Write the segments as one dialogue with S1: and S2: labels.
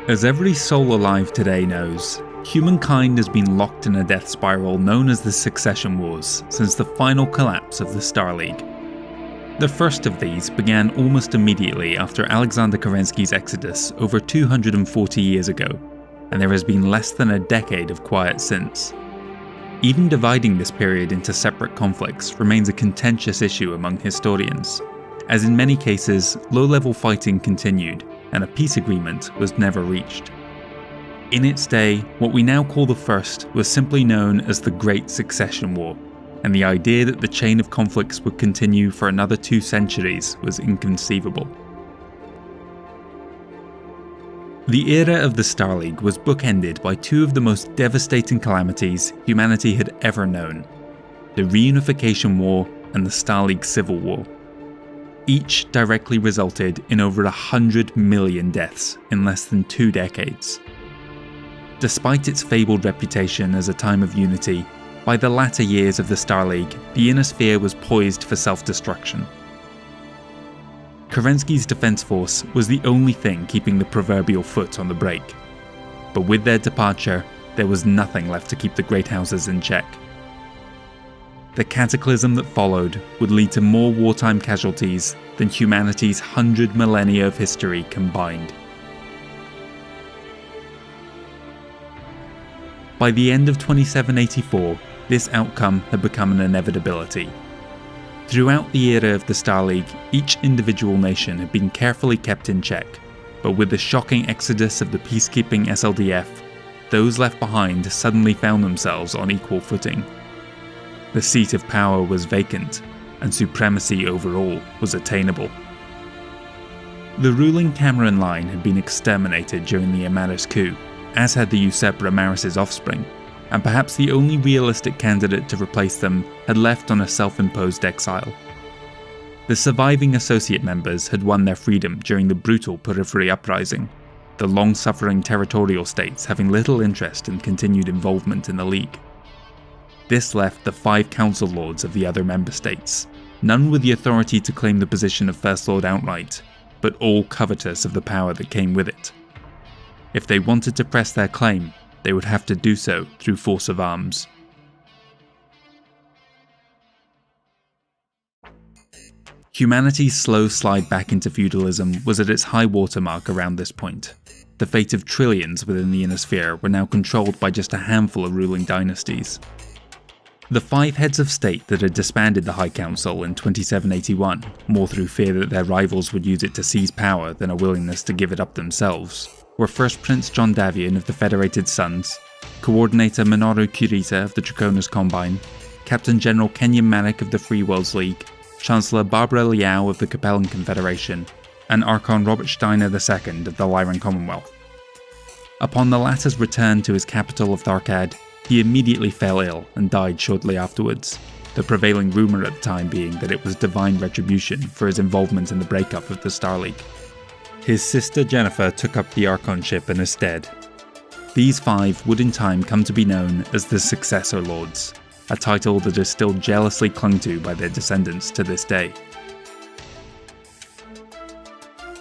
S1: As every soul alive today knows, humankind has been locked in a death spiral known as the Succession Wars since the final collapse of the Star League. The first of these began almost immediately after Alexander Kerensky's exodus over 240 years ago, and there has been less than a decade of quiet since. Even dividing this period into separate conflicts remains a contentious issue among historians, as in many cases low-level fighting continued and a peace agreement was never reached. In its day, what we now call the First was simply known as the Great Succession War, and the idea that the chain of conflicts would continue for another 2 centuries was inconceivable. The era of the Star League was bookended by 2 of the most devastating calamities humanity had ever known: the Reunification War and the Star League Civil War. Each directly resulted in over 100 million deaths in less than 2 decades. Despite its fabled reputation as a time of unity, by the latter years of the Star League, the inner sphere was poised for self-destruction. Kerensky's defense force was the only thing keeping the proverbial foot on the brake. But with their departure, there was nothing left to keep the great houses in check. The cataclysm that followed would lead to more wartime casualties than humanity's 100 millennia of history combined. By the end of 2784, this outcome had become an inevitability. Throughout the era of the Star League, each individual nation had been carefully kept in check, but with the shocking exodus of the peacekeeping SLDF, those left behind suddenly found themselves on equal footing. The seat of power was vacant, and supremacy overall was attainable. The ruling Cameron line had been exterminated during the Amaris coup, as had the usurper Amaris' offspring, and perhaps the only realistic candidate to replace them had left on a self-imposed exile. The surviving associate members had won their freedom during the brutal Periphery Uprising, the long-suffering territorial states having little interest in continued involvement in the League. This left the 5 council lords of the other member states, none with the authority to claim the position of First Lord outright, but all covetous of the power that came with it. If they wanted to press their claim, they would have to do so through force of arms. Humanity's slow slide back into feudalism was at its high watermark around this point. The fate of trillions within the inner sphere were now controlled by just a handful of ruling dynasties. The 5 heads of state that had disbanded the High Council in 2781, more through fear that their rivals would use it to seize power than a willingness to give it up themselves, were first Prince John Davian of the Federated Sons, Coordinator Minoru Kurita of the Draconis Combine, Captain General Kenyon Manic of the Free Worlds League, Chancellor Barbara Liao of the Capellan Confederation, and Archon Robert Steiner II of the Lyran Commonwealth. Upon the latter's return to his capital of Tharkad, he immediately fell ill and died shortly afterwards, the prevailing rumour at the time being that it was divine retribution for his involvement in the breakup of the Star League. His sister Jennifer took up the Archonship in his stead. These 5 would in time come to be known as the Successor Lords, a title that is still jealously clung to by their descendants to this day.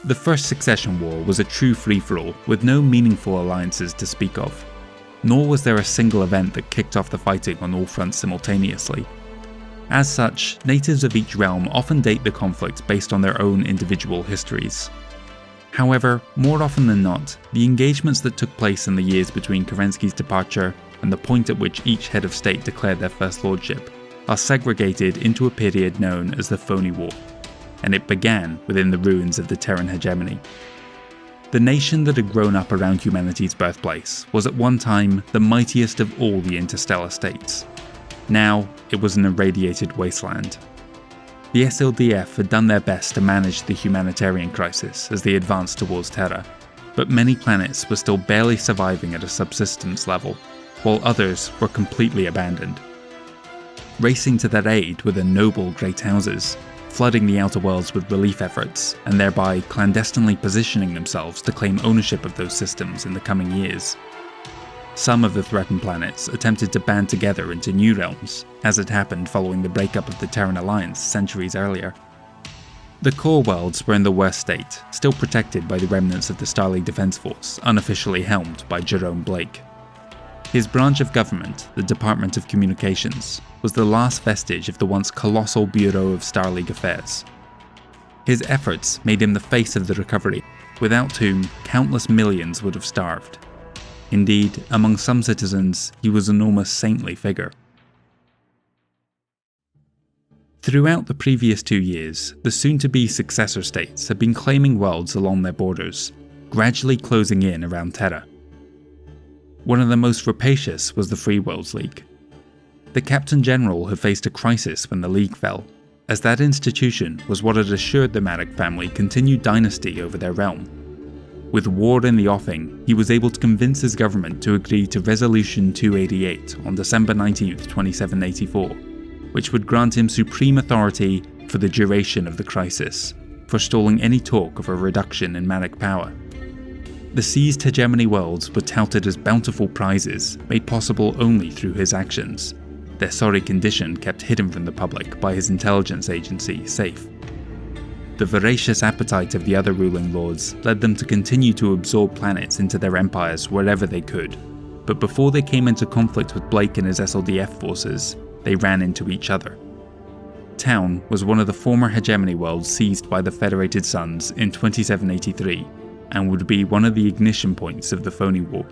S1: The First Succession War was a true free-for-all with no meaningful alliances to speak of. Nor was there a single event that kicked off the fighting on all fronts simultaneously. As such, natives of each realm often date the conflict based on their own individual histories. However, more often than not, the engagements that took place in the years between Kerensky's departure and the point at which each head of state declared their first lordship are segregated into a period known as the Phony War, and it began within the ruins of the Terran hegemony. The nation that had grown up around humanity's birthplace was at one time the mightiest of all the interstellar states. Now, it was an irradiated wasteland. The SLDF had done their best to manage the humanitarian crisis as they advanced towards Terra, but many planets were still barely surviving at a subsistence level, while others were completely abandoned. Racing to their aid were the noble Great Houses, flooding the outer worlds with relief efforts, and thereby clandestinely positioning themselves to claim ownership of those systems in the coming years. Some of the threatened planets attempted to band together into new realms, as had happened following the breakup of the Terran Alliance centuries earlier. The core worlds were in the worst state, still protected by the remnants of the Starly Defense Force, unofficially helmed by Jerome Blake. His branch of government, the Department of Communications, was the last vestige of the once colossal Bureau of Starleague Affairs. His efforts made him the face of the recovery, without whom countless millions would have starved. Indeed, among some citizens, he was an almost saintly figure. Throughout the previous 2 years, the soon-to-be successor states had been claiming worlds along their borders, gradually closing in around Terra. One of the most rapacious was the Free Worlds League. The Captain General had faced a crisis when the League fell, as that institution was what had assured the Maddox family continued dynasty over their realm. With war in the offing, he was able to convince his government to agree to Resolution 288 on December 19, 2784, which would grant him supreme authority for the duration of the crisis, forestalling any talk of a reduction in Maddox power. The seized hegemony worlds were touted as bountiful prizes, made possible only through his actions, their sorry condition kept hidden from the public by his intelligence agency, SAFE. The voracious appetite of the other ruling lords led them to continue to absorb planets into their empires wherever they could, but before they came into conflict with Blake and his SLDF forces, they ran into each other. Town was one of the former hegemony worlds seized by the Federated Suns in 2783, and would be one of the ignition points of the Phony War.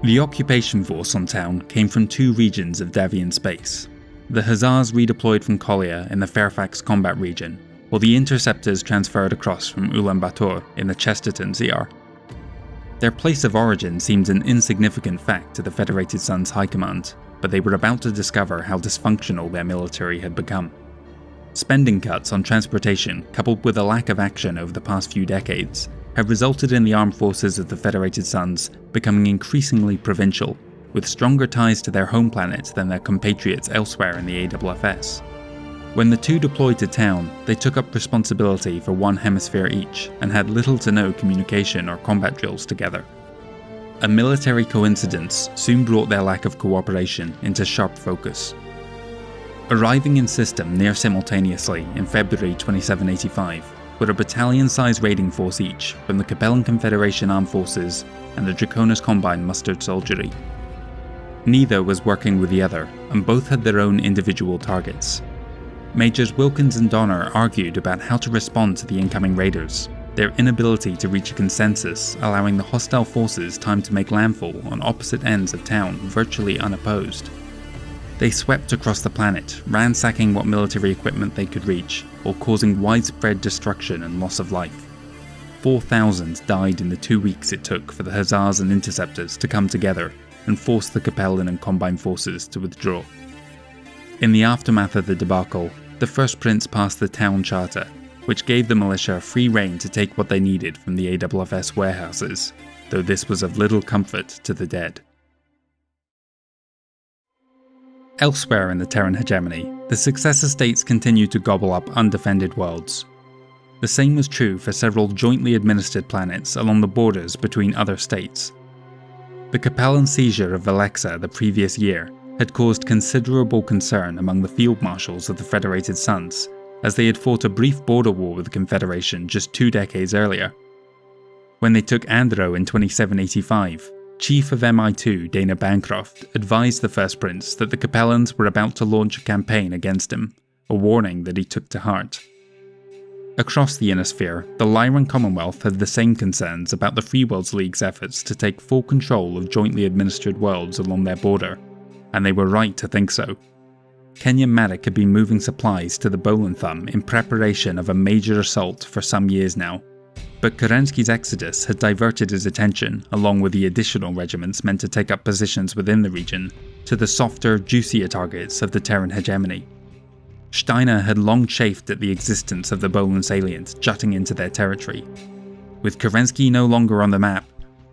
S1: The occupation force on Town came from 2 regions of Davian space. The Hussars redeployed from Collier in the Fairfax combat region, while the Interceptors transferred across from Ulaanbaatar in the Chesterton ZR. Their place of origin seemed an insignificant fact to the Federated Suns High Command, but they were about to discover how dysfunctional their military had become. Spending cuts on transportation, coupled with a lack of action over the past few decades, have resulted in the armed forces of the Federated Suns becoming increasingly provincial, with stronger ties to their home planet than their compatriots elsewhere in the AFFS. When the 2 deployed to Town, they took up responsibility for one hemisphere each, and had little to no communication or combat drills together. A military coincidence soon brought their lack of cooperation into sharp focus. Arriving in system near simultaneously in February 2785 were a battalion-sized raiding force each from the Capellan Confederation Armed Forces and the Draconis Combine Mustered Soldiery. Neither was working with the other, and both had their own individual targets. Majors Wilkins and Donner argued about how to respond to the incoming raiders, their inability to reach a consensus allowing the hostile forces time to make landfall on opposite ends of Town virtually unopposed. They swept across the planet, ransacking what military equipment they could reach, while causing widespread destruction and loss of life. 4,000 died in the 2 weeks it took for the Hussars and Interceptors to come together and force the Capellan and Combine forces to withdraw. In the aftermath of the debacle, the First Prince passed the Town Charter, which gave the militia free rein to take what they needed from the AFFS warehouses, though this was of little comfort to the dead. Elsewhere in the Terran hegemony, the successor states continued to gobble up undefended worlds. The same was true for several jointly administered planets along the borders between other states. The Capellan seizure of Valexa the previous year had caused considerable concern among the field marshals of the Federated Suns, as they had fought a brief border war with the Confederation just 2 decades earlier. When they took Andro in 2785, Chief of MI2 Dana Bancroft advised the First Prince that the Capellans were about to launch a campaign against him, a warning that he took to heart. Across the Inner Sphere, the Lyran Commonwealth had the same concerns about the Free Worlds League's efforts to take full control of jointly administered worlds along their border, and they were right to think so. Kenyon Maddox had been moving supplies to the Bolan Thumb in preparation of a major assault for some years now, but Kerensky's exodus had diverted his attention, along with the additional regiments meant to take up positions within the region, to the softer, juicier targets of the Terran hegemony. Steiner had long chafed at the existence of the Bolan salient jutting into their territory. With Kerensky no longer on the map,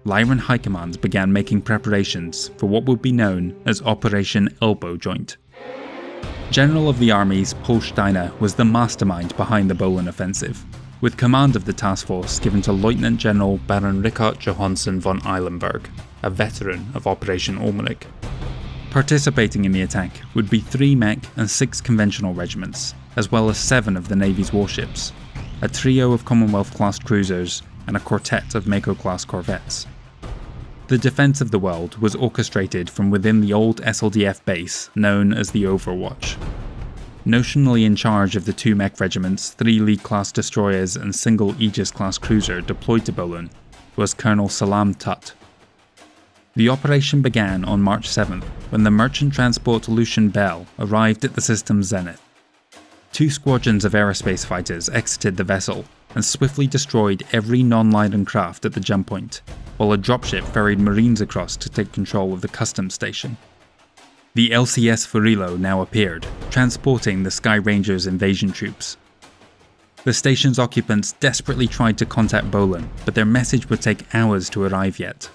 S1: Lyran High Command began making preparations for what would be known as Operation Elbow Joint. General of the armies Paul Steiner was the mastermind behind the Bolan offensive, with command of the task force given to Lieutenant General Baron Richard Johansson von Eilenberg, a veteran of Operation Almanac. Participating in the attack would be 3 mech and 6 conventional regiments, as well as 7 of the Navy's warships, a trio of Commonwealth-class cruisers, and a quartet of Mako-class corvettes. The defense of the world was orchestrated from within the old SLDF base known as the Overwatch. Notionally in charge of the 2 mech regiments, 3 League-class destroyers and single Aegis-class cruiser deployed to Bolin was Colonel Salam Tut. The operation began on March 7th when the merchant transport Lucian Bell arrived at the system's zenith. 2 squadrons of aerospace fighters exited the vessel and swiftly destroyed every non-Leiden craft at the jump point, while a dropship ferried Marines across to take control of the customs station. The LCS Furillo now appeared, transporting the Sky Rangers invasion troops. The station's occupants desperately tried to contact Bolin, but their message would take hours to arrive yet.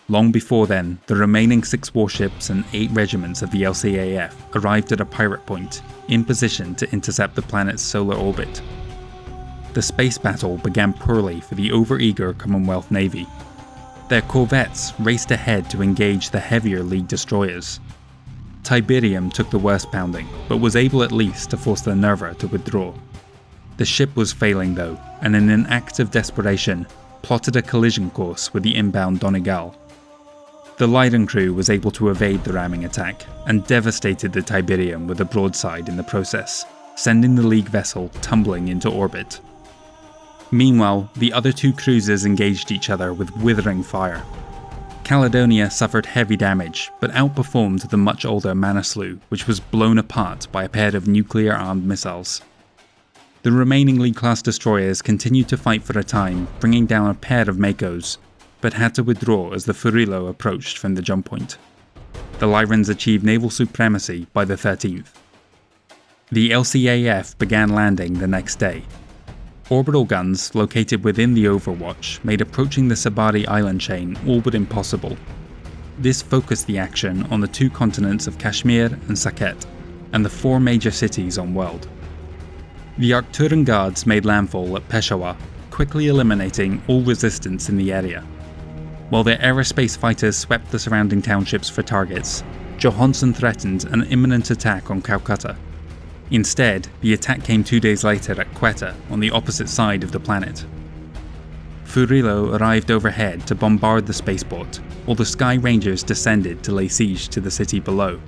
S1: Long before then, the remaining 6 warships and 8 regiments of the LCAF arrived at a pirate point, in position to intercept the planet's solar orbit. The space battle began poorly for the overeager Commonwealth Navy. Their corvettes raced ahead to engage the heavier League destroyers. Tiberium took the worst pounding, but was able at least to force the Nerva to withdraw. The ship was failing though, and in an act of desperation, plotted a collision course with the inbound Donegal. The Leiden crew was able to evade the ramming attack, and devastated the Tiberium with a broadside in the process, sending the League vessel tumbling into orbit. Meanwhile, the other 2 cruisers engaged each other with withering fire. Caledonia suffered heavy damage, but outperformed the much older Manaslu, which was blown apart by a pair of nuclear-armed missiles. The remaining League-class destroyers continued to fight for a time, bringing down a pair of Makos, but had to withdraw as the Furillo approached from the jump point. The Lyrans achieved naval supremacy by the 13th. The LCAF began landing the next day. Orbital guns located within the Overwatch made approaching the Sabari island chain all but impossible. This focused the action on the 2 continents of Kashmir and Saket, and the 4 major cities on world. The Arcturan Guards made landfall at Peshawar, quickly eliminating all resistance in the area. While their aerospace fighters swept the surrounding townships for targets, Johansson threatened an imminent attack on Calcutta. Instead, the attack came 2 days later at Quetta, on the opposite side of the planet. Furillo arrived overhead to bombard the spaceport, while the Sky Rangers descended to lay siege to the city below.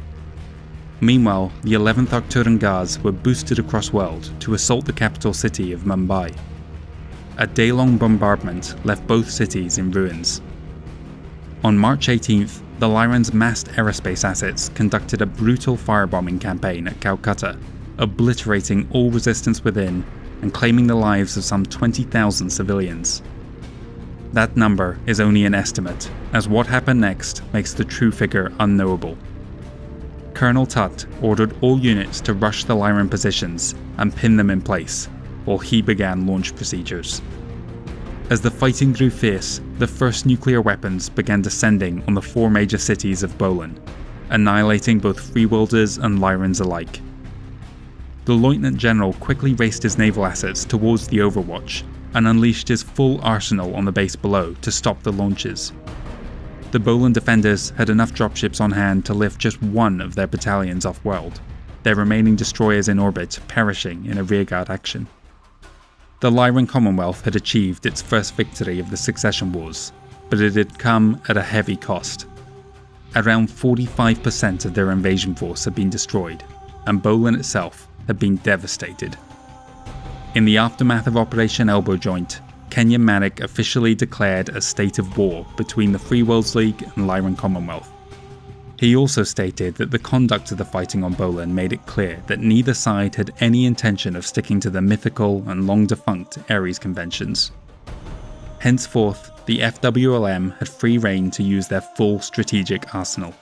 S1: Meanwhile, the 11th Arcturan Guards were boosted across world to assault the capital city of Mumbai. A day-long bombardment left both cities in ruins. On March 18th, the Lyrans' massed aerospace assets conducted a brutal firebombing campaign at Calcutta, obliterating all resistance within and claiming the lives of some 20,000 civilians. That number is only an estimate, as what happened next makes the true figure unknowable. Colonel Tut ordered all units to rush the Lyran positions and pin them in place, while he began launch procedures. As the fighting grew fierce, the first nuclear weapons began descending on the 4 major cities of Bolin, annihilating both Freeworlders and Lyrans alike. The Lieutenant General quickly raced his naval assets towards the Overwatch and unleashed his full arsenal on the base below to stop the launches. The Bolin defenders had enough dropships on hand to lift just 1 of their battalions off-world, their remaining destroyers in orbit perishing in a rearguard action. The Lyran Commonwealth had achieved its first victory of the Succession Wars, but it had come at a heavy cost. Around 45% of their invasion force had been destroyed, and Bolin itself had been devastated. In the aftermath of Operation Elbow Joint, Kenyon Manick officially declared a state of war between the Free Worlds League and Lyran Commonwealth. He also stated that the conduct of the fighting on Bolin made it clear that neither side had any intention of sticking to the mythical and long-defunct Ares conventions. Henceforth, the FWLM had free rein to use their full strategic arsenal.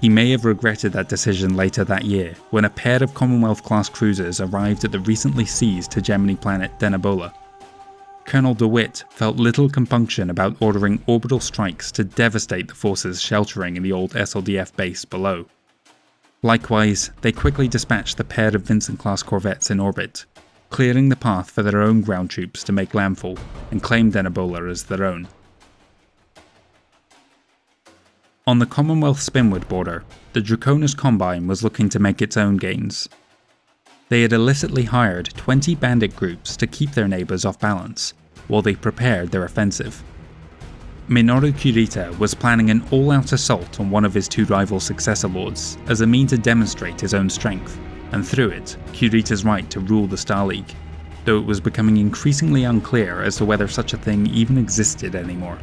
S1: He may have regretted that decision later that year, when a pair of Commonwealth-class cruisers arrived at the recently seized hegemony planet Denebola. Colonel DeWitt felt little compunction about ordering orbital strikes to devastate the forces sheltering in the old SLDF base below. Likewise, they quickly dispatched the pair of Vincent-class corvettes in orbit, clearing the path for their own ground troops to make landfall and claim Denebola as their own. On the Commonwealth Spinward border, the Draconis Combine was looking to make its own gains. They had illicitly hired 20 bandit groups to keep their neighbours off balance, while they prepared their offensive. Minoru Kurita was planning an all-out assault on one of his two rival successor lords as a mean to demonstrate his own strength, and through it, Kurita's right to rule the Star League, though it was becoming increasingly unclear as to whether such a thing even existed anymore.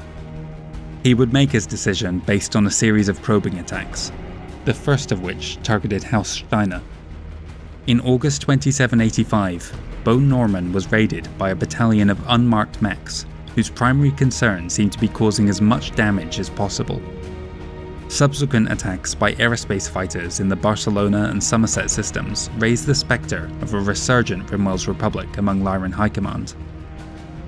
S1: He would make his decision based on a series of probing attacks, the first of which targeted House Steiner. In August 2785, Bone Norman was raided by a battalion of unmarked mechs, whose primary concern seemed to be causing as much damage as possible. Subsequent attacks by aerospace fighters in the Barcelona and Somerset systems raised the spectre of a resurgent Rimwell's Republic among Lyran High Command.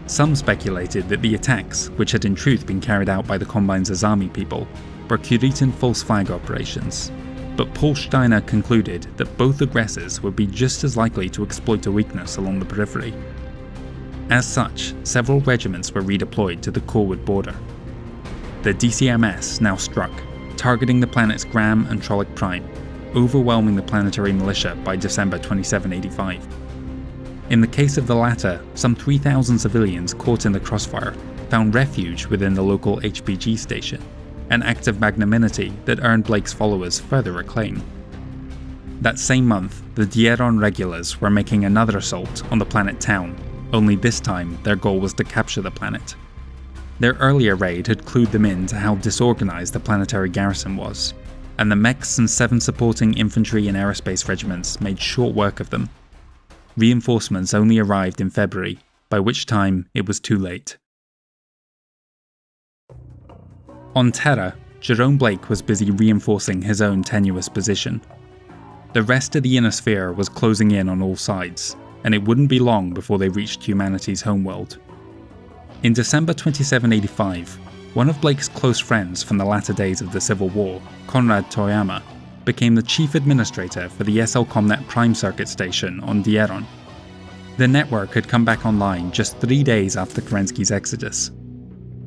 S1: Some speculated that the attacks, which had in truth been carried out by the Combine's Azami people, were Kuritan false flag operations, but Paul Steiner concluded that both aggressors would be just as likely to exploit a weakness along the periphery. As such, several regiments were redeployed to the Corwood border. The DCMS now struck, targeting the planets Gram and Trolloc Prime, overwhelming the planetary militia by December 2785. In the case of the latter, some 3,000 civilians caught in the crossfire found refuge within the local HPG station, an act of magnanimity that earned Blake's followers further acclaim. That same month, the Dieron regulars were making another assault on the planet Town, only this time their goal was to capture the planet. Their earlier raid had clued them in to how disorganized the planetary garrison was, and the mechs and 7 supporting infantry and aerospace regiments made short work of them. Reinforcements only arrived in February, by which time it was too late. On Terra, Jerome Blake was busy reinforcing his own tenuous position. The rest of the Inner Sphere was closing in on all sides, and it wouldn't be long before they reached humanity's homeworld. In December 2785, one of Blake's close friends from the latter days of the Civil War, Konrad Toyama, became the chief administrator for the SL-Comnet Prime Circuit station on Dieron. The network had come back online just 3 days after Kerensky's exodus.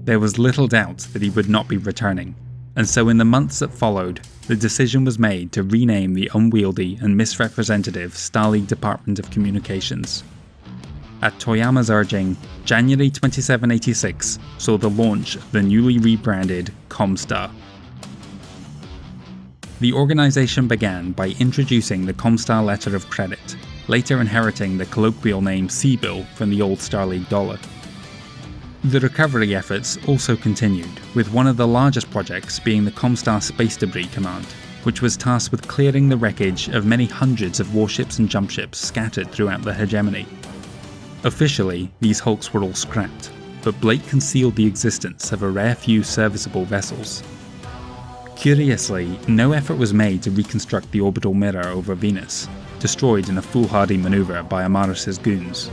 S1: There was little doubt that he would not be returning, and so in the months that followed, the decision was made to rename the unwieldy and misrepresentative Star League Department of Communications. At Toyama's urging, January 2786 saw the launch of the newly rebranded Comstar. The organisation began by introducing the Comstar Letter of Credit, later inheriting the colloquial name C-Bill from the old Star League dollar. The recovery efforts also continued, with one of the largest projects being the Comstar Space Debris Command, which was tasked with clearing the wreckage of many hundreds of warships and jumpships scattered throughout the hegemony. Officially, these hulks were all scrapped, but Blake concealed the existence of a rare few serviceable vessels. Curiously, no effort was made to reconstruct the orbital mirror over Venus, destroyed in a foolhardy maneuver by Amaris's goons.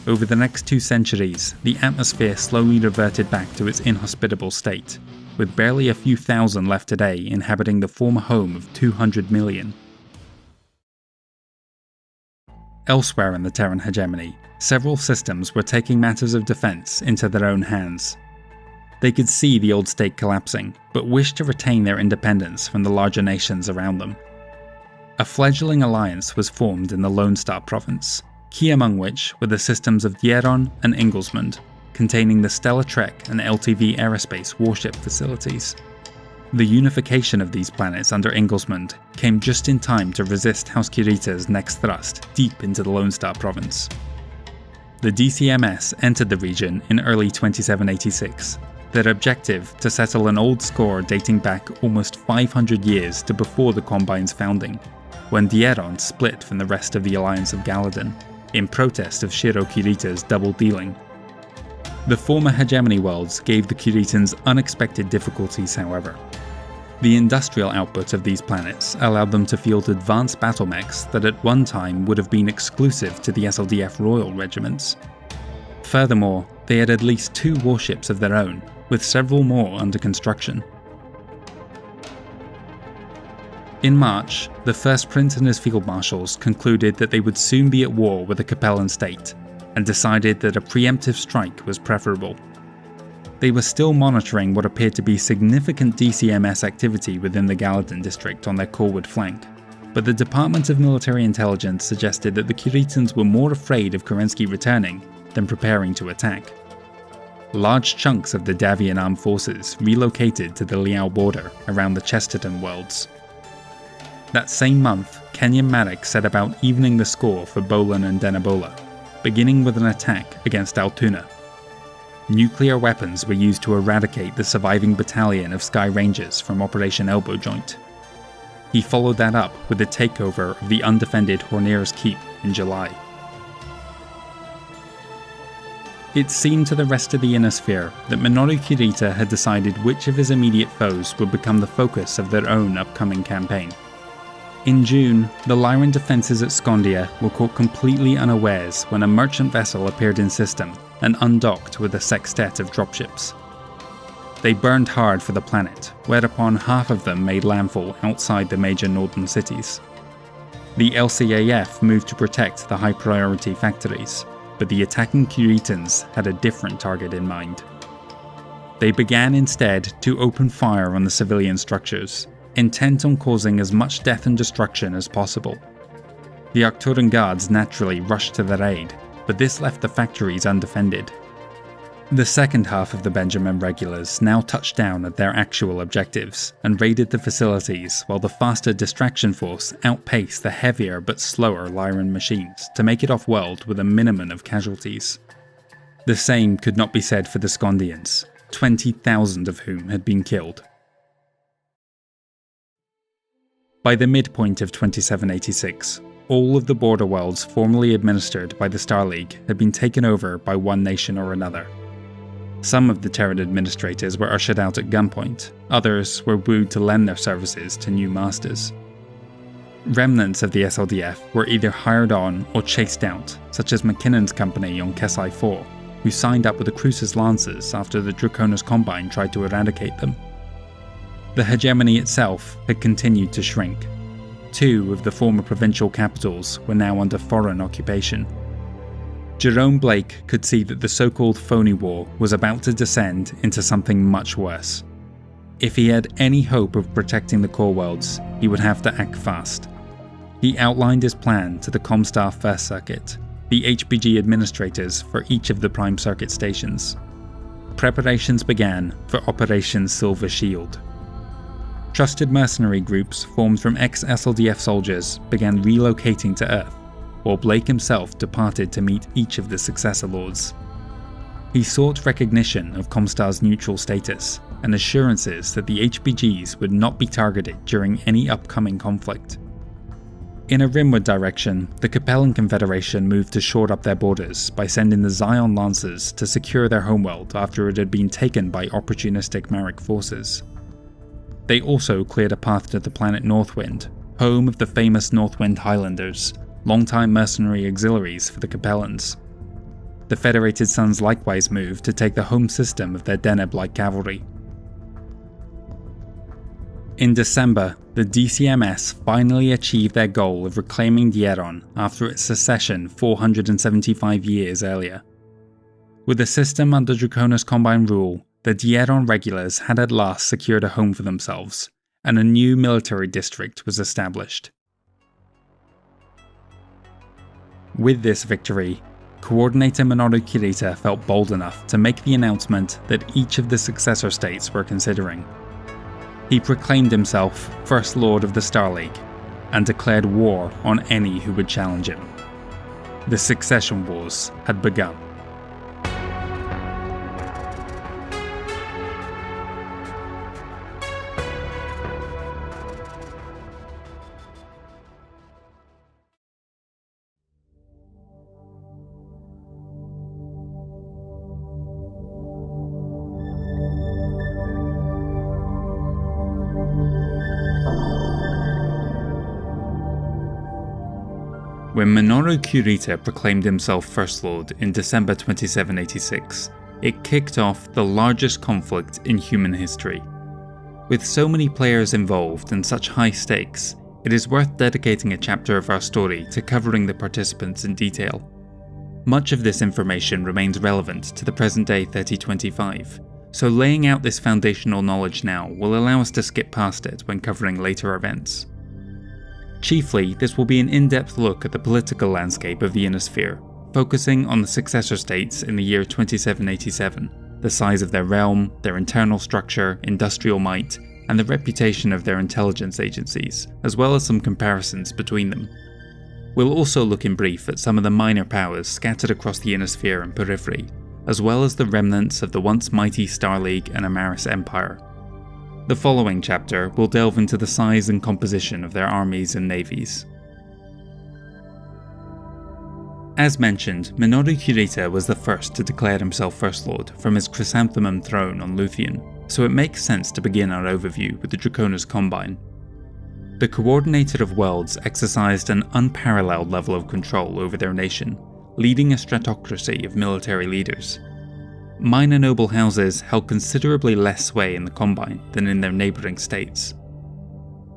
S1: Over the next 2 centuries, the atmosphere slowly reverted back to its inhospitable state, with barely a few thousand left today inhabiting the former home of 200 million. Elsewhere in the Terran hegemony, several systems were taking matters of defense into their own hands. They could see the old state collapsing, but wished to retain their independence from the larger nations around them. A fledgling alliance was formed in the Lone Star province, key among which were the systems of Dieron and Inglesmond, containing the Stella Trek and LTV aerospace warship facilities. The unification of these planets under Inglesmond came just in time to resist House Kurita's next thrust deep into the Lone Star province. The DCMS entered the region in early 2786, their objective to settle an old score dating back almost 500 years to before the Combine's founding, when Dieron split from the rest of the Alliance of Galadon, in protest of Shiro Kurita's double-dealing. The former hegemony worlds gave the Kuritans unexpected difficulties, however. The industrial output of these planets allowed them to field advanced battle mechs that at one time would have been exclusive to the SLDF Royal regiments. Furthermore, they had at least 2 warships of their own, with several more under construction. In March, the First Prince and his field marshals concluded that they would soon be at war with the Capellan state, and decided that a preemptive strike was preferable. They were still monitoring what appeared to be significant DCMS activity within the Galadon district on their Corwood flank, but the Department of Military Intelligence suggested that the Curetans were more afraid of Kerensky returning than preparing to attack. Large chunks of the Davian armed forces relocated to the Liao border around the Chesterton worlds. That same month, Kenyan Marik set about evening the score for Bolan and Denebola, beginning with an attack against Altoona. Nuclear weapons were used to eradicate the surviving battalion of Sky Rangers from Operation Elbow Joint. He followed that up with the takeover of the undefended Hornieres Keep in July. It seemed to the rest of the Inner Sphere that Minoru Kurita had decided which of his immediate foes would become the focus of their own upcoming campaign. In June, the Lyran defences at Skondia were caught completely unawares when a merchant vessel appeared in system and undocked with a sextet of dropships. They burned hard for the planet, whereupon half of them made landfall outside the major northern cities. The LCAF moved to protect the high-priority factories, but the attacking Curetans had a different target in mind. They began instead to open fire on the civilian structures, intent on causing as much death and destruction as possible. The Arcturan guards naturally rushed to their aid, but this left the factories undefended. The second half of the Benjamin regulars now touched down at their actual objectives and raided the facilities, while the faster distraction force outpaced the heavier but slower Lyran machines to make it off-world with a minimum of casualties. The same could not be said for the Skondians, 20,000 of whom had been killed. By the midpoint of 2786, all of the border worlds formerly administered by the Star League had been taken over by one nation or another. Some of the Terran administrators were ushered out at gunpoint, others were wooed to lend their services to new masters. Remnants of the SLDF were either hired on or chased out, such as McKinnon's company on Kesai 4, who signed up with the Crucis Lancers after the Draconis Combine tried to eradicate them. The hegemony itself had continued to shrink. 2 of the former provincial capitals were now under foreign occupation. Jerome Blake could see that the so-called phony war was about to descend into something much worse. If he had any hope of protecting the core worlds, he would have to act fast. He outlined his plan to the Comstar First Circuit, the HBG administrators for each of the Prime Circuit stations. Preparations began for Operation Silver Shield. Trusted mercenary groups formed from ex-SLDF soldiers began relocating to Earth, while Blake himself departed to meet each of the successor lords. He sought recognition of Comstar's neutral status and assurances that the HBGs would not be targeted during any upcoming conflict. In a rimward direction, the Capellan Confederation moved to shore up their borders by sending the Zion Lancers to secure their homeworld after it had been taken by opportunistic Marik forces. They also cleared a path to the planet Northwind, home of the famous Northwind Highlanders, longtime mercenary auxiliaries for the Capellans. The Federated Sons likewise moved to take the home system of their Deneb-like cavalry. In December, the DCMS finally achieved their goal of reclaiming Dieron after its secession 475 years earlier. With the system under Draconis Combine rule, the Dieron regulars had at last secured a home for themselves, and a new military district was established. With this victory, Coordinator Minoru Kurita felt bold enough to make the announcement that each of the successor states were considering. He proclaimed himself First Lord of the Star League, and declared war on any who would challenge him. The succession wars had begun. When Minoru Kurita proclaimed himself First Lord in December 2786, it kicked off the largest conflict in human history. With so many players involved and such high stakes, it is worth dedicating a chapter of our story to covering the participants in detail. Much of this information remains relevant to the present-day 3025, so laying out this foundational knowledge now will allow us to skip past it when covering later events. Chiefly, this will be an in-depth look at the political landscape of the Ionosphere, focusing on the successor states in the year 2787, the size of their realm, their internal structure, industrial might, and the reputation of their intelligence agencies, as well as some comparisons between them. We'll also look in brief at some of the minor powers scattered across the Ionosphere and periphery, as well as the remnants of the once mighty Star League and Amaris Empire. The following chapter will delve into the size and composition of their armies and navies. As mentioned, Minoru Kurita was the first to declare himself First Lord from his chrysanthemum throne on Luthien, so it makes sense to begin our overview with the Draconis Combine. The Coordinator of Worlds exercised an unparalleled level of control over their nation, leading a stratocracy of military leaders. Minor noble houses held considerably less sway in the Combine than in their neighbouring states.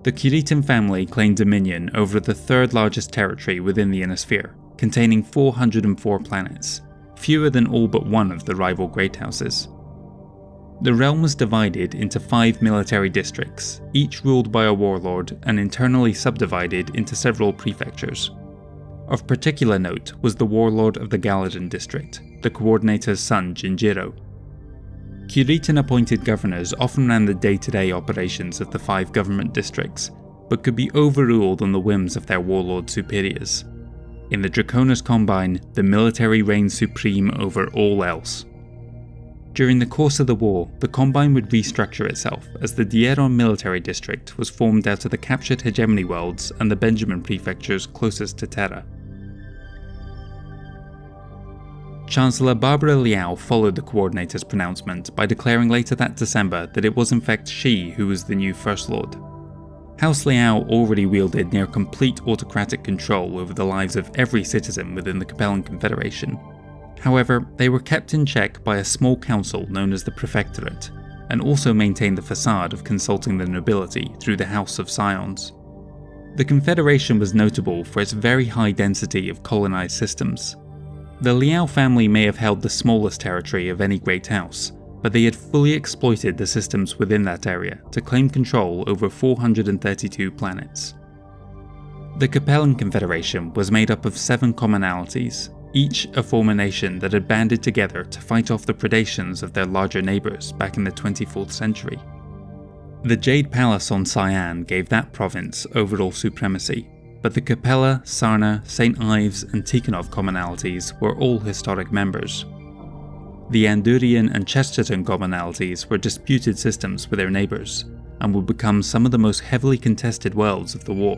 S1: The Kuritan family claimed dominion over the third largest territory within the Ionosphere, containing 404 planets, fewer than all but one of the rival Great Houses. The realm was divided into 5 military districts, each ruled by a warlord and internally subdivided into several prefectures. Of particular note was the warlord of the Galadon district, the Coordinator's son Jinjiro. Kuritan appointed governors often ran the day-to-day operations of the 5 government districts, but could be overruled on the whims of their warlord superiors. In the Draconis Combine, the military reigned supreme over all else. During the course of the war, the Combine would restructure itself as the Dieron military district was formed out of the captured hegemony worlds and the Benjamin prefectures closest to Terra. Chancellor Barbara Liao followed the Coordinator's pronouncement by declaring later that December that it was in fact she who was the new First Lord. House Liao already wielded near complete autocratic control over the lives of every citizen within the Capellan Confederation. However, they were kept in check by a small council known as the Prefectorate, and also maintained the facade of consulting the nobility through the House of Scions. The Confederation was notable for its very high density of colonized systems. The Liao family may have held the smallest territory of any great house, but they had fully exploited the systems within that area to claim control over 432 planets. The Capellan Confederation was made up of 7 commonalities, each a former nation that had banded together to fight off the predations of their larger neighbours back in the 24th century. The Jade Palace on Cyan gave that province overall supremacy, but the Capella, Sarna, St. Ives and Tikhonov commonalities were all historic members. The Andurian and Chesterton commonalities were disputed systems with their neighbours, and would become some of the most heavily contested worlds of the war.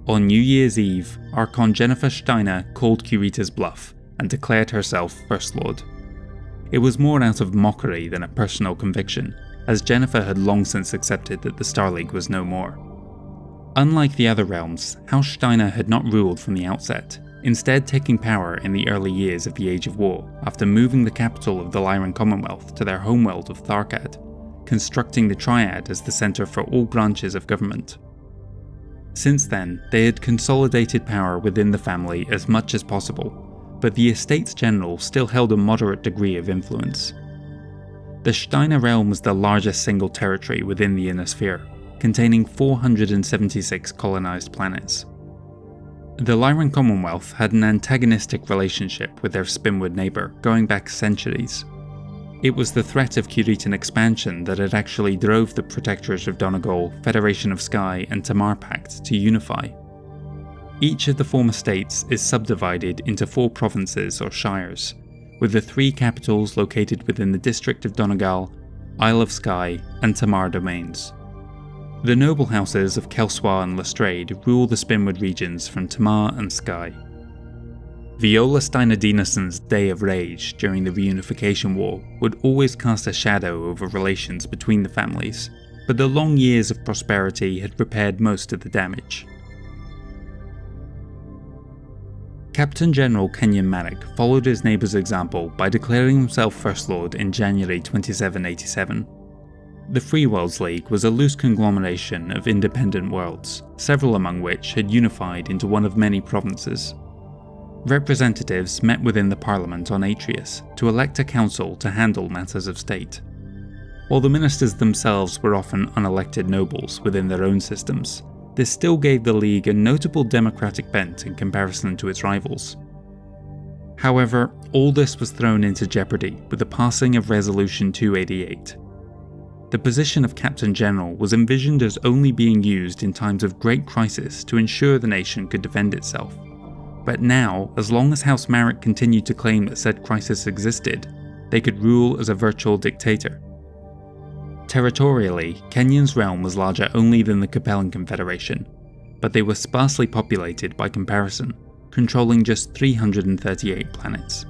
S1: On New Year's Eve, Archon Jennifer Steiner called Kurita's bluff and declared herself First Lord. It was more out of mockery than a personal conviction, as Jennifer had long since accepted that the Star League was no more. Unlike the other realms, House Steiner had not ruled from the outset, instead taking power in the early years of the Age of War after moving the capital of the Lyran Commonwealth to their homeworld of Tharkad, constructing the Triad as the centre for all branches of government. Since then, they had consolidated power within the family as much as possible, but the Estates General still held a moderate degree of influence. The Steiner realm was the largest single territory within the Ionosphere, containing 476 colonized planets. The Lyran Commonwealth had an antagonistic relationship with their Spinwood neighbour going back centuries. It was the threat of Kuritan expansion that had actually drove the Protectorate of Donegal, Federation of Sky and Tamar Pact to unify. Each of the former states is subdivided into 4 provinces or shires, with the 3 capitals located within the District of Donegal, Isle of Skye and Tamar domains. The noble houses of Kelsois and Lestrade rule the Spinwood regions from Tamar and Skye. Viola Steiner Dinason's Day of Rage during the Reunification War would always cast a shadow over relations between the families, but the long years of prosperity had repaired most of the damage. Captain General Kenyon Manick followed his neighbour's example by declaring himself First Lord in January 2787. The Free Worlds League was a loose conglomeration of independent worlds, several among which had unified into one of many provinces. Representatives met within the Parliament on Atreus to elect a council to handle matters of state. While the ministers themselves were often unelected nobles within their own systems, this still gave the League a notable democratic bent in comparison to its rivals. However, all this was thrown into jeopardy with the passing of Resolution 288. The position of Captain General was envisioned as only being used in times of great crisis to ensure the nation could defend itself. But now, as long as House Marek continued to claim that said crisis existed, they could rule as a virtual dictator. Territorially, Kenyan's realm was larger only than the Capellan Confederation, but they were sparsely populated by comparison, controlling just 338 planets.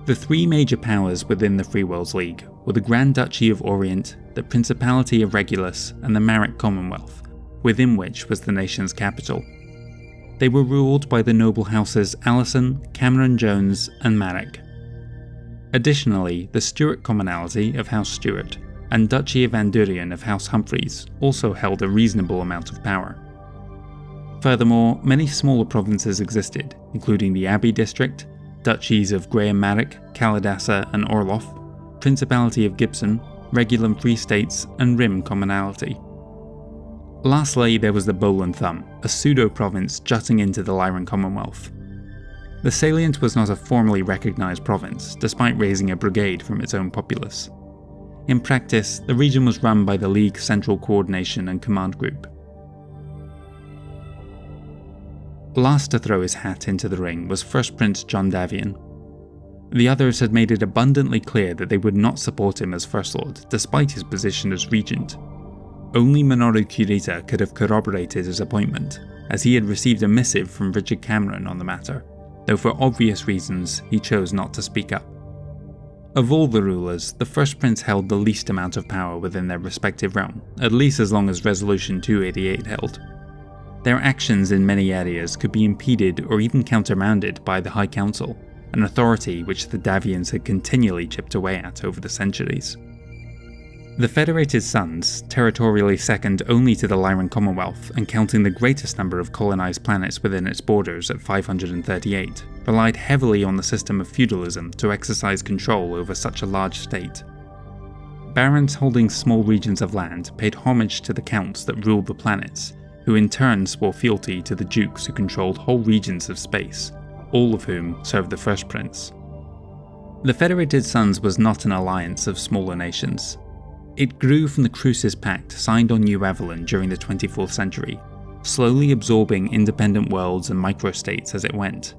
S1: The three major powers within the Free Worlds League were the Grand Duchy of Orient, the Principality of Regulus, and the Marek Commonwealth, within which was the nation's capital. They were ruled by the noble houses Allison, Cameron-Jones, and Marek. Additionally, the Stuart Commonalty of House Stuart and Duchy of Andurian of House Humphreys also held a reasonable amount of power. Furthermore, many smaller provinces existed, including the Abbey District, Duchies of Graham Marek, Kalidasa and Orloff, Principality of Gibson, Regulum Free States, and Rim Commonalty. Lastly, there was the Bowl and Thumb, a pseudo-province jutting into the Lyran Commonwealth. The Salient was not a formally recognised province, despite raising a brigade from its own populace. In practice, the region was run by the League's Central Coordination and Command Group. Last to throw his hat into the ring was First Prince John Davian. The others had made it abundantly clear that they would not support him as First Lord, despite his position as Regent. Only Minoru Kurita could have corroborated his appointment, as he had received a missive from Richard Cameron on the matter, though for obvious reasons he chose not to speak up. Of all the rulers, the First Prince held the least amount of power within their respective realm, at least as long as Resolution 288 held. Their actions in many areas could be impeded or even countermanded by the High Council, an authority which the Davians had continually chipped away at over the centuries. The Federated Suns, territorially second only to the Lyran Commonwealth and counting the greatest number of colonised planets within its borders at 538, relied heavily on the system of feudalism to exercise control over such a large state. Barons holding small regions of land paid homage to the counts that ruled the planets, who in turn swore fealty to the dukes who controlled whole regions of space, all of whom served the First Prince. The Federated Suns was not an alliance of smaller nations. It grew from the Crucis Pact signed on New Avalon during the 24th century, slowly absorbing independent worlds and microstates as it went.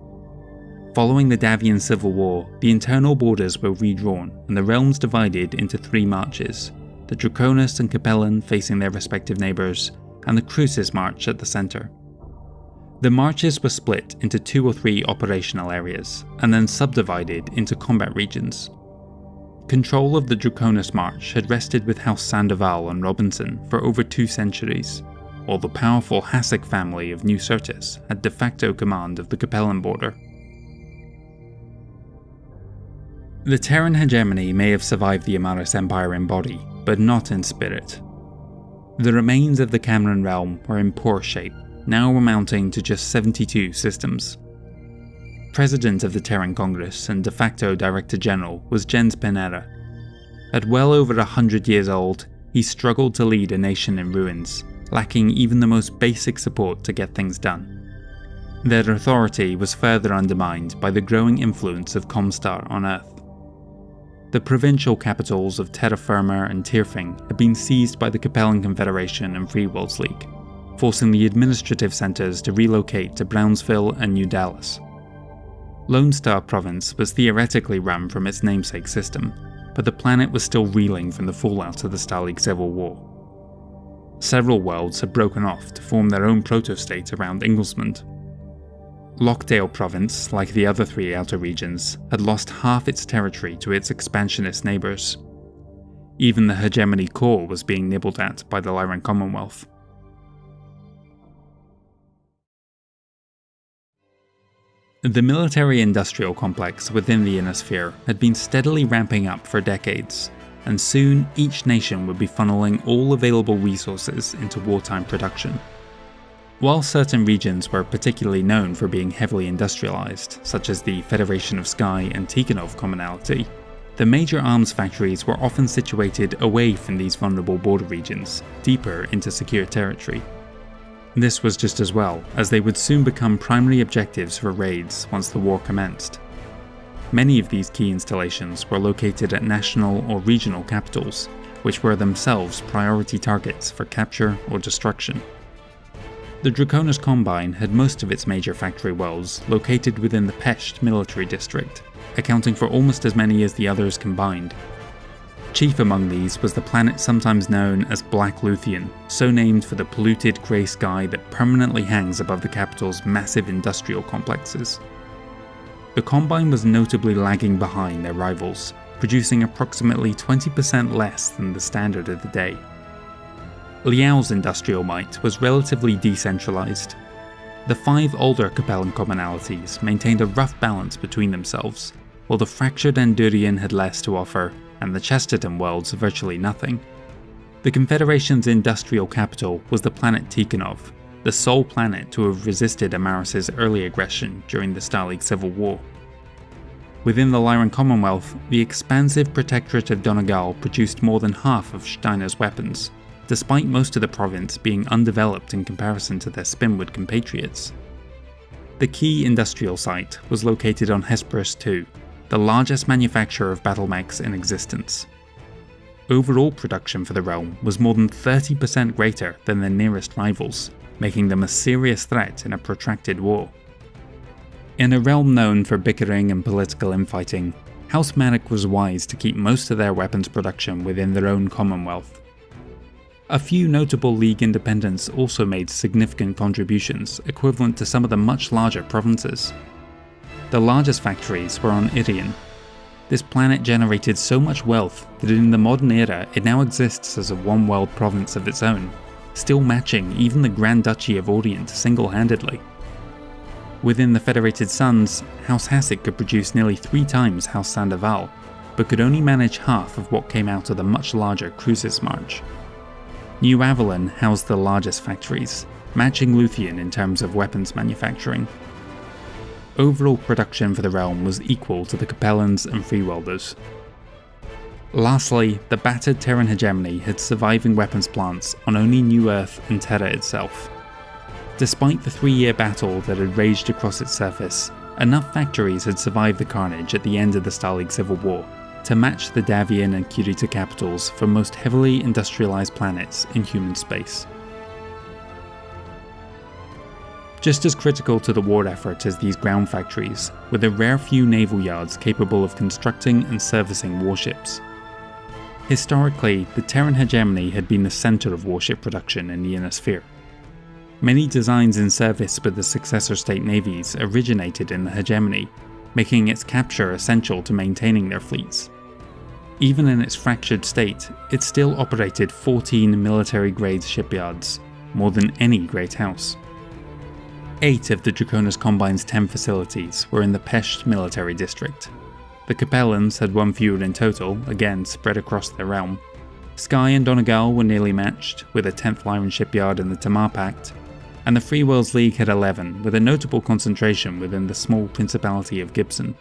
S1: Following the Davian Civil War, the internal borders were redrawn and the realms divided into three marches, the Draconis and Capellan facing their respective neighbours, and the Crucis March at the centre. The marches were split into 2 or 3 operational areas, and then subdivided into combat regions. Control of the Draconis March had rested with House Sandoval and Robinson for over 2 centuries, while the powerful Hassic family of New Syrtis had de facto command of the Capellan border. The Terran hegemony may have survived the Amaris Empire in body, but not in spirit. The remains of the Cameron realm were in poor shape, now amounting to just 72 systems. President of the Terran Congress and de facto Director General was Jens Penera. At well over 100 years old, he struggled to lead a nation in ruins, lacking even the most basic support to get things done. Their authority was further undermined by the growing influence of Comstar on Earth. The provincial capitals of Terra Firma and Tirfing had been seized by the Capellan Confederation and Free Worlds League, forcing the administrative centres to relocate to Brownsville and New Dallas. Lone Star Province was theoretically run from its namesake system, but the planet was still reeling from the fallout of the Starleague Civil War. Several worlds had broken off to form their own proto-state around Inglesmond. Lockdale Province, like the other 3 outer regions, had lost half its territory to its expansionist neighbours. Even the hegemony core was being nibbled at by the Lyran Commonwealth. The military-industrial complex within the Inner Sphere had been steadily ramping up for decades, and soon each nation would be funneling all available resources into wartime production. While certain regions were particularly known for being heavily industrialized, such as the Federation of Sky and Tikhonov Commonalty, The major arms factories were often situated away from these vulnerable border regions, deeper into secure territory. This was just as well, as they would soon become primary objectives for raids once the war commenced. Many of these key installations were located at national or regional capitals, which were themselves priority targets for capture or destruction. The Draconis Combine had most of its major factory wells located within the Pesht military district, accounting for almost as many as the others combined. Chief among these was the planet sometimes known as Black Luthien, so named for the polluted grey sky that permanently hangs above the capital's massive industrial complexes. The Combine was notably lagging behind their rivals, producing approximately 20% less than the standard of the day. Liao's industrial might was relatively decentralized. The 5 older Capellan commonalities maintained a rough balance between themselves, while the fractured Andurian had less to offer, and the Chesterton worlds virtually nothing. The Confederation's industrial capital was the planet Tikhonov, the sole planet to have resisted Amaris's early aggression during the Stalag Civil War. Within the Lyran Commonwealth, the expansive Protectorate of Donegal produced more than half of Steiner's weapons, despite most of the province being undeveloped in comparison to their Spinwood compatriots. The key industrial site was located on Hesperus II, the largest manufacturer of battle mechs in existence. Overall production for the realm was more than 30% greater than their nearest rivals, making them a serious threat in a protracted war. In a realm known for bickering and political infighting, House Marek was wise to keep most of their weapons production within their own commonwealth. A few notable League independents also made significant contributions equivalent to some of the much larger provinces. The largest factories were on Irion. This planet generated so much wealth that in the modern era it now exists as a one-world province of its own, still matching even the Grand Duchy of Orient single-handedly. Within the Federated Suns, House Hassett could produce nearly 3 times House Sandoval, but could only manage half of what came out of the much larger Crucis March. New Avalon housed the largest factories, matching Luthien in terms of weapons manufacturing. Overall production for the realm was equal to the Capellans and Freewelders. Lastly, the battered Terran hegemony had surviving weapons plants on only New Earth and Terra itself. Despite the 3-year battle that had raged across its surface, enough factories had survived the carnage at the end of the Stalag Civil War to match the Davian and Kurita capitals for most heavily industrialized planets in human space. Just as critical to the war effort as these ground factories were the rare few naval yards capable of constructing and servicing warships. Historically, the Terran hegemony had been the center of warship production in the Inner Sphere. Many designs in service with the successor state navies originated in the hegemony, making its capture essential to maintaining their fleets. Even in its fractured state, it still operated 14 military-grade shipyards, more than any great house. 8 of the Draconis Combine's 10 facilities were in the Pesht military district. The Capellans had 1 fewer in total, again spread across their realm. Skye and Donegal were nearly matched, with a 10th Lyran shipyard in the Tamar Pact, and the Free Worlds League had 11, with a notable concentration within the small Principality of Gibson.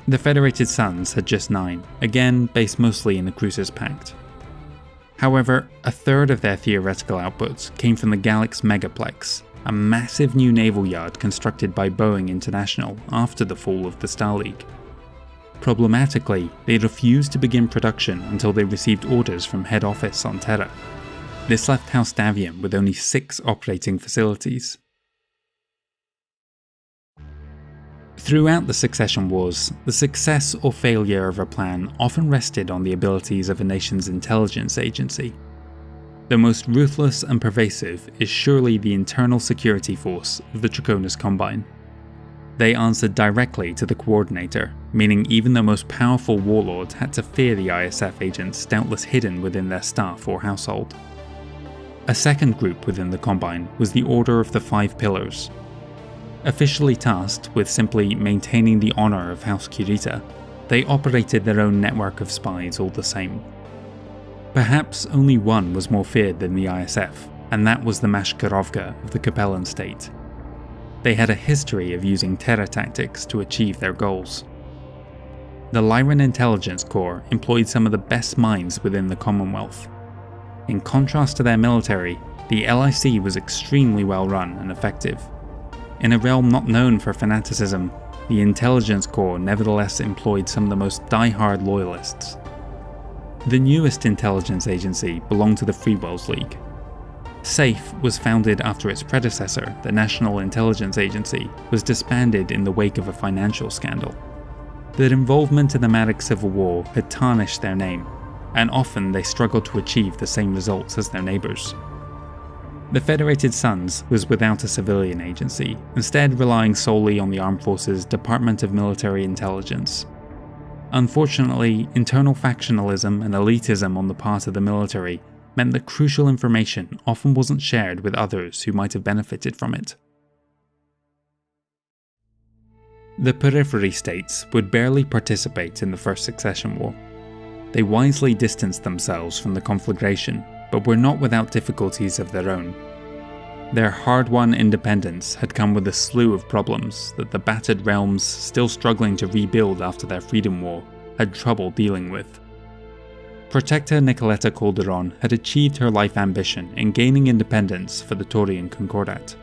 S1: The Federated Suns had just 9, again based mostly in the Crucis Pact. However, a third of their theoretical output came from the Galax Megaplex, a massive new naval yard constructed by Boeing International after the fall of the Star League. Problematically, they refused to begin production until they received orders from head office on Terra. This left House Davian with only 6 operating facilities. Throughout the succession wars, the success or failure of a plan often rested on the abilities of a nation's intelligence agency. The most ruthless and pervasive is surely the internal security force of the Draconis Combine. They answered directly to the Coordinator, meaning even the most powerful warlord had to fear the ISF agents doubtless hidden within their staff or household. A second group within the Combine was the Order of the 5 Pillars. Officially tasked with simply maintaining the honour of House Kurita, they operated their own network of spies all the same. Perhaps only one was more feared than the ISF, and that was the Mashkarovka of the Capellan state. They had a history of using terror tactics to achieve their goals. The Lyran Intelligence Corps employed some of the best minds within the Commonwealth. In contrast to their military, the LIC was extremely well run and effective. In a realm not known for fanaticism, the Intelligence Corps nevertheless employed some of the most die-hard loyalists. The newest intelligence agency belonged to the Freewells League. SAFE was founded after its predecessor, the National Intelligence Agency, was disbanded in the wake of a financial scandal. Their involvement in the Matic Civil War had tarnished their name, and often they struggled to achieve the same results as their neighbours. The Federated Suns was without a civilian agency, instead relying solely on the Armed Forces Department of Military Intelligence. Unfortunately, internal factionalism and elitism on the part of the military meant that crucial information often wasn't shared with others who might have benefited from it. The Periphery states would barely participate in the First Succession War. They wisely distanced themselves from the conflagration, but were not without difficulties of their own. Their hard-won independence had come with a slew of problems that the battered realms, still struggling to rebuild after their freedom war, had trouble dealing with. Protector Nicoletta Calderon had achieved her life ambition in gaining independence for the Taurian Concordat.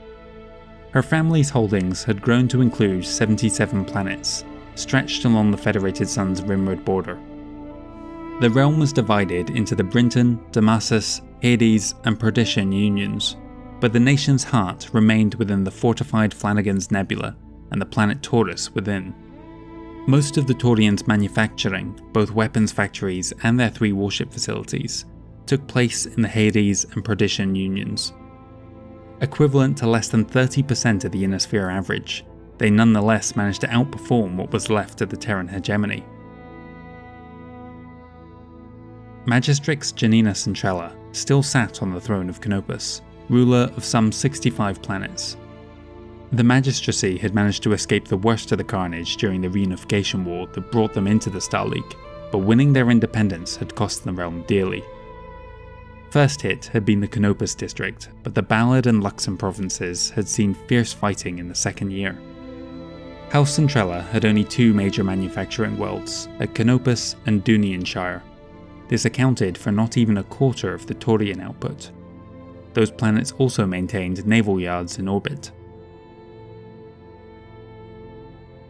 S1: Her family's holdings had grown to include 77 planets, stretched along the Federated Sun's rimward border. The realm was divided into the Brinton, Damasus, Hades, and Perdition unions, but the nation's heart remained within the fortified Flanagan's Nebula and the planet Taurus within. Most of the Taurians' manufacturing, both weapons factories and their 3 warship facilities, took place in the Hades and Perdition unions. Equivalent to less than 30% of the Inner Sphere average, they nonetheless managed to outperform what was left of the Terran hegemony. Magistrix Janina Centrella still sat on the throne of Canopus, ruler of some 65 planets. The magistracy had managed to escape the worst of the carnage during the reunification war that brought them into the Star League, but winning their independence had cost the realm dearly. First hit had been the Canopus district, but the Ballad and Luxon provinces had seen fierce fighting in the second year. House Centrella had only 2 major manufacturing worlds, at Canopus and Dunianshire. This accounted for not even a quarter of the Taurian output. Those planets also maintained naval yards in orbit.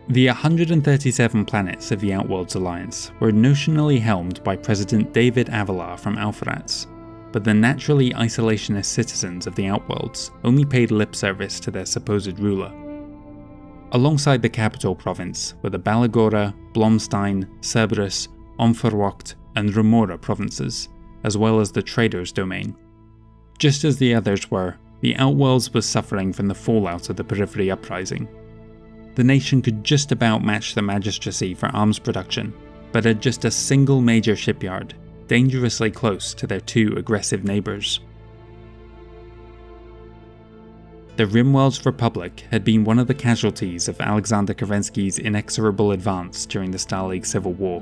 S1: The 137 planets of the Outworlds Alliance were notionally helmed by President David Avalar from Alpharats, but the naturally isolationist citizens of the Outworlds only paid lip service to their supposed ruler. Alongside the capital province were the Balagora, Blomstein, Cerberus, Omferwacht, and Remora provinces, as well as the Traders' Domain. Just as the others were, the Outworlds was suffering from the fallout of the Periphery Uprising. The nation could just about match the magistracy for arms production, but had just a single major shipyard, dangerously close to their 2 aggressive neighbours. The Rimworld's Republic had been one of the casualties of Alexander Kerensky's inexorable advance during the Star League Civil War.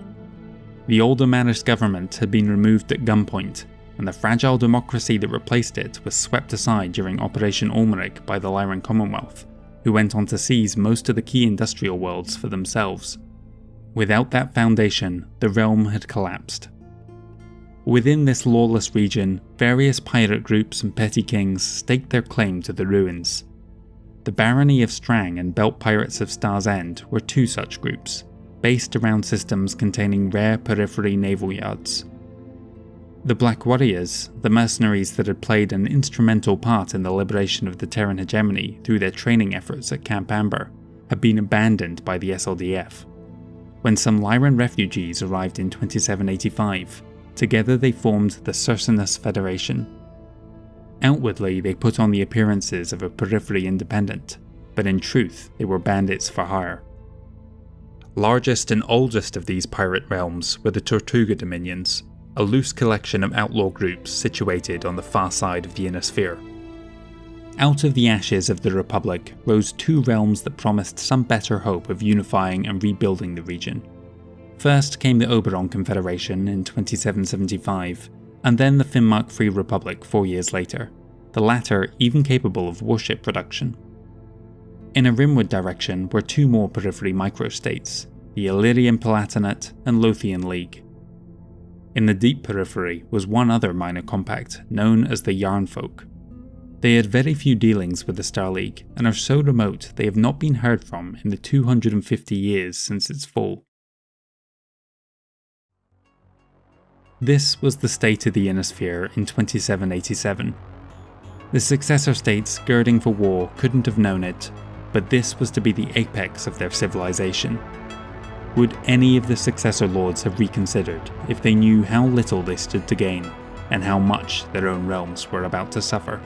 S1: The old Omanist government had been removed at gunpoint, and the fragile democracy that replaced it was swept aside during Operation Ulmerich by the Lyran Commonwealth, who went on to seize most of the key industrial worlds for themselves. Without that foundation, the realm had collapsed. Within this lawless region, various pirate groups and petty kings staked their claim to the ruins. The Barony of Strang and Belt Pirates of Star's End were 2 such groups, based around systems containing rare periphery naval yards. The Black Warriors, the mercenaries that had played an instrumental part in the liberation of the Terran hegemony through their training efforts at Camp Amber, had been abandoned by the SLDF. When some Lyran refugees arrived in 2785, together they formed the Cercinus Federation. Outwardly they put on the appearances of a periphery independent, but in truth they were bandits for hire. Largest and oldest of these pirate realms were the Tortuga Dominions, a loose collection of outlaw groups situated on the far side of the Inner Sphere. Out of the ashes of the Republic rose 2 realms that promised some better hope of unifying and rebuilding the region. First came the Oberon Confederation in 2775, and then the Finnmark Free Republic 4 years later, the latter even capable of warship production. In a rimward direction were 2 more periphery microstates, the Illyrian Palatinate, and Lothian League. In the deep periphery was one other minor compact, known as the Yarnfolk. They had very few dealings with the Star League, and are so remote they have not been heard from in the 250 years since its fall. This was the state of the Ionosphere in 2787. The successor states girding for war couldn't have known it, but this was to be the apex of their civilization. Would any of the successor lords have reconsidered if they knew how little they stood to gain, and how much their own realms were about to suffer?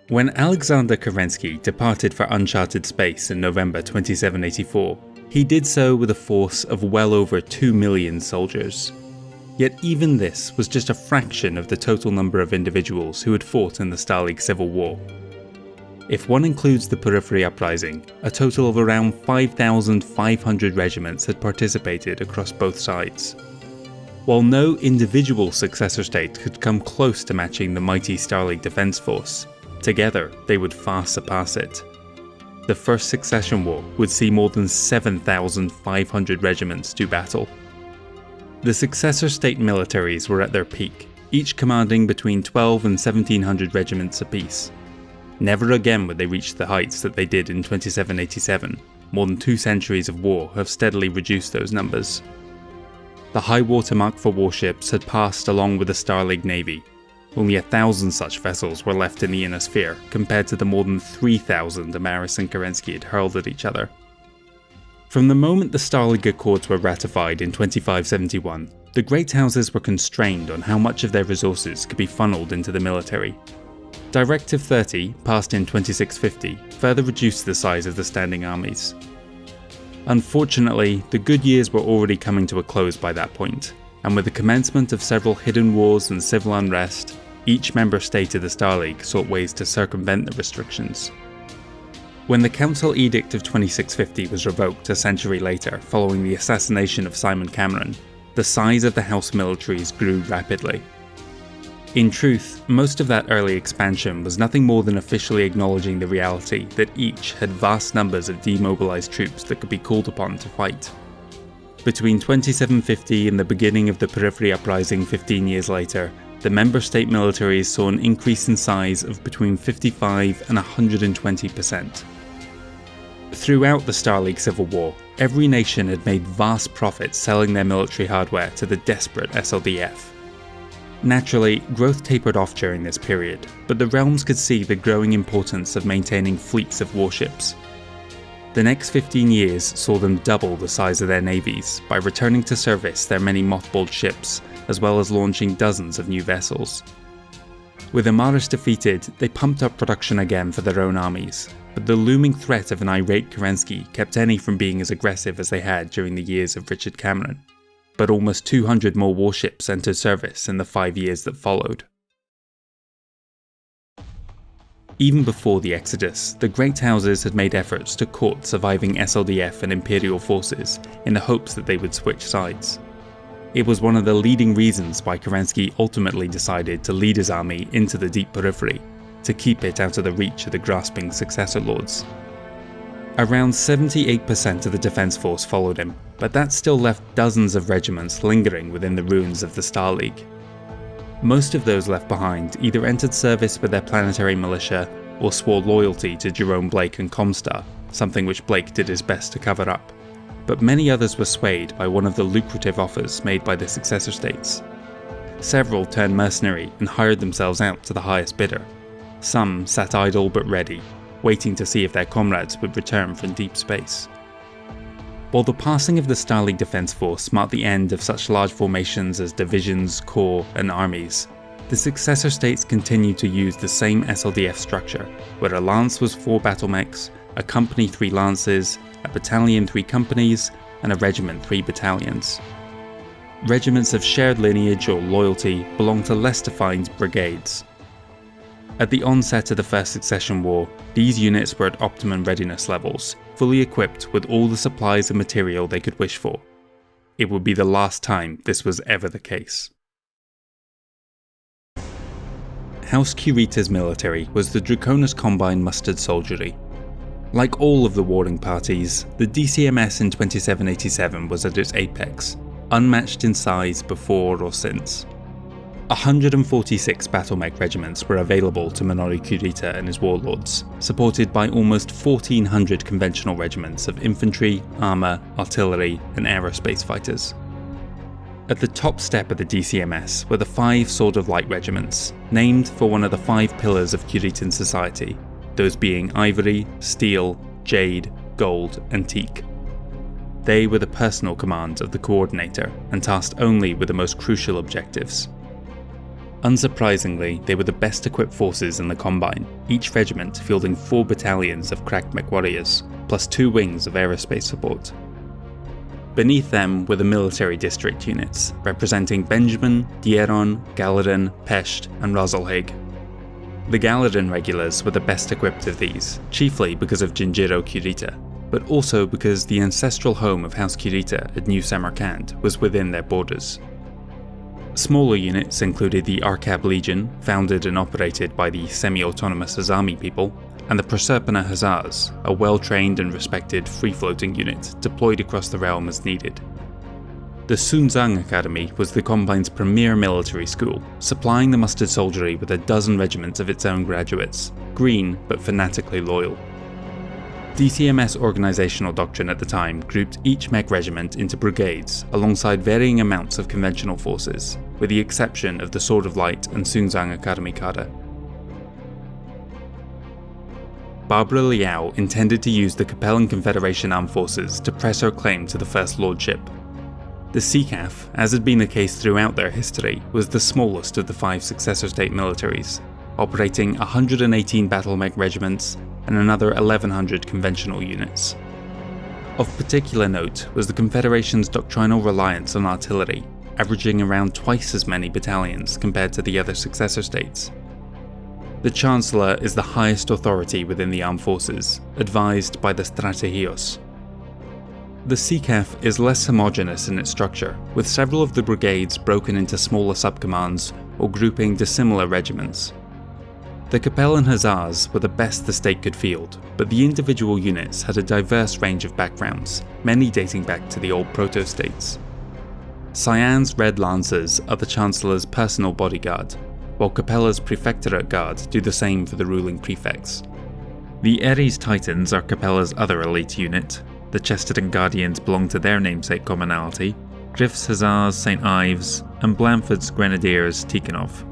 S1: When Alexander Kerensky departed for uncharted space in November 2784, he did so with a force of well over 2 million soldiers. Yet even this was just a fraction of the total number of individuals who had fought in the Star League Civil War. If one includes the Periphery Uprising, a total of around 5,500 regiments had participated across both sides. While no individual successor state could come close to matching the mighty Star League Defence Force, together they would far surpass it. The First Succession War would see more than 7,500 regiments do battle. The successor state militaries were at their peak, each commanding between 12 and 1,700 regiments apiece. Never again would they reach the heights that they did in 2787. More than 2 centuries of war have steadily reduced those numbers. The high watermark for warships had passed along with the Star League Navy. Only 1,000 such vessels were left in the Ionosphere compared to the more than 3,000 Amaris and Kerensky had hurled at each other. From the moment the Star League Accords were ratified in 2571, the Great Houses were constrained on how much of their resources could be funneled into the military. Directive 30, passed in 2650, further reduced the size of the standing armies. Unfortunately, the good years were already coming to a close by that point, and with the commencement of several hidden wars and civil unrest, each member state of the Star League sought ways to circumvent the restrictions. When the Council Edict of 2650 was revoked a century later following the assassination of Simon Cameron, the size of the House militaries grew rapidly. In truth, most of that early expansion was nothing more than officially acknowledging the reality that each had vast numbers of demobilized troops that could be called upon to fight. Between 2750 and the beginning of the Periphery Uprising 15 years later, the member state militaries saw an increase in size of between 55 and 120%. Throughout the Star League Civil War, every nation had made vast profits selling their military hardware to the desperate SLDF. Naturally, growth tapered off during this period, but the realms could see the growing importance of maintaining fleets of warships. The next 15 years saw them double the size of their navies by returning to service their many mothballed ships, as well as launching dozens of new vessels. With Amaris defeated, they pumped up production again for their own armies, but the looming threat of an irate Kerensky kept any from being as aggressive as they had during the years of Richard Cameron. But almost 200 more warships entered service in the 5 years that followed. Even before the Exodus, the Great Houses had made efforts to court surviving SLDF and Imperial forces in the hopes that they would switch sides. It was one of the leading reasons why Kerensky ultimately decided to lead his army into the deep periphery, to keep it out of the reach of the grasping successor lords. Around 78% of the defence force followed him, but that still left dozens of regiments lingering within the ruins of the Star League. Most of those left behind either entered service with their planetary militia or swore loyalty to Jerome Blake and Comstar, something which Blake did his best to cover up. But many others were swayed by one of the lucrative offers made by the successor states. Several turned mercenary and hired themselves out to the highest bidder. Some sat idle but ready, waiting to see if their comrades would return from deep space. While the passing of the Star League Defence Force marked the end of such large formations as divisions, corps, and armies, the successor states continued to use the same SLDF structure, where a lance was 4 battle mechs, a company 3 lances, a battalion 3 companies, and a regiment 3 battalions. Regiments of shared lineage or loyalty belonged to less defined brigades. At the onset of the First Succession War, these units were at optimum readiness levels, fully equipped with all the supplies and material they could wish for. It would be the last time this was ever the case. House Kurita's military was the Draconis Combine Mustered Soldiery. Like all of the warring parties, the DCMS in 2787 was at its apex, unmatched in size before or since. 146 battlemech regiments were available to Minori Kurita and his warlords, supported by almost 1,400 conventional regiments of infantry, armour, artillery, and aerospace fighters. At the top step of the DCMS were the 5 Sword of Light regiments, named for one of the 5 pillars of Kuritan society, those being ivory, steel, jade, gold, and teak. They were the personal command of the coordinator and tasked only with the most crucial objectives. Unsurprisingly, they were the best equipped forces in the Combine, each regiment fielding 4 battalions of cracked mech warriors, plus 2 wings of aerospace support. Beneath them were the military district units, representing Benjamin, Dieron, Galadin, Pesht, and Rosalhaig. The Galadin regulars were the best equipped of these, chiefly because of Jinjiro Kurita, but also because the ancestral home of House Kurita at New Samarkand was within their borders. Smaller units included the Arkab Legion, founded and operated by the semi-autonomous Azami people, and the Proserpina Hussars, a well-trained and respected free-floating unit deployed across the realm as needed. The Sunzang Academy was the Combine's premier military school, supplying the mustered soldiery with a dozen regiments of its own graduates, green but fanatically loyal. DCMS organisational doctrine at the time grouped each mech regiment into brigades alongside varying amounts of conventional forces, with the exception of the Sword of Light and Sunzang Academy cadre. Barbara Liao intended to use the Capellan Confederation armed forces to press her claim to the First Lordship. The CCAF, as had been the case throughout their history, was the smallest of the 5 successor state militaries, operating 118 battlemech regiments and another 1,100 conventional units. Of particular note was the Confederation's doctrinal reliance on artillery, averaging around twice as many battalions compared to the other successor states. The Chancellor is the highest authority within the armed forces, advised by the Strategios. The CCAF is less homogeneous in its structure, with several of the brigades broken into smaller subcommands or grouping dissimilar regiments. The Capellan Hussars were the best the state could field, but the individual units had a diverse range of backgrounds, many dating back to the old proto-states. Cyan's Red Lancers are the Chancellor's personal bodyguard, while Capella's Prefectorate Guard do the same for the ruling prefects. The Ares Titans are Capella's other elite unit. The Chesterton Guardians belong to their namesake commonality, Griff's Hussars St. Ives, and Blandford's Grenadiers Tikhonov.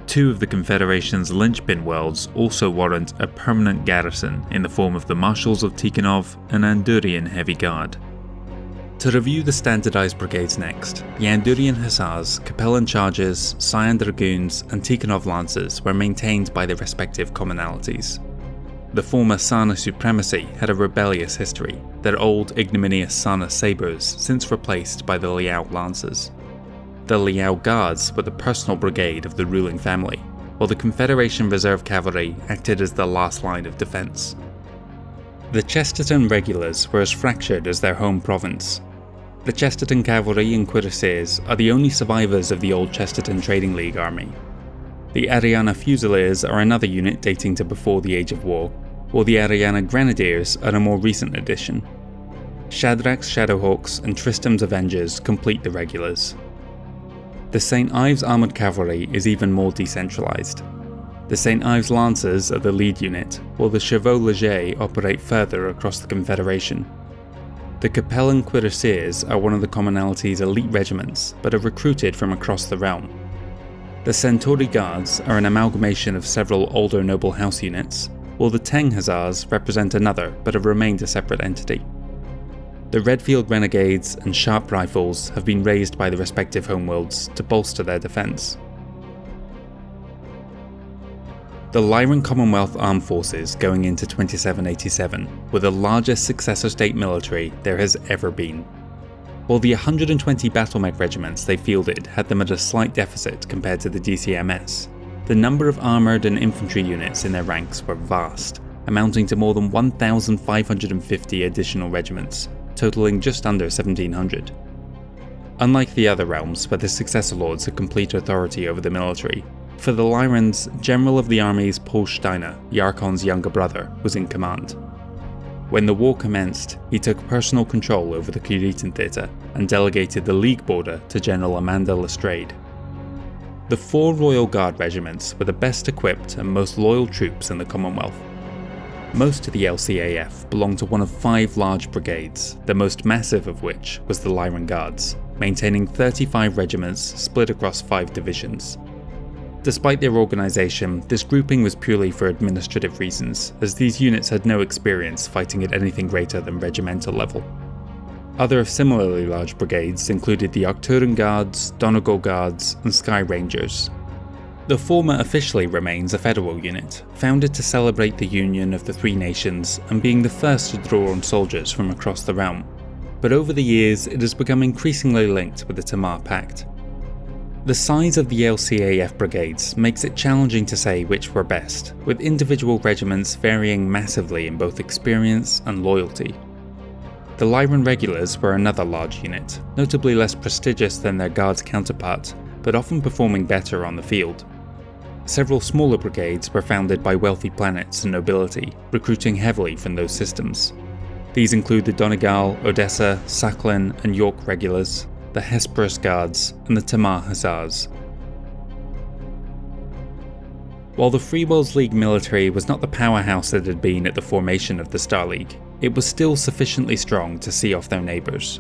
S1: 2 of the Confederation's linchpin worlds also warrant a permanent garrison in the form of the Marshals of Tikhonov and Andurian Heavy Guard. To review the standardised brigades next, the Andurian Hussars, Capellan Chargers, Cyan Dragoons and Tikhonov Lancers were maintained by their respective commonalities. The former Sana Supremacy had a rebellious history, their old ignominious Sana Sabres since replaced by the Liao Lancers. The Liao Guards were the personal brigade of the ruling family, while the Confederation Reserve Cavalry acted as the last line of defence. The Chesterton Regulars were as fractured as their home province. The Chesterton Cavalry and Cuirassiers are the only survivors of the old Chesterton Trading League army. The Ariana Fusiliers are another unit dating to before the Age of War, while the Ariana Grenadiers are a more recent addition. Shadrach's Shadowhawks and Tristram's Avengers complete the regulars. The St. Ives Armoured Cavalry is even more decentralised. The St. Ives Lancers are the lead unit, while the Chevaux Légers operate further across the Confederation. The Capellan Cuirassiers are one of the commonality's elite regiments, but are recruited from across the realm. The Centauri Guards are an amalgamation of several older noble house units, while the Teng Hussars represent another but have remained a separate entity. The Redfield Renegades and Sharp Rifles have been raised by the respective homeworlds to bolster their defence. The Lyran Commonwealth Armed Forces going into 2787 were the largest successor state military there has ever been. While the 120 battlemech regiments they fielded had them at a slight deficit compared to the DCMS, The number of armoured and infantry units in their ranks were vast, amounting to more than 1,550 additional regiments, totalling just under 1,700. Unlike the other realms where the successor lords had complete authority over the military, for the Lyrans, General of the armies Paul Steiner, Yarkon's younger brother, was in command. When the war commenced, he took personal control over the Curitan Theatre and delegated the League border to General Amanda Lestrade. The 4 Royal Guard regiments were the best equipped and most loyal troops in the Commonwealth. Most of the LCAF belonged to one of 5 large brigades, the most massive of which was the Lyran Guards, maintaining 35 regiments split across 5 divisions. Despite their organisation, this grouping was purely for administrative reasons, as these units had no experience fighting at anything greater than regimental level. Other similarly large brigades included the Arcturan Guards, Donegal Guards, and Sky Rangers. The former officially remains a federal unit, founded to celebrate the union of the 3 nations and being the first to draw on soldiers from across the realm, but over the years it has become increasingly linked with the Tamar Pact. The size of the LCAF brigades makes it challenging to say which were best, with individual regiments varying massively in both experience and loyalty. The Lyran Regulars were another large unit, notably less prestigious than their Guards counterpart, but often performing better on the field. Several smaller brigades were founded by wealthy planets and nobility, recruiting heavily from those systems. These include the Donegal, Odessa, Sakhalin, and York Regulars, the Hesperus Guards, and the Tamar Hussars. While the Free Worlds League military was not the powerhouse it had been at the formation of the Star League, it was still sufficiently strong to see off their neighbours.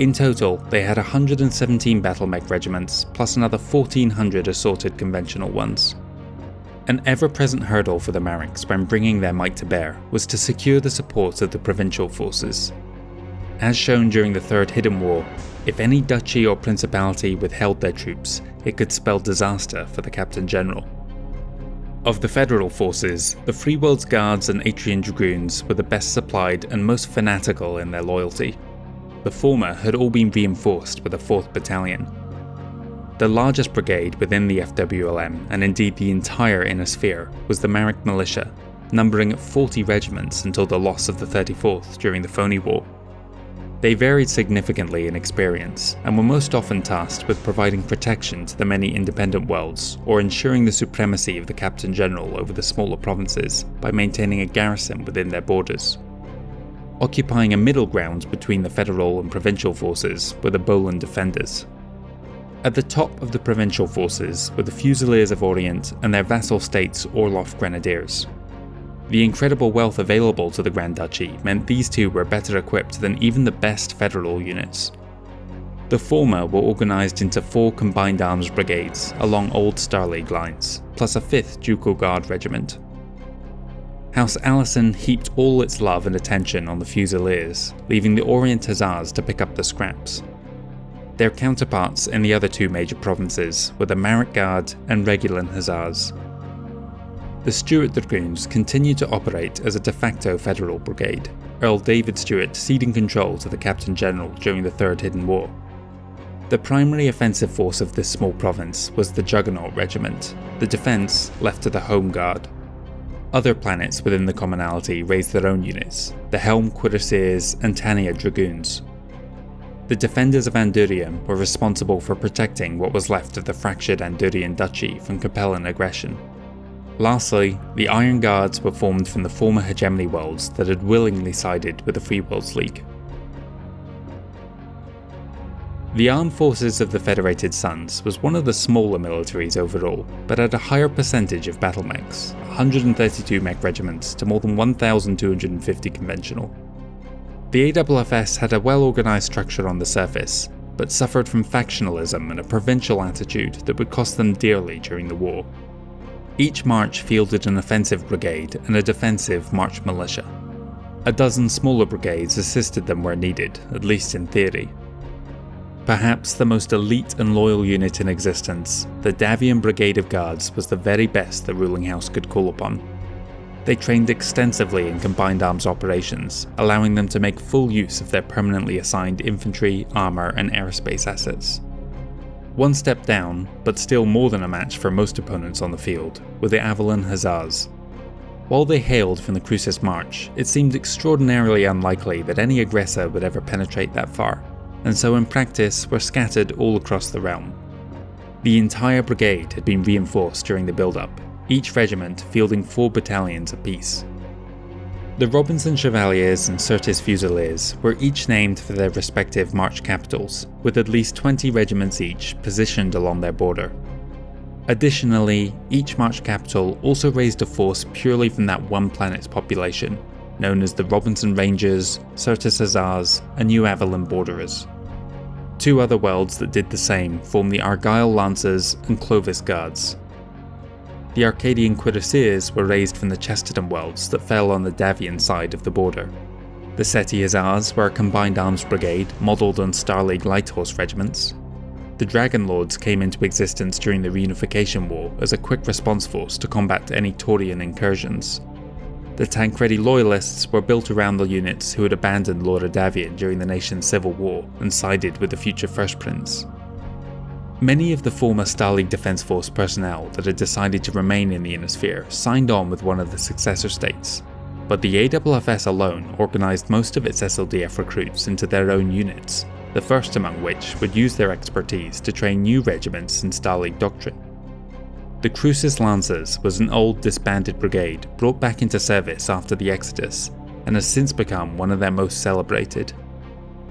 S1: In total, they had 117 battlemech regiments, plus another 1,400 assorted conventional ones. An ever-present hurdle for the Mariks when bringing their might to bear was to secure the support of the provincial forces. As shown during the Third Hidden War, if any duchy or principality withheld their troops, it could spell disaster for the Captain General. Of the federal forces, the Free Worlds Guards and Atrian Dragoons were the best supplied and most fanatical in their loyalty. The former had all been reinforced with a 4th Battalion. The largest brigade within the FWLM, and indeed the entire Inner Sphere, was the Marik Militia, numbering 40 regiments until the loss of the 34th during the Phony War. They varied significantly in experience, and were most often tasked with providing protection to the many independent worlds, or ensuring the supremacy of the Captain General over the smaller provinces by maintaining a garrison within their borders. Occupying a middle ground between the federal and provincial forces were the Bolan Defenders. At the top of the provincial forces were the Fusiliers of Orient and their vassal states Orloff Grenadiers. The incredible wealth available to the Grand Duchy meant these two were better equipped than even the best federal units. The former were organised into 4 combined arms brigades along old Star League lines, plus a 5th Ducal Guard regiment. House Allison heaped all its love and attention on the Fusiliers, leaving the Orient Hussars to pick up the scraps. Their counterparts in the other 2 major provinces were the Marik Guard and Regulan Hussars. The Stuart Dragoons continued to operate as a de facto federal brigade, Earl David Stuart ceding control to the Captain General during the Third Hidden War. The primary offensive force of this small province was the Juggernaut Regiment, the defence left to the Home Guard. Other planets within the commonalty raised their own units, the Helm Cuirassiers and Tania Dragoons. The defenders of Andurian were responsible for protecting what was left of the fractured Andurian Duchy from Capellan aggression. Lastly, the Iron Guards were formed from the former hegemony worlds that had willingly sided with the Free Worlds League. The armed forces of the Federated Suns was one of the smaller militaries overall, but had a higher percentage of battle mechs, 132 mech regiments to more than 1,250 conventional. The AFFS had a well-organised structure on the surface, but suffered from factionalism and a provincial attitude that would cost them dearly during the war. Each march fielded an offensive brigade and a defensive march militia. A dozen smaller brigades assisted them where needed, at least in theory. Perhaps the most elite and loyal unit in existence, the Davian Brigade of Guards was the very best the ruling house could call upon. They trained extensively in combined arms operations, allowing them to make full use of their permanently assigned infantry, armour and aerospace assets. One step down, but still more than a match for most opponents on the field, were the Avalon Hussars. While they hailed from the Crucis March, it seemed extraordinarily unlikely that any aggressor would ever penetrate that far, and so in practice were scattered all across the realm. The entire brigade had been reinforced during the build-up, each regiment fielding 4 battalions apiece. The Robinson Chevaliers and Surtees Fusiliers were each named for their respective March capitals, with at least 20 regiments each positioned along their border. Additionally, each March capital also raised a force purely from that one planet's population, known as the Robinson Rangers, Surtees Hussars, and New Avalon Borderers. 2 other worlds that did the same form the Argyll Lancers and Clovis Guards. The Arcadian Cuirassiers were raised from the Chesterton worlds that fell on the Davian side of the border. The Seti Hussars were a combined arms brigade modelled on Star League Light Horse regiments. The Dragon Lords came into existence during the Reunification War as a quick response force to combat any Taurian incursions. The Tancredi Loyalists were built around the units who had abandoned Laura Davian during the nation's civil war and sided with the future First Prince. Many of the former Star League Defence Force personnel that had decided to remain in the Inner Sphere signed on with one of the successor states, but the AFFS alone organised most of its SLDF recruits into their own units, the first among which would use their expertise to train new regiments in Star League doctrine. The Crucis Lancers was an old disbanded brigade brought back into service after the Exodus, and has since become one of their most celebrated.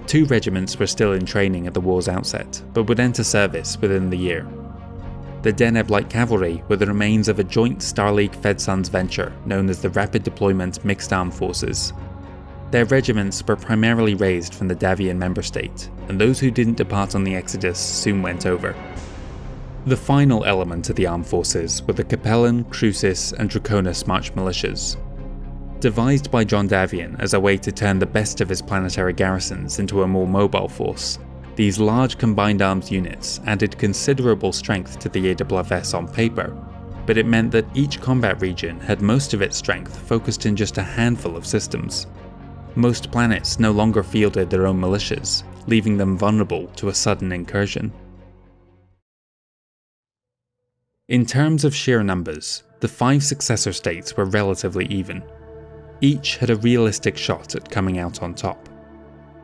S1: 2 regiments were still in training at the war's outset, but would enter service within the year. The Deneb Light Cavalry were the remains of a joint Star League Fed Sons venture known as the Rapid Deployment Mixed Armed Forces. Their regiments were primarily raised from the Davian member state, and those who didn't depart on the Exodus soon went over. The final element of the armed forces were the Capellan, Crucis, and Draconis March militias. Devised by John Davian as a way to turn the best of his planetary garrisons into a more mobile force, these large combined arms units added considerable strength to the AFFS on paper, but it meant that each combat region had most of its strength focused in just a handful of systems. Most planets no longer fielded their own militias, leaving them vulnerable to a sudden incursion. In terms of sheer numbers, the 5 successor states were relatively even. Each had a realistic shot at coming out on top.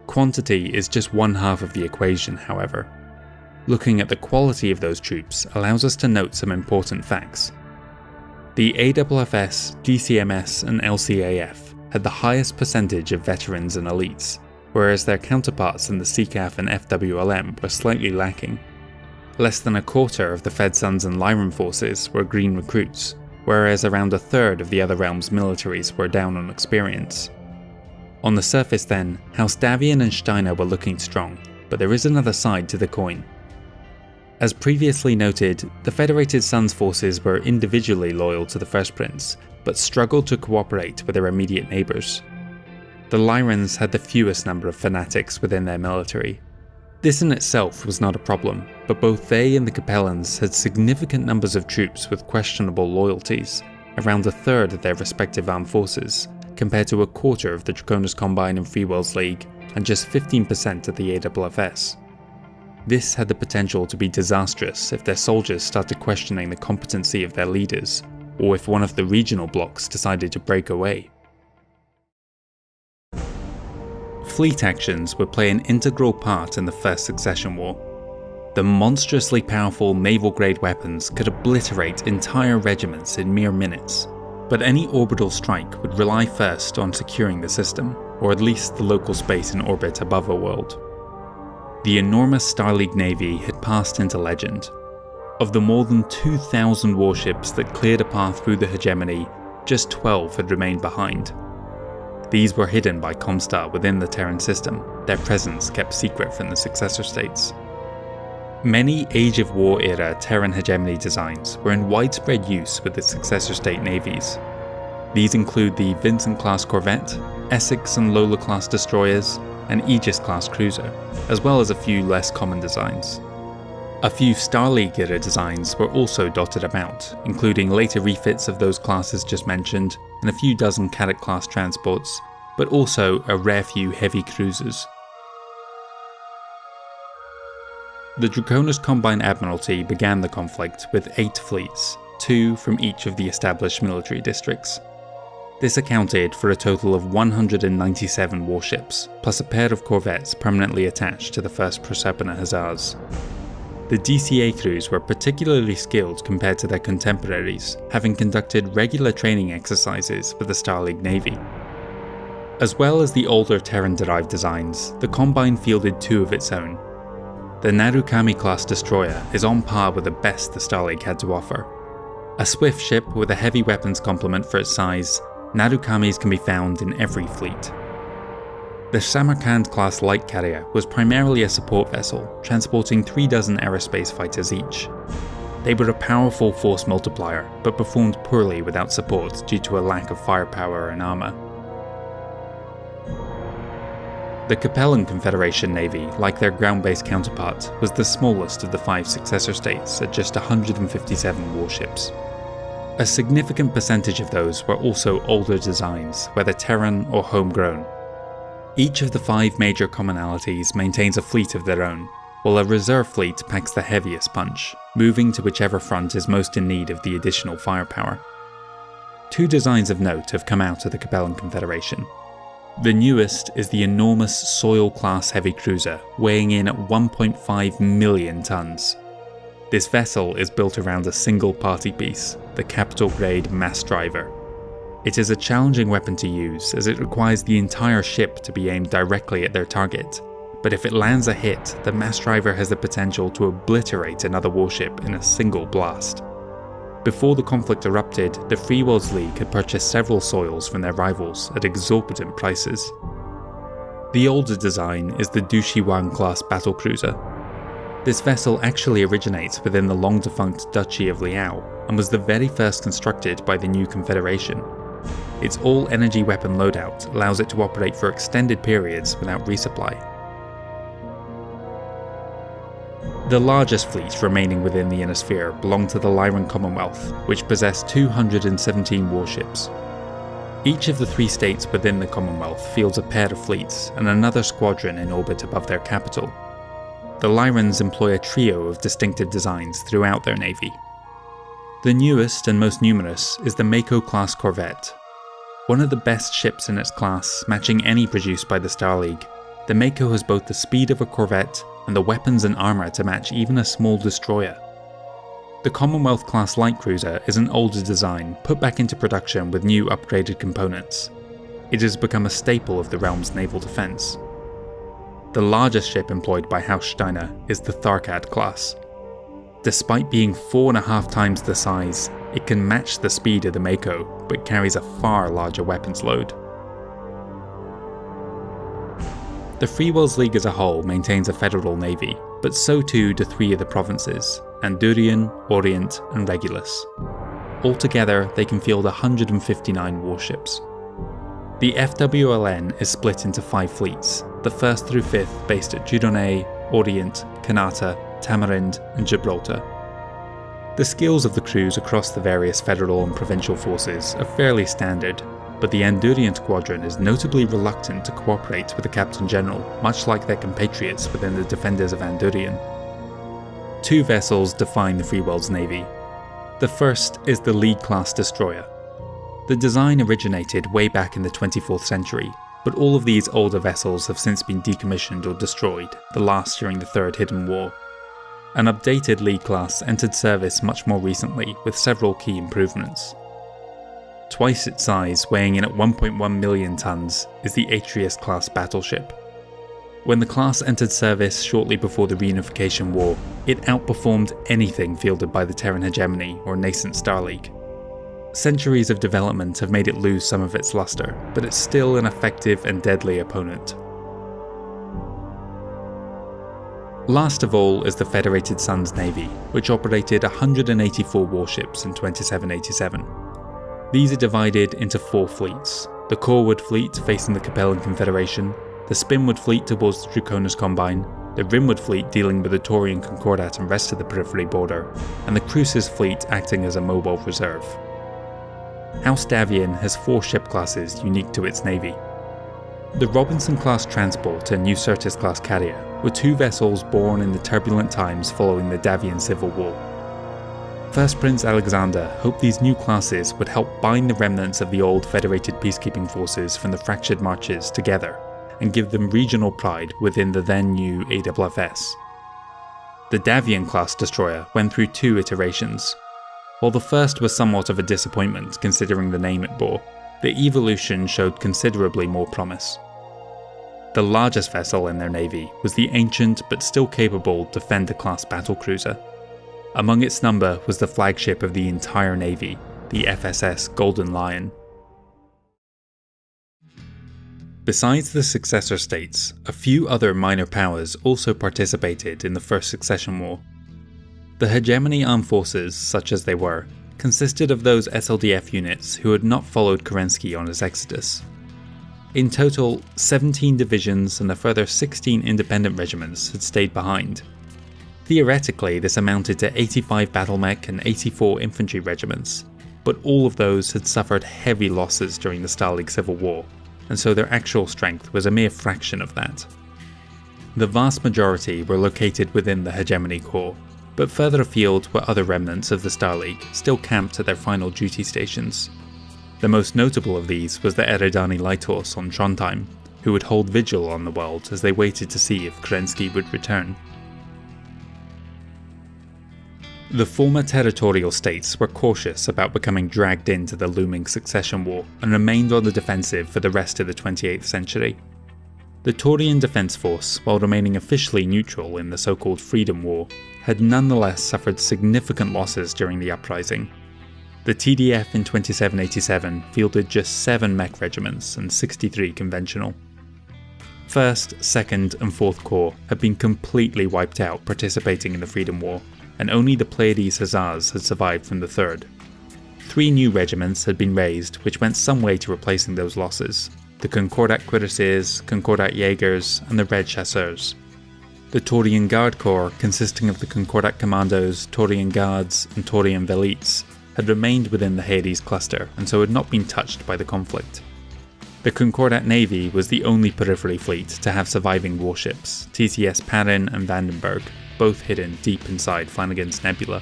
S1: Quantity is just one half of the equation, however. Looking at the quality of those troops allows us to note some important facts. The AFFS, DCMS, and LCAF had the highest percentage of veterans and elites, whereas their counterparts in the CCAF and FWLM were slightly lacking. Less than a quarter of the Fed Sons and Lyran forces were green recruits, whereas around a third of the other realms' militaries were down on experience. On the surface then, House Davian and Steiner were looking strong, but there is another side to the coin. As previously noted, the Federated Sons forces were individually loyal to the First Prince, but struggled to cooperate with their immediate neighbours. The Lyrans had the fewest number of fanatics within their military. This in itself was not a problem, but both they and the Capellans had significant numbers of troops with questionable loyalties, around a third of their respective armed forces, compared to a quarter of the Draconis Combine and Free Worlds League, and just 15% of the AFFS. This had the potential to be disastrous if their soldiers started questioning the competency of their leaders, or if one of the regional blocks decided to break away. Fleet actions would play an integral part in the First Succession War. The monstrously powerful naval-grade weapons could obliterate entire regiments in mere minutes, but any orbital strike would rely first on securing the system, or at least the local space in orbit above a world. The enormous Star League Navy had passed into legend. Of the more than 2,000 warships that cleared a path through the hegemony, just 12 had remained behind. These were hidden by Comstar within the Terran system, their presence kept secret from the successor states. Many Age of War era Terran hegemony designs were in widespread use with the successor state navies. These include the Vincent-class corvette, Essex and Lola-class destroyers, and Aegis-class cruiser, as well as a few less common designs. A few Star League era designs were also dotted about, including later refits of those classes just mentioned, and a few dozen Cadett-class transports, but also a rare few heavy cruisers. The Draconis Combine Admiralty began the conflict with 8 fleets, 2 from each of the established military districts. This accounted for a total of 197 warships, plus a pair of corvettes permanently attached to the 1st Proserpina Hussars. The DCA crews were particularly skilled compared to their contemporaries, having conducted regular training exercises for the Star League Navy. As well as the older Terran-derived designs, the Combine fielded 2 of its own. The Narukami-class destroyer is on par with the best the Star League had to offer. A swift ship with a heavy weapons complement for its size, Narukamis can be found in every fleet. The Samarkand-class light carrier was primarily a support vessel, transporting 36 aerospace fighters each. They were a powerful force multiplier, but performed poorly without support due to a lack of firepower and armour. The Capellan Confederation Navy, like their ground-based counterpart, was the smallest of the 5 successor states at just 157 warships. A significant percentage of those were also older designs, whether Terran or homegrown. Each of the 5 major commonalities maintains a fleet of their own, while a reserve fleet packs the heaviest punch, moving to whichever front is most in need of the additional firepower. 2 designs of note have come out of the Capellan Confederation. The newest is the enormous Soil-class heavy cruiser, weighing in at 1.5 million tons. This vessel is built around a single party piece, the capital-grade mass driver. It is a challenging weapon to use, as it requires the entire ship to be aimed directly at their target, but if it lands a hit, the mass driver has the potential to obliterate another warship in a single blast. Before the conflict erupted, the Free Worlds League had purchased several Soils from their rivals at exorbitant prices. The older design is the Dushiwan-class battlecruiser. This vessel actually originates within the long-defunct Duchy of Liao, and was the very first constructed by the new Confederation. Its all-energy weapon loadout allows it to operate for extended periods without resupply. The largest fleet remaining within the Inner Sphere belonged to the Lyran Commonwealth, which possessed 217 warships. Each of the 3 states within the Commonwealth fields a pair of fleets and another squadron in orbit above their capital. The Lyrans employ a trio of distinctive designs throughout their navy. The newest and most numerous is the Mako-class corvette. One of the best ships in its class, matching any produced by the Star League, the Mako has both the speed of a corvette and the weapons and armour to match even a small destroyer. The Commonwealth-class light cruiser is an older design put back into production with new upgraded components. It has become a staple of the realm's naval defence. The largest ship employed by House Steiner is the Tharkad class. Despite being 4.5 times the size, it can match the speed of the Mako, but carries a far larger weapons load. The Free Worlds League as a whole maintains a federal navy, but so too do 3 of the provinces, Andurian, Orient, and Regulus. Altogether, they can field 159 warships. The FWLN is split into 5 fleets, the 1st through 5th based at Judone, Orient, Kanata, Tamarind, and Gibraltar. The skills of the crews across the various federal and provincial forces are fairly standard, but the Andurian squadron is notably reluctant to cooperate with the Captain General, much like their compatriots within the Defenders of Andurian. 2 vessels define the Free Worlds Navy. The first is the League-class destroyer. The design originated way back in the 24th century, but all of these older vessels have since been decommissioned or destroyed, the last during the Third Hidden War. An updated League class entered service much more recently with several key improvements. Twice its size, weighing in at 1.1 million tons, is the Atreus-class battleship. When the class entered service shortly before the Reunification War, it outperformed anything fielded by the Terran hegemony or nascent Star League. Centuries of development have made it lose some of its luster, but it's still an effective and deadly opponent. Last of all is the Federated Suns Navy, which operated 184 warships in 2787. These are divided into 4 fleets: the Coreward Fleet facing the Capellan Confederation, the Spinward Fleet towards the Draconis Combine, the Rimward Fleet dealing with the Taurian Concordat and rest of the periphery border, and the Crucis Fleet acting as a mobile reserve. House Davian has 4 ship classes unique to its navy. The Robinson-class transport and New Certis-class carrier were two vessels born in the turbulent times following the Davian Civil War. First Prince Alexander hoped these new classes would help bind the remnants of the old federated peacekeeping forces from the fractured marches together and give them regional pride within the then new AWFS. The Davian-class destroyer went through two iterations. While the first was somewhat of a disappointment considering the name it bore, the evolution showed considerably more promise. The largest vessel in their navy was the ancient but still capable Defender-class battlecruiser. Among its number was the flagship of the entire navy, the FSS Golden Lion. Besides the successor states, a few other minor powers also participated in the First Succession War. The hegemony armed forces, such as they were, consisted of those SLDF units who had not followed Kerensky on his exodus. In total, 17 divisions and a further 16 independent regiments had stayed behind. Theoretically, this amounted to 85 battle mech and 84 infantry regiments, but all of those had suffered heavy losses during the Stalag Civil War, and so their actual strength was a mere fraction of that. The vast majority were located within the Hegemony Corps, but further afield were other remnants of the Stalag still camped at their final duty stations. The most notable of these was the Eredani Lighthorse on Trondheim, who would hold vigil on the world as they waited to see if Kerensky would return. The former territorial states were cautious about becoming dragged into the looming succession war and remained on the defensive for the rest of the 28th century. The Taurian Defence Force, while remaining officially neutral in the so-called Freedom War, had nonetheless suffered significant losses during the uprising. The TDF in 2787 fielded just 7 mech regiments and 63 conventional. 1st, 2nd and 4th Corps had been completely wiped out participating in the Freedom War, and only the Pleiades Hussars had survived from the 3rd. 3 new regiments had been raised which went some way to replacing those losses: the Concordat Cuirassiers, Concordat Jaegers and the Red Chasseurs. The Taurian Guard Corps, consisting of the Concordat Commandos, Taurian Guards and Taurian Velites, had remained within the Hades cluster and so had not been touched by the conflict. The Concordat Navy was the only periphery fleet to have surviving warships, TCS Perrin and Vandenberg, both hidden deep inside Flanagan's Nebula.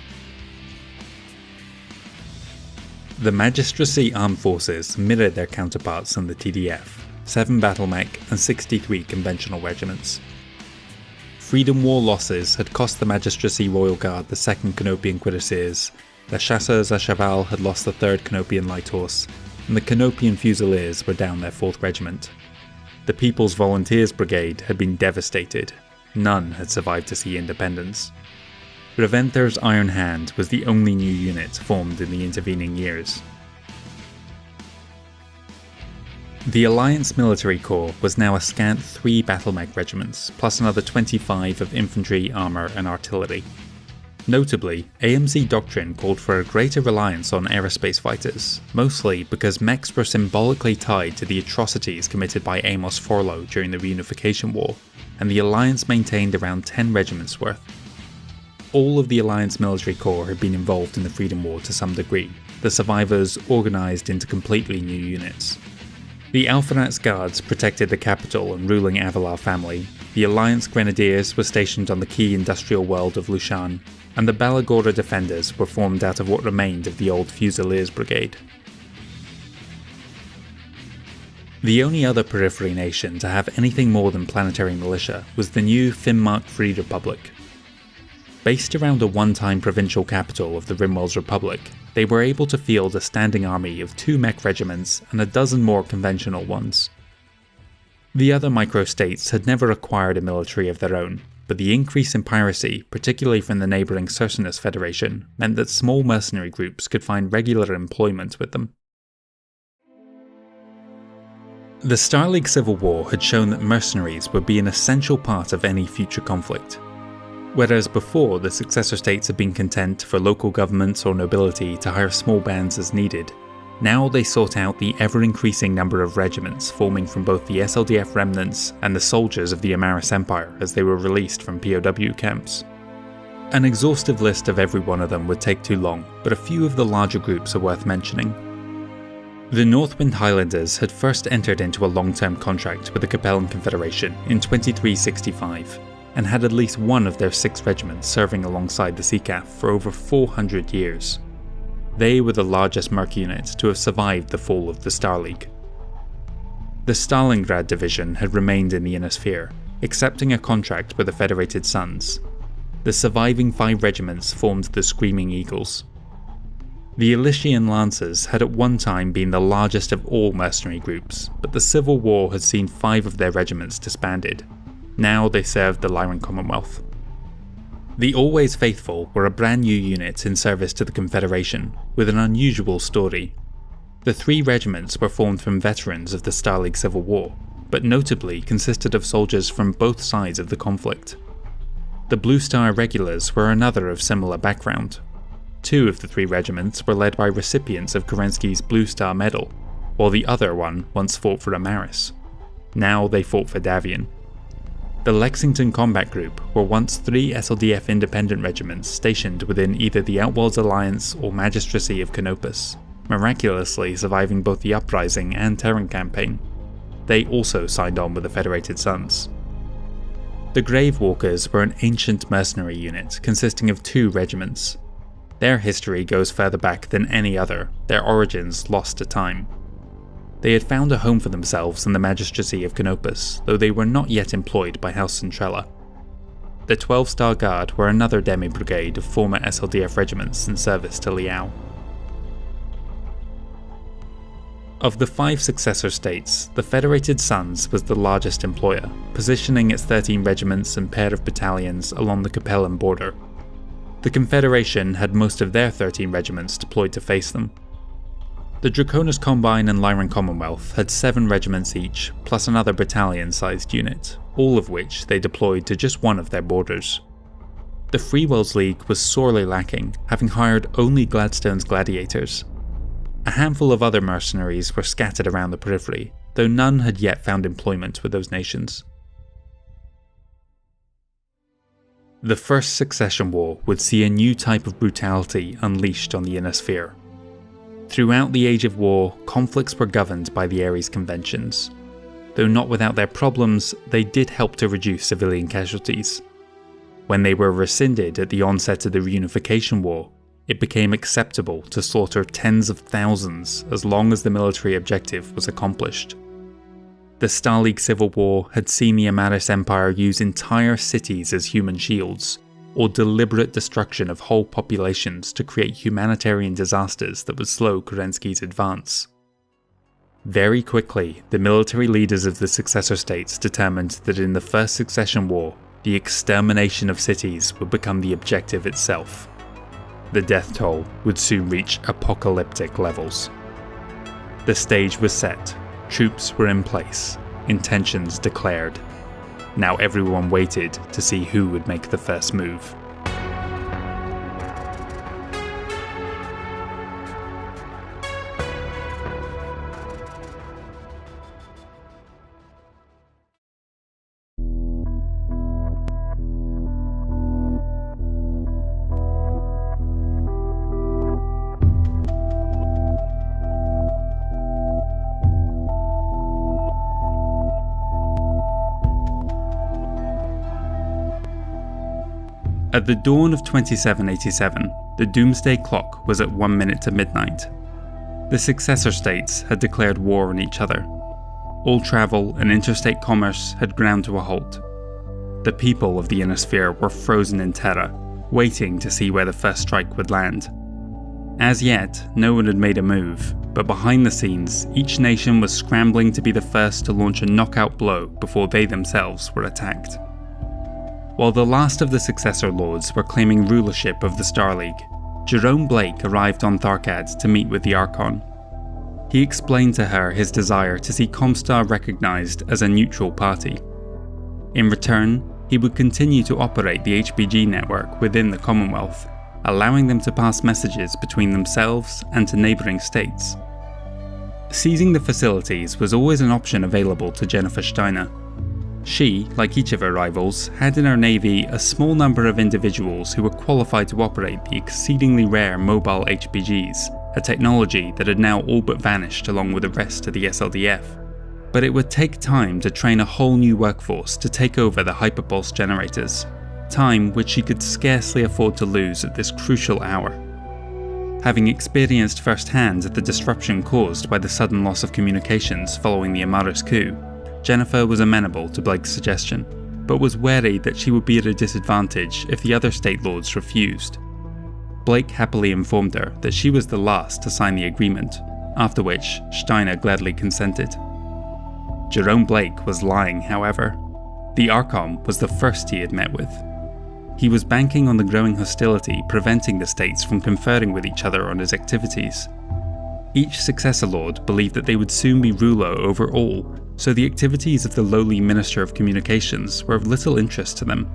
S1: The Magistracy armed forces mirrored their counterparts in the TDF, 7 battle mech and 63 conventional regiments. Freedom War losses had cost the Magistracy Royal Guard the 2nd Canopian Cuirassiers, the Chasseurs à Cheval had lost the 3rd Canopian Light Horse, and the Canopian Fusiliers were down their 4th Regiment. The People's Volunteers Brigade had been devastated. None had survived to see independence. Reventher's Iron Hand was the only new unit formed in the intervening years. The Alliance Military Corps was now a scant 3 battle mech regiments, plus another 25 of infantry, armour and artillery. Notably, AMC doctrine called for a greater reliance on aerospace fighters, mostly because mechs were symbolically tied to the atrocities committed by Amos Forlow during the Reunification War, and the Alliance maintained around 10 regiments worth. All of the Alliance Military Corps had been involved in the Freedom War to some degree, the survivors organised into completely new units. The Alphenats Guards protected the capital and ruling Avalar family, the Alliance Grenadiers were stationed on the key industrial world of Lushan, and the Balagora Defenders were formed out of what remained of the old Fusiliers Brigade. The only other periphery nation to have anything more than planetary militia was the new Finnmark Free Republic. Based around a one-time provincial capital of the Rimwell's Republic, they were able to field a standing army of 2 mech regiments and a dozen more conventional ones. The other micro-states had never acquired a military of their own, but the increase in piracy, particularly from the neighbouring Cercinus Federation, meant that small mercenary groups could find regular employment with them. The Stalag Civil War had shown that mercenaries would be an essential part of any future conflict. Whereas before the successor states had been content for local governments or nobility to hire small bands as needed, now they sought out the ever-increasing number of regiments forming from both the SLDF remnants and the soldiers of the Amaris Empire as they were released from POW camps. An exhaustive list of every one of them would take too long, but a few of the larger groups are worth mentioning. The Northwind Highlanders had first entered into a long-term contract with the Capellan Confederation in 2365. and had at least one of their 6 regiments serving alongside the SECAF for over 400 years. They were the largest Merc unit to have survived the fall of the Star League. The Stalingrad Division had remained in the Inner Sphere, accepting a contract with the Federated Sons. The surviving 5 regiments formed the Screaming Eagles. The Elysian Lancers had at one time been the largest of all mercenary groups, but the Civil War had seen 5 of their regiments disbanded. Now they served the Lyran Commonwealth. The Always Faithful were a brand new unit in service to the Confederation, with an unusual story. The 3 regiments were formed from veterans of the Star League Civil War, but notably consisted of soldiers from both sides of the conflict. The Blue Star Regulars were another of similar background. 2 of the 3 regiments were led by recipients of Kerensky's Blue Star Medal, while the other one once fought for Amaris. Now they fought for Davian. The Lexington Combat Group were once 3 SLDF independent regiments stationed within either the Outworlds Alliance or Magistracy of Canopus, miraculously surviving both the Uprising and Terran campaign. They also signed on with the Federated Sons. The Gravewalkers were an ancient mercenary unit consisting of 2 regiments. Their history goes further back than any other, their origins lost to time. They had found a home for themselves in the Magistracy of Canopus, though they were not yet employed by House Centrella. The 12-Star Guard were another demi-brigade of former SLDF regiments in service to Liao. Of the 5 successor states, the Federated Sons was the largest employer, positioning its 13 regiments and pair of battalions along the Capellan border. The Confederation had most of their 13 regiments deployed to face them. The Draconis Combine and Lyran Commonwealth had 7 regiments each, plus another battalion-sized unit, all of which they deployed to just one of their borders. The Free Worlds League was sorely lacking, having hired only Gladstone's gladiators. A handful of other mercenaries were scattered around the periphery, though none had yet found employment with those nations. The First Succession War would see a new type of brutality unleashed on the Inner Sphere. Throughout the Age of War, conflicts were governed by the Ares Conventions. Though not without their problems, they did help to reduce civilian casualties. When they were rescinded at the onset of the Reunification War, it became acceptable to slaughter tens of thousands as long as the military objective was accomplished. The Star League Civil War had seen the Amaris Empire use entire cities as human shields, or deliberate destruction of whole populations to create humanitarian disasters that would slow Kerensky's advance. Very quickly, the military leaders of the successor states determined that in the First Succession War, the extermination of cities would become the objective itself. The death toll would soon reach apocalyptic levels. The stage was set, troops were in place, intentions declared. Now everyone waited to see who would make the first move. At the dawn of 2787, the Doomsday Clock was at 1 minute to midnight. The successor states had declared war on each other. All travel and interstate commerce had ground to a halt. The people of the Inner Sphere were frozen in terror, waiting to see where the first strike would land. As yet, no one had made a move, but behind the scenes, each nation was scrambling to be the first to launch a knockout blow before they themselves were attacked. While the last of the successor lords were claiming rulership of the Star League, Jerome Blake arrived on Tharkad to meet with the Archon. He explained to her his desire to see Comstar recognized as a neutral party. In return, he would continue to operate the HPG network within the Commonwealth, allowing them to pass messages between themselves and to neighbouring states. Seizing the facilities was always an option available to Jennifer Steiner. She, like each of her rivals, had in her navy a small number of individuals who were qualified to operate the exceedingly rare mobile HPGs, a technology that had now all but vanished along with the rest of the SLDF. But it would take time to train a whole new workforce to take over the hyperpulse generators, time which she could scarcely afford to lose at this crucial hour. Having experienced firsthand the disruption caused by the sudden loss of communications following the Amaris coup, Jennifer was amenable to Blake's suggestion, but was wary that she would be at a disadvantage if the other state lords refused. Blake happily informed her that she was the last to sign the agreement, after which Steiner gladly consented. Jerome Blake was lying, however. The Archon was the first he had met with. He was banking on the growing hostility preventing the states from conferring with each other on his activities. Each successor lord believed that they would soon be ruler over all, so the activities of the lowly Minister of Communications were of little interest to them.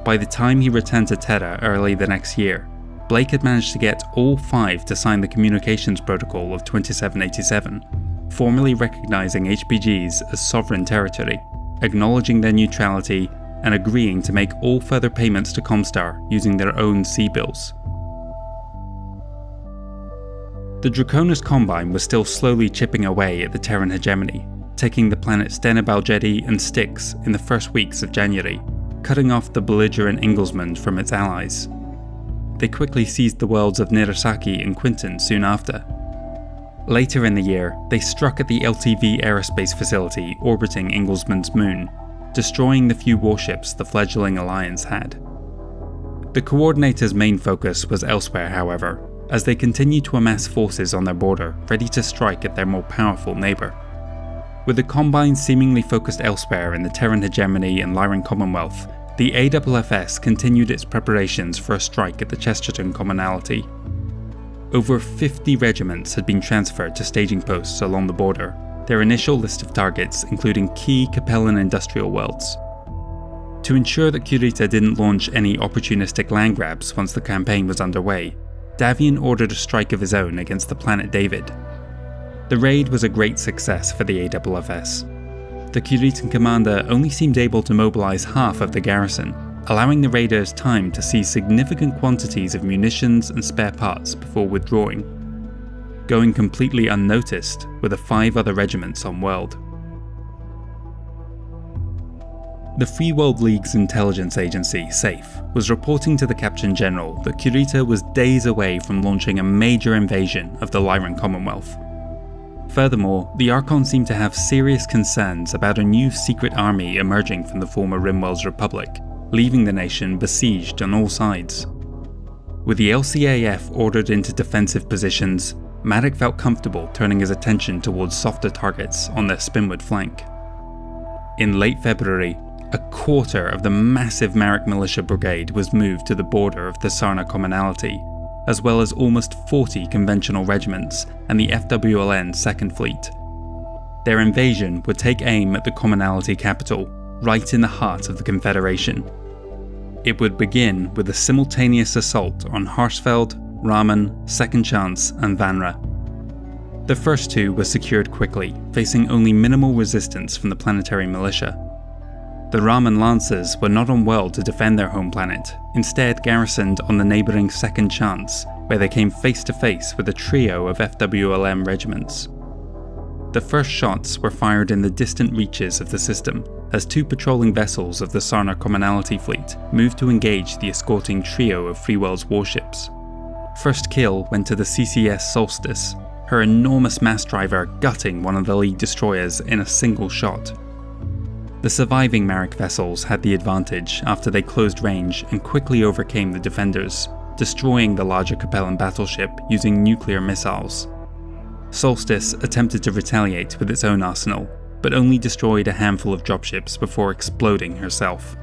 S1: By the time he returned to Terra early the next year, Blake had managed to get all 5 to sign the Communications Protocol of 2787, formally recognizing HPGs as sovereign territory, acknowledging their neutrality, and agreeing to make all further payments to Comstar using their own sea bills. The Draconis Combine was still slowly chipping away at the Terran hegemony, taking the planets Denabalgedi and Styx in the first weeks of January, cutting off the belligerent Inglesmond from its allies. They quickly seized the worlds of Nirasaki and Quinton soon after. Later in the year, they struck at the LTV aerospace facility orbiting Inglesmond's moon, destroying the few warships the fledgling alliance had. The Coordinator's main focus was elsewhere, however, as they continued to amass forces on their border, ready to strike at their more powerful neighbour. With the Combine seemingly focused elsewhere in the Terran hegemony and Lyran Commonwealth, the AFFS continued its preparations for a strike at the Chesterton Commonalty. Over 50 regiments had been transferred to staging posts along the border, their initial list of targets including key Capellan industrial worlds. To ensure that Kurita didn't launch any opportunistic land grabs once the campaign was underway, Davian ordered a strike of his own against the planet David. The raid was a great success for the AFFS. The Kuritan commander only seemed able to mobilize half of the garrison, allowing the raiders time to seize significant quantities of munitions and spare parts before withdrawing. Going completely unnoticed were the 5 other regiments on world. The Free World League's intelligence agency, SAFE, was reporting to the Captain General that Kurita was days away from launching a major invasion of the Lyran Commonwealth. Furthermore, the Archon seemed to have serious concerns about a new secret army emerging from the former Rimwell's Republic, leaving the nation besieged on all sides. With the LCAF ordered into defensive positions, Maddox felt comfortable turning his attention towards softer targets on their Spinwood flank. In late February, a quarter of the massive Marek Militia Brigade was moved to the border of the Sarna Commonalty, as well as almost 40 conventional regiments and the FWLN 2nd Fleet. Their invasion would take aim at the Commonalty capital, right in the heart of the Confederation. It would begin with a simultaneous assault on Harsfeld, Raman, Second Chance, and Vanra. The first 2 were secured quickly, facing only minimal resistance from the planetary militia. The Raman Lancers were not on world to defend their home planet, instead garrisoned on the neighbouring Second Chance, where they came face to face with a trio of FWLM regiments. The first shots were fired in the distant reaches of the system, as 2 patrolling vessels of the Sarna Commonalty fleet moved to engage the escorting trio of Freewell's warships. First kill went to the CCS Solstice, her enormous mass driver gutting one of the lead destroyers in a single shot. The surviving Marek vessels had the advantage after they closed range and quickly overcame the defenders, destroying the larger Capellan battleship using nuclear missiles. Solstice attempted to retaliate with its own arsenal, but only destroyed a handful of dropships before exploding herself.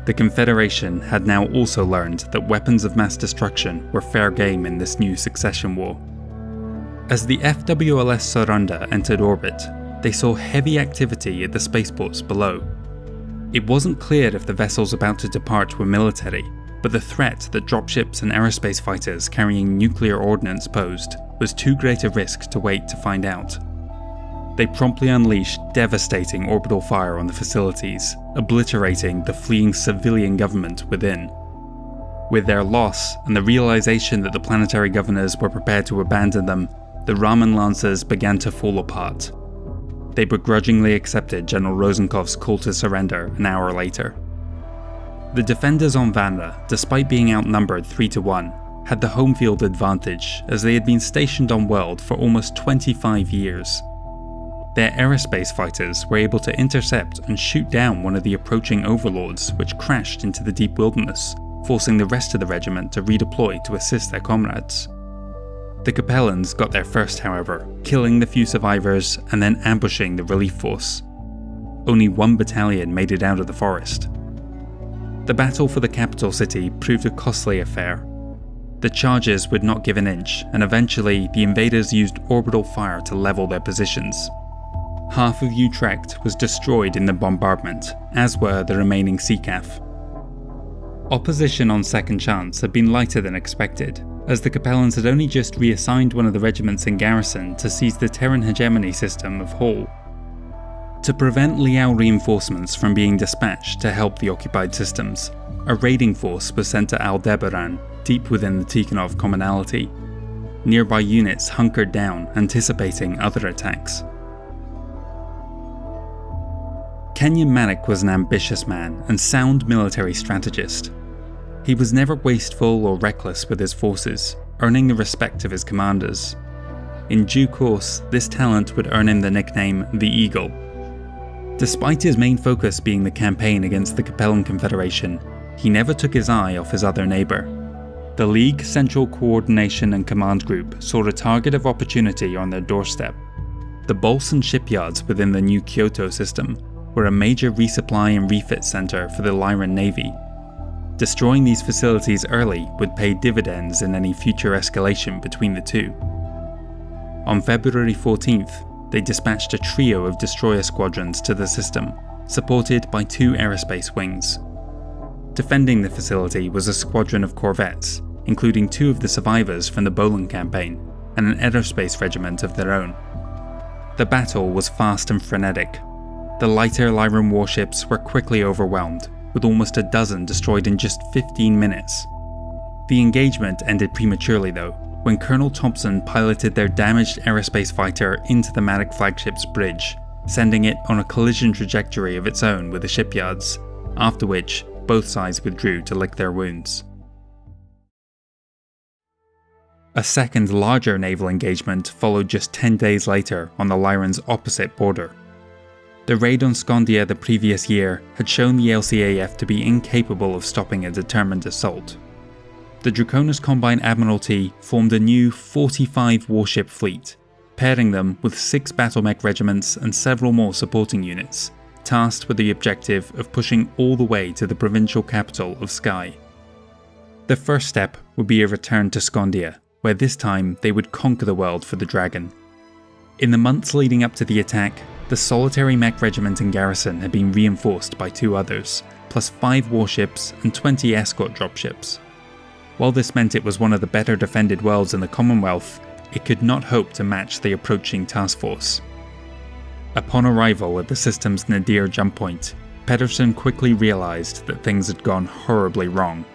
S1: The Confederation had now also learned that weapons of mass destruction were fair game in this new succession war. As the FWLS Sorunda entered orbit, they saw heavy activity at the spaceports below. It wasn't clear if the vessels about to depart were military, but the threat that dropships and aerospace fighters carrying nuclear ordnance posed was too great a risk to wait to find out. They promptly unleashed devastating orbital fire on the facilities, obliterating the fleeing civilian government within. With their loss and the realization that the planetary governors were prepared to abandon them, the Raman Lancers began to fall apart. they begrudgingly accepted General Rosenkoff's call to surrender an hour later. The defenders on Vanla, despite being outnumbered 3-1, had the home field advantage as they had been stationed on World for almost 25 years. Their aerospace fighters were able to intercept and shoot down one of the approaching overlords, which crashed into the deep wilderness, forcing the rest of the regiment to redeploy to assist their comrades. The Capellans got there first, however, killing the few survivors and then ambushing the relief force. Only one battalion made it out of the forest. The battle for the capital city proved a costly affair. The charges would not give an inch, and eventually the invaders used orbital fire to level their positions. Half of Utrecht was destroyed in the bombardment, as were the remaining SECAF. Opposition on second chance had been lighter than expected, as the Capellans had only just reassigned one of the regiments in garrison to seize the Terran hegemony system of Hall. To prevent Liao reinforcements from being dispatched to help the occupied systems, a raiding force was sent to Aldebaran, deep within the Tikhonov commonality. Nearby units hunkered down, anticipating other attacks. Kenyon Manek was an ambitious man and sound military strategist. He was never wasteful or reckless with his forces, earning the respect of his commanders. In due course, this talent would earn him the nickname the Eagle. Despite his main focus being the campaign against the Capellan Confederation, he never took his eye off his other neighbour. The League Central Coordination and Command Group saw a target of opportunity on their doorstep. The Bolson shipyards within the new Kyoto system were a major resupply and refit centre for the Lyran Navy. Destroying these facilities early would pay dividends in any future escalation between the two. On February 14th, they dispatched a trio of destroyer squadrons to the system, supported by 2 aerospace wings. Defending the facility was a squadron of corvettes, including 2 of the survivors from the Bolan campaign, and an aerospace regiment of their own. The battle was fast and frenetic. The lighter Lyran warships were quickly overwhelmed, with almost a dozen destroyed in just 15 minutes. The engagement ended prematurely though, when Colonel Thompson piloted their damaged aerospace fighter into the Manek flagship's bridge, sending it on a collision trajectory of its own with the shipyards, after which both sides withdrew to lick their wounds. A second larger naval engagement followed just 10 days later on the Lyran's opposite border. The raid on Skondia the previous year had shown the LCAF to be incapable of stopping a determined assault. The Draconis Combine Admiralty formed a new 45 warship fleet, pairing them with 6 battlemech regiments and several more supporting units, tasked with the objective of pushing all the way to the provincial capital of Skye. The first step would be a return to Skondia, where this time they would conquer the world for the Dragon. In the months leading up to the attack, the solitary mech regiment in garrison had been reinforced by 2 others, plus 5 warships and 20 escort dropships. While this meant it was one of the better defended worlds in the Commonwealth, it could not hope to match the approaching task force. Upon arrival at the system's nadir jump point, Pedersen quickly realised that things had gone horribly wrong.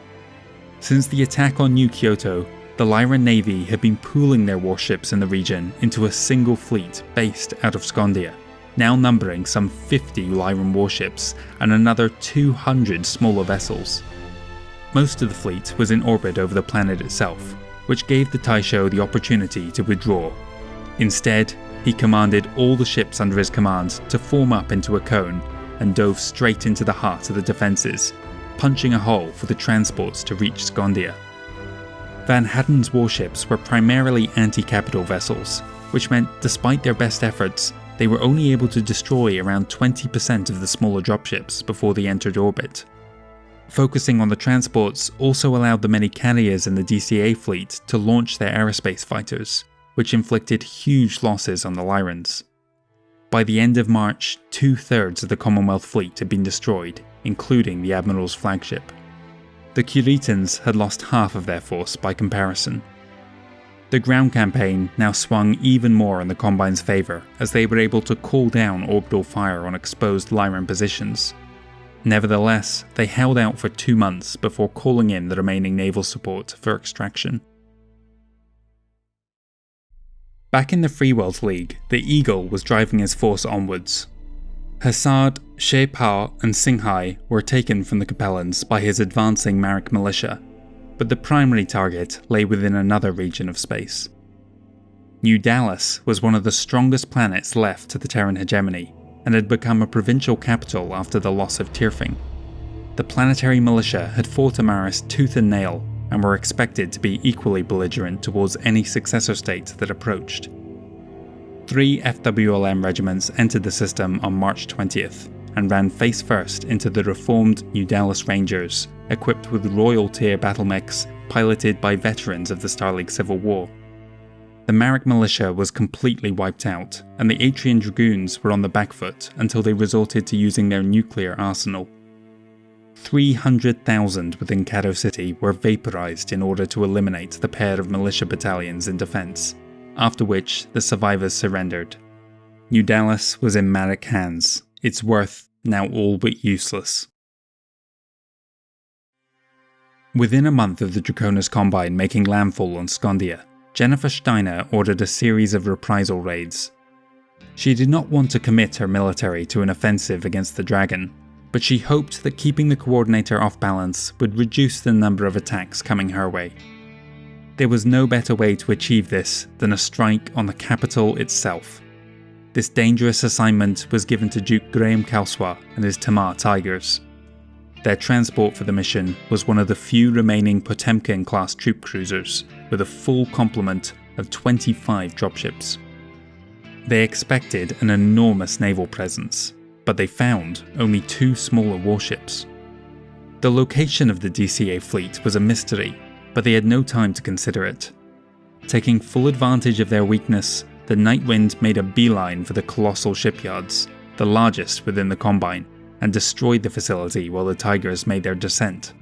S1: Since the attack on New Kyoto, the Lyran Navy had been pooling their warships in the region into a single fleet based out of Skondia, now numbering some 50 Lyran warships and another 200 smaller vessels. Most of the fleet was in orbit over the planet itself, which gave the Taisho the opportunity to withdraw. Instead, he commanded all the ships under his command to form up into a cone and dove straight into the heart of the defences, punching a hole for the transports to reach Skondia. Van Hadden's warships were primarily anti-capital vessels, which meant despite their best efforts, they were only able to destroy around 20% of the smaller dropships before they entered orbit. Focusing on the transports also allowed the many carriers in the DCA fleet to launch their aerospace fighters, which inflicted huge losses on the Lyrans. By the end of March, 2/3 of the Commonwealth fleet had been destroyed, including the Admiral's flagship. The Curitans had lost half of their force by comparison. The ground campaign now swung even more in the Combine's favour, as they were able to call down orbital fire on exposed Lyran positions. Nevertheless, they held out for 2 months before calling in the remaining naval support for extraction. Back in the Free World League, the Eagle was driving his force onwards. Hasard, Shepao and Singhai were taken from the Capellans by his advancing Marek militia, but the primary target lay within another region of space. New Dallas was one of the strongest planets left to the Terran hegemony, and had become a provincial capital after the loss of Tirfing. The planetary militia had fought Amaris tooth and nail, and were expected to be equally belligerent towards any successor state that approached. 3 FWLM regiments entered the system on March 20th, and ran face first into the reformed New Dallas Rangers, equipped with Royal Tier battle mechs piloted by veterans of the Starleague Civil War. The Marek militia was completely wiped out, and the Atrian Dragoons were on the back foot until they resorted to using their nuclear arsenal. 300,000 within Caddo City were vaporized in order to eliminate the pair of militia battalions in defense, after which the survivors surrendered. New Dallas was in Marek hands, its worth now all but useless. Within a month of the Draconis Combine making landfall on Skondia, Jennifer Steiner ordered a series of reprisal raids. She did not want to commit her military to an offensive against the Dragon, but she hoped that keeping the coordinator off balance would reduce the number of attacks coming her way. There was no better way to achieve this than a strike on the capital itself. This dangerous assignment was given to Duke Graham Kalswa and his Tamar Tigers. Their transport for the mission was one of the few remaining Potemkin-class troop cruisers, with a full complement of 25 dropships. They expected an enormous naval presence, but they found only 2 smaller warships. The location of the DCA fleet was a mystery, but they had no time to consider it. Taking full advantage of their weakness, the Nightwind made a beeline for the colossal shipyards, the largest within the Combine, and destroyed the facility while the Tigers made their descent.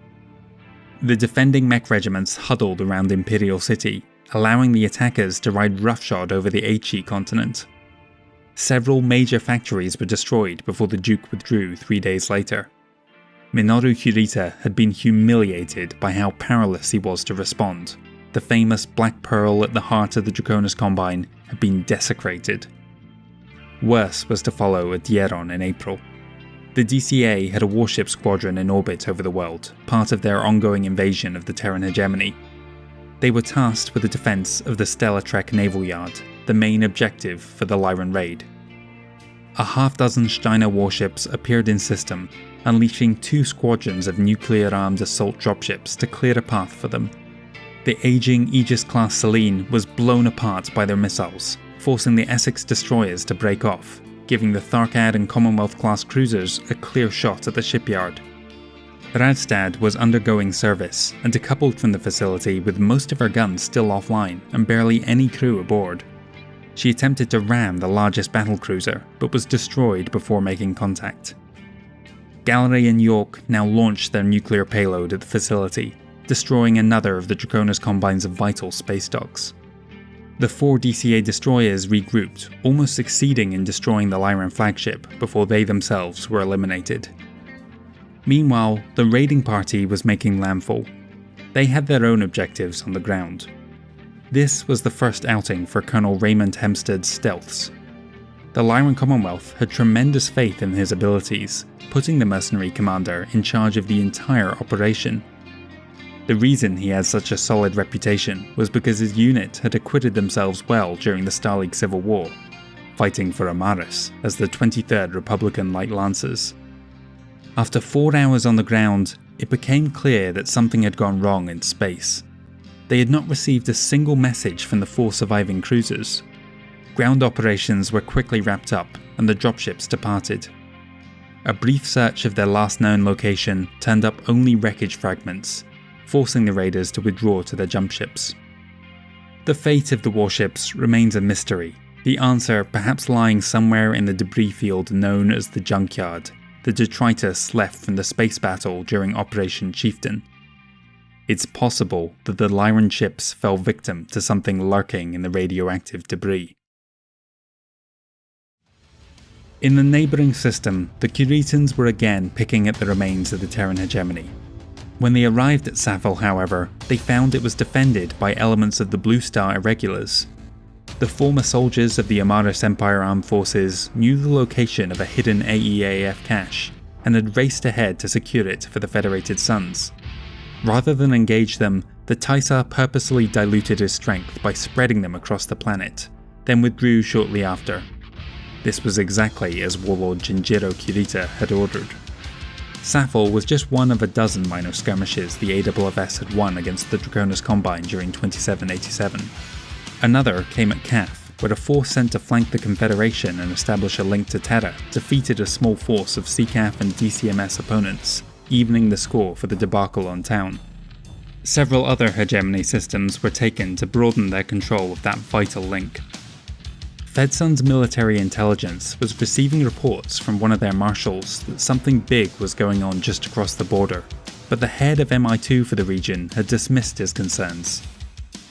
S1: The defending mech regiments huddled around Imperial City, allowing the attackers to ride roughshod over the Aichi continent. Several major factories were destroyed before the Duke withdrew 3 days later. Minoru Hirita had been humiliated by how powerless he was to respond. The famous Black Pearl at the heart of the Draconis Combine had been desecrated. Worse was to follow at Dieron in April. The DCA had a warship squadron in orbit over the world, part of their ongoing invasion of the Terran hegemony. They were tasked with the defense of the Stella Trek Naval Yard, the main objective for the Lyran raid. A half-dozen Steiner warships appeared in system, unleashing 2 squadrons of nuclear-armed assault dropships to clear a path for them. The aging Aegis-class Selene was blown apart by their missiles, forcing the Essex destroyers to break off, giving the Tharkad and Commonwealth-class cruisers a clear shot at the shipyard. Radstad was undergoing service and decoupled from the facility with most of her guns still offline and barely any crew aboard. She attempted to ram the largest battlecruiser, but was destroyed before making contact. Gallery and York now launched their nuclear payload at the facility, destroying another of the Draconis Combine's vital space docks. The 4 DCA destroyers regrouped, almost succeeding in destroying the Lyran flagship before they themselves were eliminated. Meanwhile, the raiding party was making landfall. They had their own objectives on the ground. This was the first outing for Colonel Raymond Hempstead's stealths. The Lyran Commonwealth had tremendous faith in his abilities, putting the mercenary commander in charge of the entire operation. The reason he had such a solid reputation was because his unit had acquitted themselves well during the Starleague Civil War, fighting for Amaris as the 23rd Republican Light Lancers. After 4 hours on the ground, it became clear that something had gone wrong in space. They had not received a single message from the 4 surviving cruisers. Ground operations were quickly wrapped up and the dropships departed. A brief search of their last known location turned up only wreckage fragments, forcing the raiders to withdraw to their jump ships. The fate of the warships remains a mystery, the answer perhaps lying somewhere in the debris field known as the Junkyard, the detritus left from the space battle during Operation Chieftain. It's possible that the Lyran ships fell victim to something lurking in the radioactive debris. In the neighbouring system, the Curetans were again picking at the remains of the Terran hegemony. When they arrived at Safil, however, they found it was defended by elements of the Blue Star Irregulars. The former soldiers of the Amaris Empire Armed Forces knew the location of a hidden AEAF cache and had raced ahead to secure it for the Federated Sons. Rather than engage them, the Taisar purposely diluted his strength by spreading them across the planet, then withdrew shortly after. This was exactly as Warlord Jinjiro Kurita had ordered. Safel was just one of a dozen minor skirmishes the AFFS had won against the Draconis Combine during 2787. Another came at Kaf, where a force sent to flank the Confederation and establish a link to Terra defeated a small force of CCAF and DCMS opponents, evening the score for the debacle on town. Several other hegemony systems were taken to broaden their control of that vital link. FedSun's military intelligence was receiving reports from one of their marshals that something big was going on just across the border, but the head of MI2 for the region had dismissed his concerns.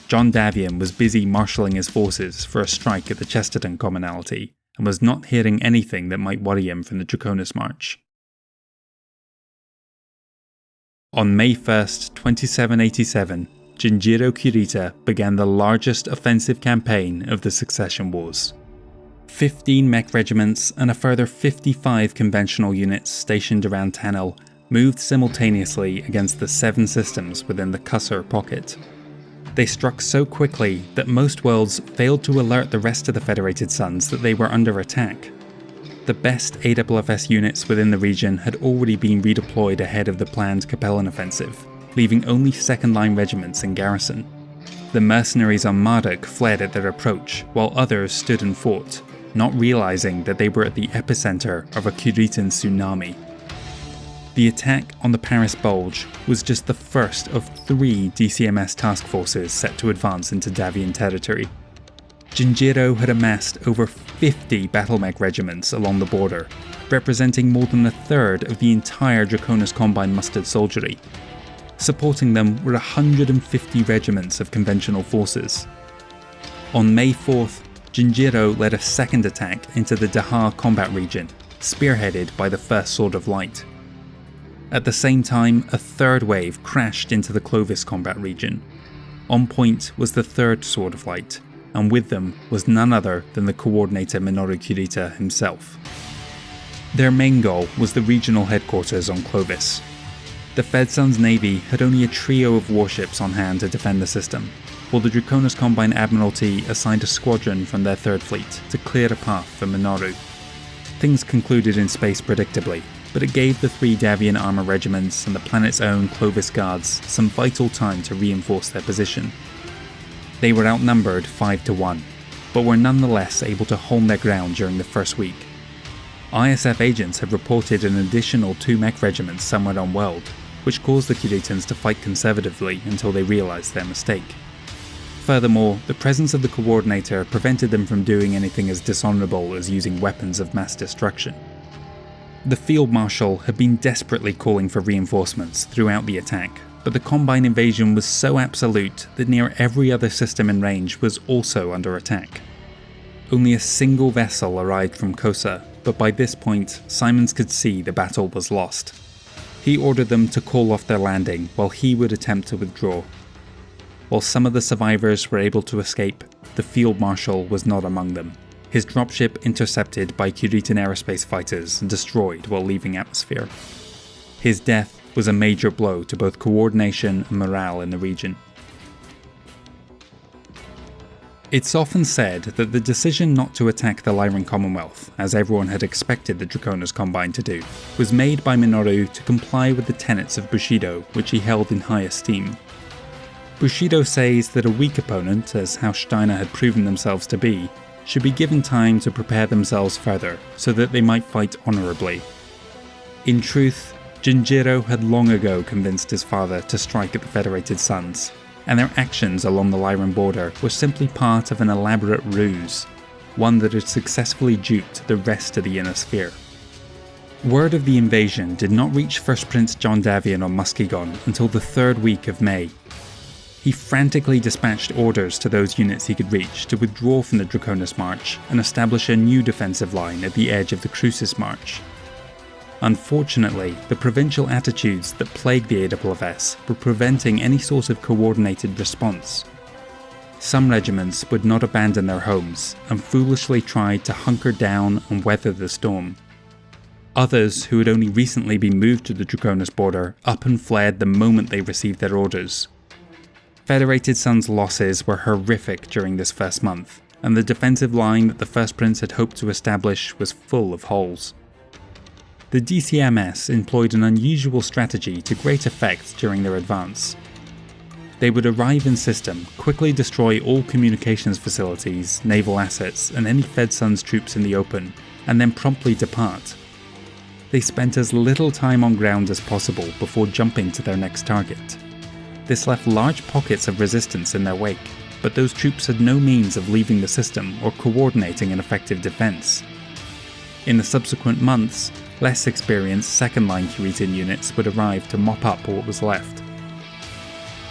S1: John Davian was busy marshalling his forces for a strike at the Chesterton commonality, and was not hearing anything that might worry him from the Draconis March. On May 1st, 2787, Jinjiro Kurita began the largest offensive campaign of the Succession Wars. 15 mech regiments and a further 55 conventional units stationed around Tanel moved simultaneously against the 7 systems within the Kusser pocket. They struck so quickly that most worlds failed to alert the rest of the Federated Sons that they were under attack. The best AFFS units within the region had already been redeployed ahead of the planned Capellan offensive, leaving only second-line regiments in garrison. The mercenaries on Marduk fled at their approach, while others stood and fought, not realizing that they were at the epicenter of a Kuritan tsunami. The attack on the Paris Bulge was just the first of 3 DCMS task forces set to advance into Davian territory. Jinjiro had amassed over 50 battlemech regiments along the border, representing more than a third of the entire Draconis Combine mustered soldiery. Supporting them were 150 regiments of conventional forces. On May 4th, Jinjiro led a second attack into the Daha combat region, spearheaded by the First Sword of Light. At the same time, a third wave crashed into the Clovis combat region. On point was the third Sword of Light, and with them was none other than the coordinator Minoru Kurita himself. Their main goal was the regional headquarters on Clovis. The FedSun's navy had only a trio of warships on hand to defend the system, while the Draconis Combine Admiralty assigned a squadron from their third fleet to clear a path for Minoru. Things concluded in space predictably, but it gave the 3 Davian armor regiments and the planet's own Clovis guards some vital time to reinforce their position. They were outnumbered 5-1, but were nonetheless able to hold their ground during the first week. ISF agents had reported an additional 2 mech regiments somewhere on world, which caused the Kuritans to fight conservatively until they realized their mistake. Furthermore, the presence of the coordinator prevented them from doing anything as dishonorable as using weapons of mass destruction. The Field Marshal had been desperately calling for reinforcements throughout the attack, but the Combine invasion was so absolute that near every other system in range was also under attack. Only a single vessel arrived from Kosa, but by this point, Simons could see the battle was lost. He ordered them to call off their landing while he would attempt to withdraw. While some of the survivors were able to escape, the Field Marshal was not among them. His dropship intercepted by Kuritan aerospace fighters and destroyed while leaving atmosphere. His death was a major blow to both coordination and morale in the region. It's often said that the decision not to attack the Lyran Commonwealth, as everyone had expected the Draconis Combine to do, was made by Minoru to comply with the tenets of Bushido, which he held in high esteem. Bushido says that a weak opponent, as House Steiner had proven themselves to be, should be given time to prepare themselves further, so that they might fight honourably. In truth, Jinjiro had long ago convinced his father to strike at the Federated Sons, and their actions along the Lyran border were simply part of an elaborate ruse, one that had successfully duped the rest of the Inner Sphere. Word of the invasion did not reach First Prince John Davian on Muskegon until the 3rd week of May. He frantically dispatched orders to those units he could reach to withdraw from the Draconis March and establish a new defensive line at the edge of the Crucis March. Unfortunately, the provincial attitudes that plagued the AFFS were preventing any sort of coordinated response. Some regiments would not abandon their homes and foolishly tried to hunker down and weather the storm. Others, who had only recently been moved to the Draconis border, up and fled the moment they received their orders. Federated Sun's losses were horrific during this first month, and the defensive line that the First Prince had hoped to establish was full of holes. The DCMS employed an unusual strategy to great effect during their advance. They would arrive in system, quickly destroy all communications facilities, naval assets, and any Fed Sun's troops in the open, and then promptly depart. They spent as little time on ground as possible before jumping to their next target. This left large pockets of resistance in their wake, but those troops had no means of leaving the system or coordinating an effective defense. In the subsequent months, less experienced second-line Curitan units would arrive to mop up what was left.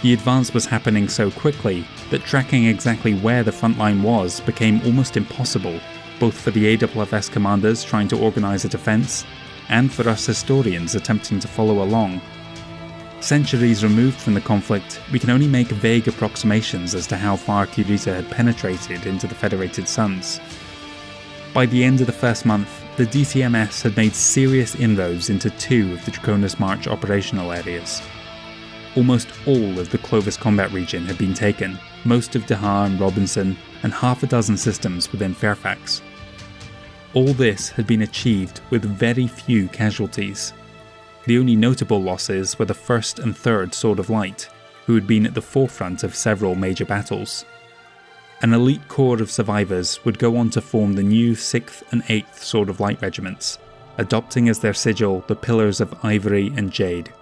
S1: The advance was happening so quickly that tracking exactly where the front line was became almost impossible, both for the AFFS commanders trying to organise a defence, and for us historians attempting to follow along. Centuries removed from the conflict, we can only make vague approximations as to how far Kurita had penetrated into the Federated Suns. By the end of the first month, the DCMS had made serious inroads into 2 of the Draconis March operational areas. Almost all of the Clovis combat region had been taken, most of Dahar and Robinson, and half a dozen systems within Fairfax. All this had been achieved with very few casualties. The only notable losses were the 1st and 3rd Sword of Light, who had been at the forefront of several major battles. An elite corps of survivors would go on to form the new 6th and 8th Sword of Light regiments, adopting as their sigil the pillars of ivory and jade.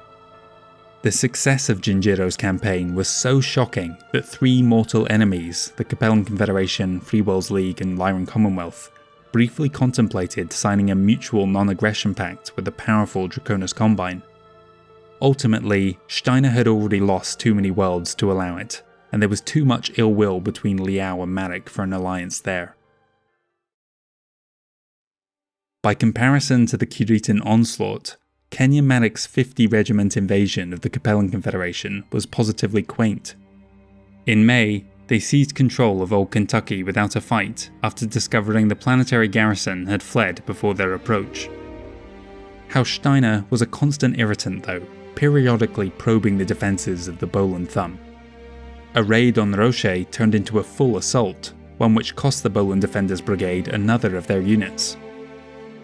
S1: The success of Jinjiro's campaign was so shocking that 3 mortal enemies, the Capellan Confederation, Free Worlds League and Lyran Commonwealth, briefly contemplated signing a mutual non-aggression pact with the powerful Draconis Combine. Ultimately, Steiner had already lost too many worlds to allow it, and there was too much ill will between Liao and Marek for an alliance there. By comparison to the Curitan onslaught, Kenyan Marek's 50 regiment invasion of the Capellan Confederation was positively quaint. In May, they seized control of Old Kentucky without a fight after discovering the planetary garrison had fled before their approach. How Steiner was a constant irritant though, periodically probing the defences of the Bowl and Thumb. A raid on Roche turned into a full assault, one which cost the Bolan Defenders Brigade another of their units.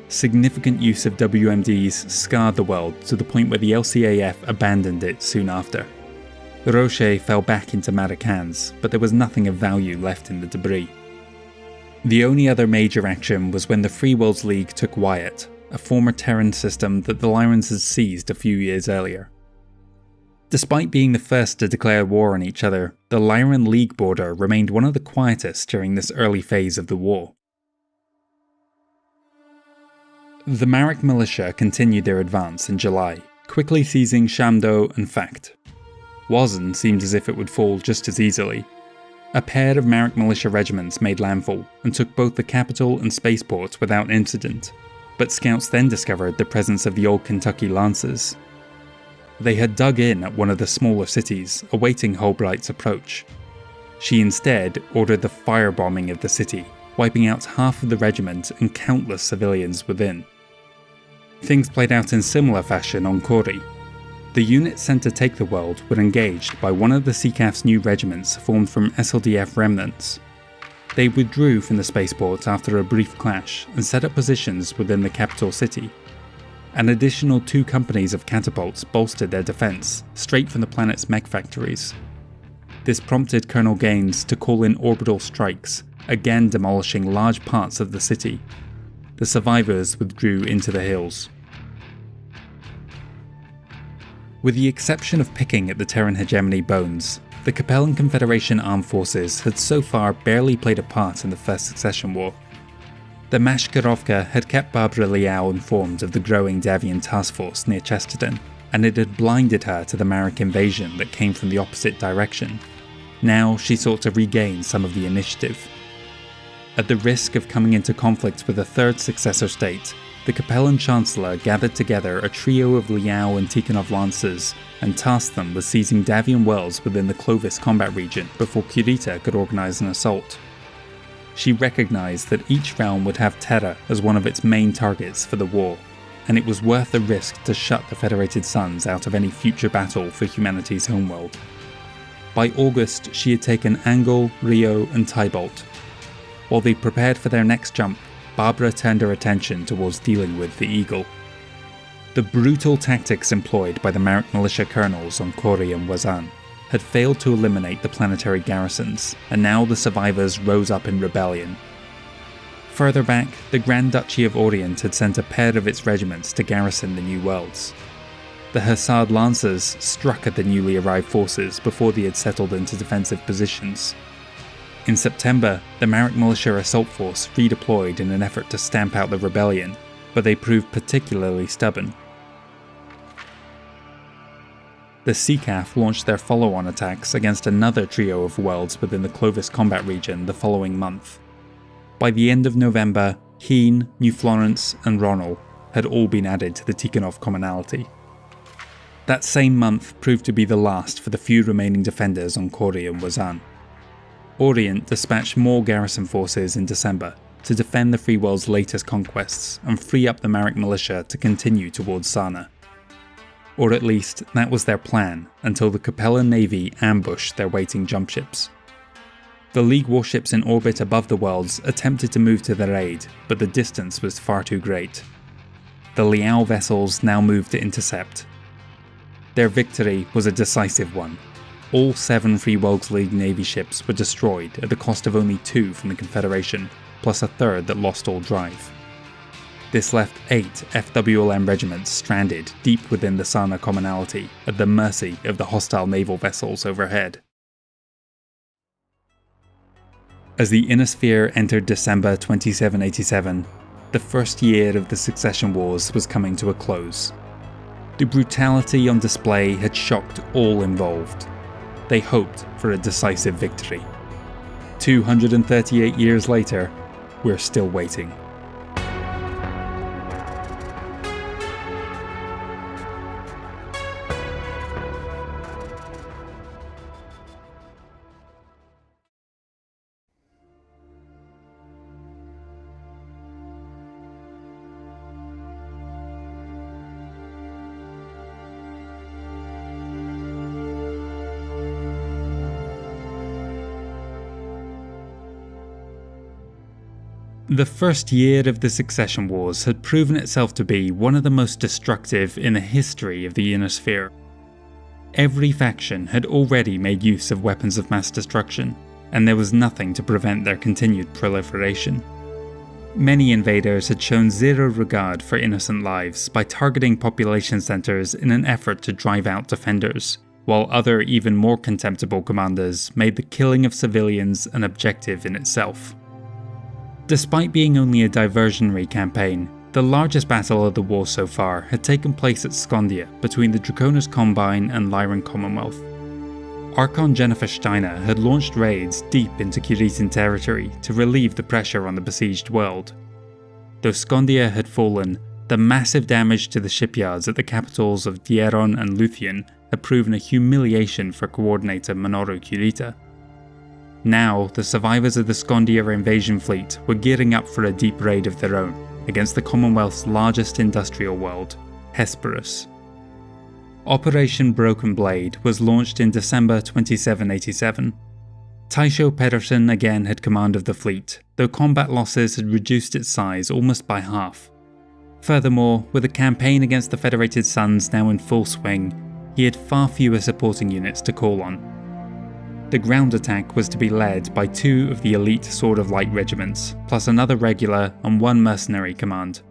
S1: Significant use of WMDs scarred the world to the point where the LCAF abandoned it soon after. Roche fell back into Marek hands, but there was nothing of value left in the debris. The only other major action was when the Free Worlds League took Wyatt, a former Terran system that the Lyrans had seized a few years earlier. Despite being the first to declare war on each other, the Lyran League border remained one of the quietest during this early phase of the war. The Marek militia continued their advance in July, quickly seizing Shamdo and Fact. Wazn seemed as if it would fall just as easily. A pair of Marek militia regiments made landfall and took both the capital and spaceport without incident, but scouts then discovered the presence of the Old Kentucky Lancers. They had dug in at one of the smaller cities, awaiting Holbright's approach. She instead ordered the firebombing of the city, wiping out half of the regiment and countless civilians within. Things played out in similar fashion on Kori. The units sent to take the world were engaged by one of the CCAF's new regiments formed from SLDF remnants. They withdrew from the spaceport after a brief clash and set up positions within the capital city. An additional 2 companies of catapults bolstered their defense, straight from the planet's mech factories. This prompted Colonel Gaines to call in orbital strikes, again demolishing large parts of the city. The survivors withdrew into the hills. With the exception of picking at the Terran hegemony bones, the Capellan Confederation armed forces had so far barely played a part in the First Succession War. The Mashkarovka had kept Barbara Liao informed of the growing Davian task force near Chesterton, and it had blinded her to the Marek invasion that came from the opposite direction. Now she sought to regain some of the initiative. At the risk of coming into conflict with a third successor state, the Capellan Chancellor gathered together a trio of Liao and Tikhonov lancers and tasked them with seizing Davian wells within the Clovis combat region before Kurita could organise an assault. She recognised that each realm would have Terra as one of its main targets for the war, and it was worth the risk to shut the Federated Suns out of any future battle for humanity's homeworld. By August, she had taken Angol, Rio and Tybalt. While they prepared for their next jump, Barbara turned her attention towards dealing with the Eagle. The brutal tactics employed by the Marek militia colonels on Kori and Wazan had failed to eliminate the planetary garrisons, and now the survivors rose up in rebellion. Further back, the Grand Duchy of Orient had sent a pair of its regiments to garrison the New Worlds. The Hussard Lancers struck at the newly arrived forces before they had settled into defensive positions. In September, the Marek militia assault force redeployed in an effort to stamp out the rebellion, but they proved particularly stubborn. The Seacaf launched their follow-on attacks against another trio of worlds within the Clovis combat region the following month. By the end of November, Heen, New Florence and Ronal had all been added to the Tikhonov commonalty. That same month proved to be the last for the few remaining defenders on Kori and Wazan. Orient dispatched more garrison forces in December to defend the Free World's latest conquests and free up the Marek militia to continue towards Sana. Or at least, that was their plan, until the Capellan Navy ambushed their waiting jump ships. The League warships in orbit above the worlds attempted to move to their aid, but the distance was far too great. The Liao vessels now moved to intercept. Their victory was a decisive one. All 7 Free Worlds League Navy ships were destroyed at the cost of only 2 from the Confederation, plus a third that lost all drive. This left 8 FWLM regiments stranded deep within the Sana commonalty at the mercy of the hostile naval vessels overhead. As the Inner Sphere entered December 2787, the first year of the Succession Wars was coming to a close. The brutality on display had shocked all involved. They hoped for a decisive victory. 238 years later, we're still waiting. The first year of the Succession Wars had proven itself to be one of the most destructive in the history of the Inner Sphere. Every faction had already made use of weapons of mass destruction, and there was nothing to prevent their continued proliferation. Many invaders had shown zero regard for innocent lives by targeting population centres in an effort to drive out defenders, while other even more contemptible commanders made the killing of civilians an objective in itself. Despite being only a diversionary campaign, the largest battle of the war so far had taken place at Skondia between the Draconis Combine and Lyran Commonwealth. Archon Jennifer Steiner had launched raids deep into Kuritan territory to relieve the pressure on the besieged world. Though Skondia had fallen, the massive damage to the shipyards at the capitals of Dieron and Luthien had proven a humiliation for coordinator Minoru Kurita. Now, the survivors of the Skondia invasion fleet were gearing up for a deep raid of their own against the Commonwealth's largest industrial world, Hesperus. Operation Broken Blade was launched in December 2787. Taisho Pedersen again had command of the fleet, though combat losses had reduced its size almost by half. Furthermore, with the campaign against the Federated Suns now in full swing, he had far fewer supporting units to call on. The ground attack was to be led by 2 of the elite Sword of Light regiments, plus another regular and 1 mercenary command.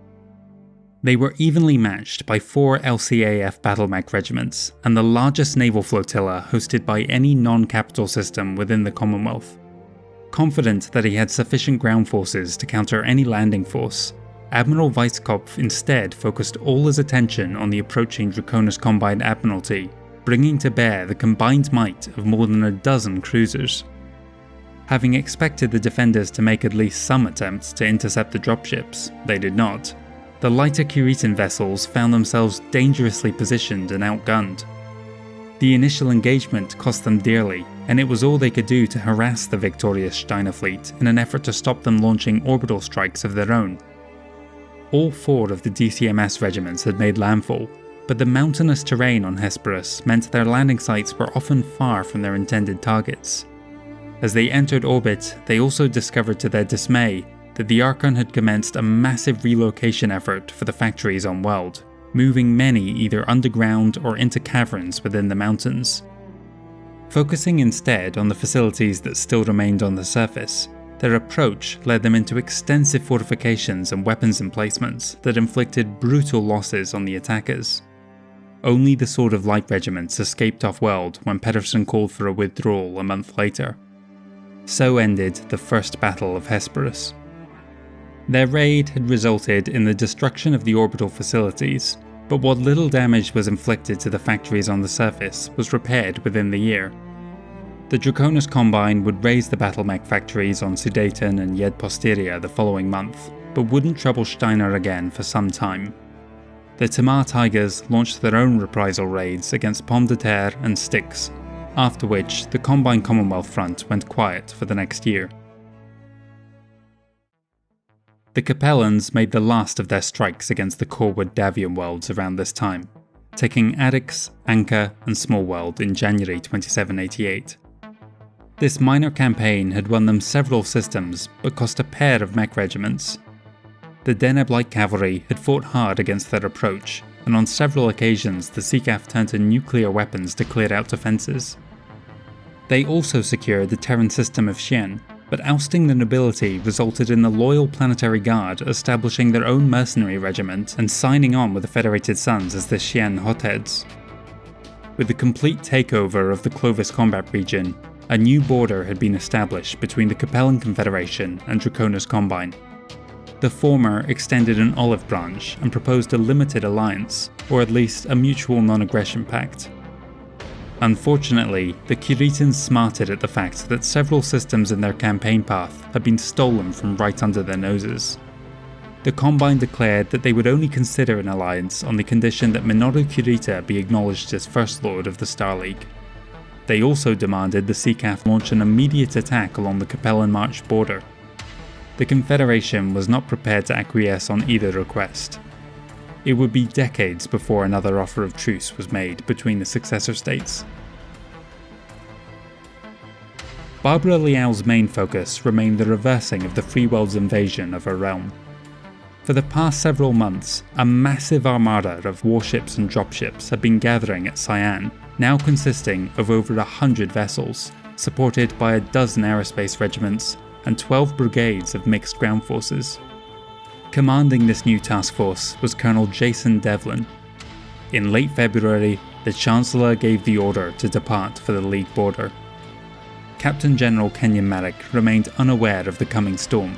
S1: They were evenly matched by 4 LCAF battlemech regiments, and the largest naval flotilla hosted by any non-capital system within the Commonwealth. Confident that he had sufficient ground forces to counter any landing force, Admiral Weisskopf instead focused all his attention on the approaching Draconis Combined Admiralty, bringing to bear the combined might of more than a dozen cruisers. Having expected the defenders to make at least some attempts to intercept the dropships, they did not. the lighter Curitan vessels found themselves dangerously positioned and outgunned. The initial engagement cost them dearly, and it was all they could do to harass the victorious Steiner fleet in an effort to stop them launching orbital strikes of their own. All 4 of the DCMS regiments had made landfall, but the mountainous terrain on Hesperus meant their landing sites were often far from their intended targets. As they entered orbit, they also discovered to their dismay that the Archon had commenced a massive relocation effort for the factories on Weld, moving many either underground or into caverns within the mountains. Focusing instead on the facilities that still remained on the surface, their approach led them into extensive fortifications and weapons emplacements that inflicted brutal losses on the attackers. Only the Sword of Light regiments escaped off Weld when Pedersen called for a withdrawal a month later. So ended the First Battle of Hesperus. Their raid had resulted in the destruction of the orbital facilities, but what little damage was inflicted to the factories on the surface was repaired within the year. The Draconis Combine would raise the battlemech factories on Sudeten and Yed Posteria the following month, but wouldn't trouble Steiner again for some time. The Tamar Tigers launched their own reprisal raids against Pomme de Terre and Styx, after which the Combine Commonwealth front went quiet for the next year. The Capellans made the last of their strikes against the Corwood Davian worlds around this time, taking Addix, Anka and Smallweld in January 2788. This minor campaign had won them several systems, but cost a pair of mech regiments. The Deneb Light Cavalry had fought hard against their approach, and on several occasions the Seacath turned to nuclear weapons to clear out defences. They also secured the Terran system of Xi'an, but ousting the nobility resulted in the Loyal Planetary Guard establishing their own mercenary regiment and signing on with the Federated Suns as the Xi'an Hotheads. With the complete takeover of the Clovis combat region, a new border had been established between the Capellan Confederation and Draconis Combine. The former extended an olive branch and proposed a limited alliance, or at least a mutual non-aggression pact. Unfortunately, the Curitans smarted at the fact that several systems in their campaign path had been stolen from right under their noses. The Combine declared that they would only consider an alliance on the condition that Minoru Kurita be acknowledged as First Lord of the Star League. They also demanded the Seacath launch an immediate attack along the Capellan March border. The Confederation was not prepared to acquiesce on either request. It would be decades before another offer of truce was made between the successor states. Barbara Liao's main focus remained the reversing of the Free World's invasion of her realm. For the past several months, a massive armada of warships and dropships had been gathering at Cyan, now consisting of over 100 vessels, supported by a dozen aerospace regiments and 12 brigades of mixed ground forces. Commanding this new task force was Colonel Jason Devlin. In late February, the Chancellor gave the order to depart for the League border. Captain General Kenyon Merrick remained unaware of the coming storm.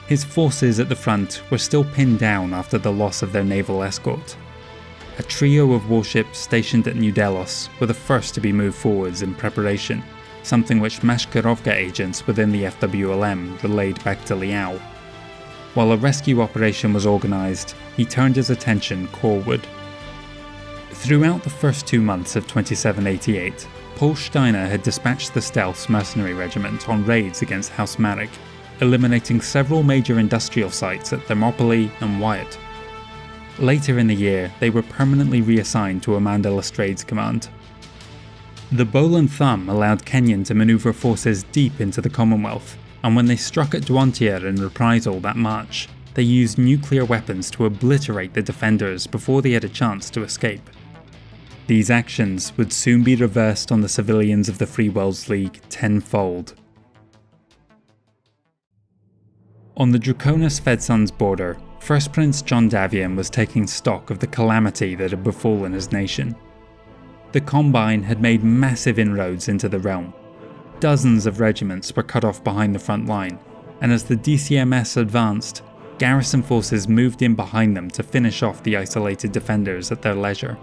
S1: His forces at the front were still pinned down after the loss of their naval escort. A trio of warships stationed at New Delos were the first to be moved forwards in preparation, something which Mashkarovka agents within the FWLM relayed back to Liao. While a rescue operation was organised, he turned his attention Corwood. Throughout the first 2 months of 2788, Paul Steiner had dispatched the Stealth's mercenary regiment on raids against House Marek, eliminating several major industrial sites at Thermopylae and Wyatt. Later in the year, they were permanently reassigned to Amanda Lestrade's command. The Bolan Thumb allowed Kenyon to manoeuvre forces deep into the Commonwealth, and when they struck at Duantier in reprisal that March, they used nuclear weapons to obliterate the defenders before they had a chance to escape. These actions would soon be reversed on the civilians of the Free Worlds League tenfold. On the Draconis Fedsuns border, First Prince John Davian was taking stock of the calamity that had befallen his nation. The Combine had made massive inroads into the realm. Dozens of regiments were cut off behind the front line, and as the DCMS advanced, garrison forces moved in behind them to finish off the isolated defenders at their leisure.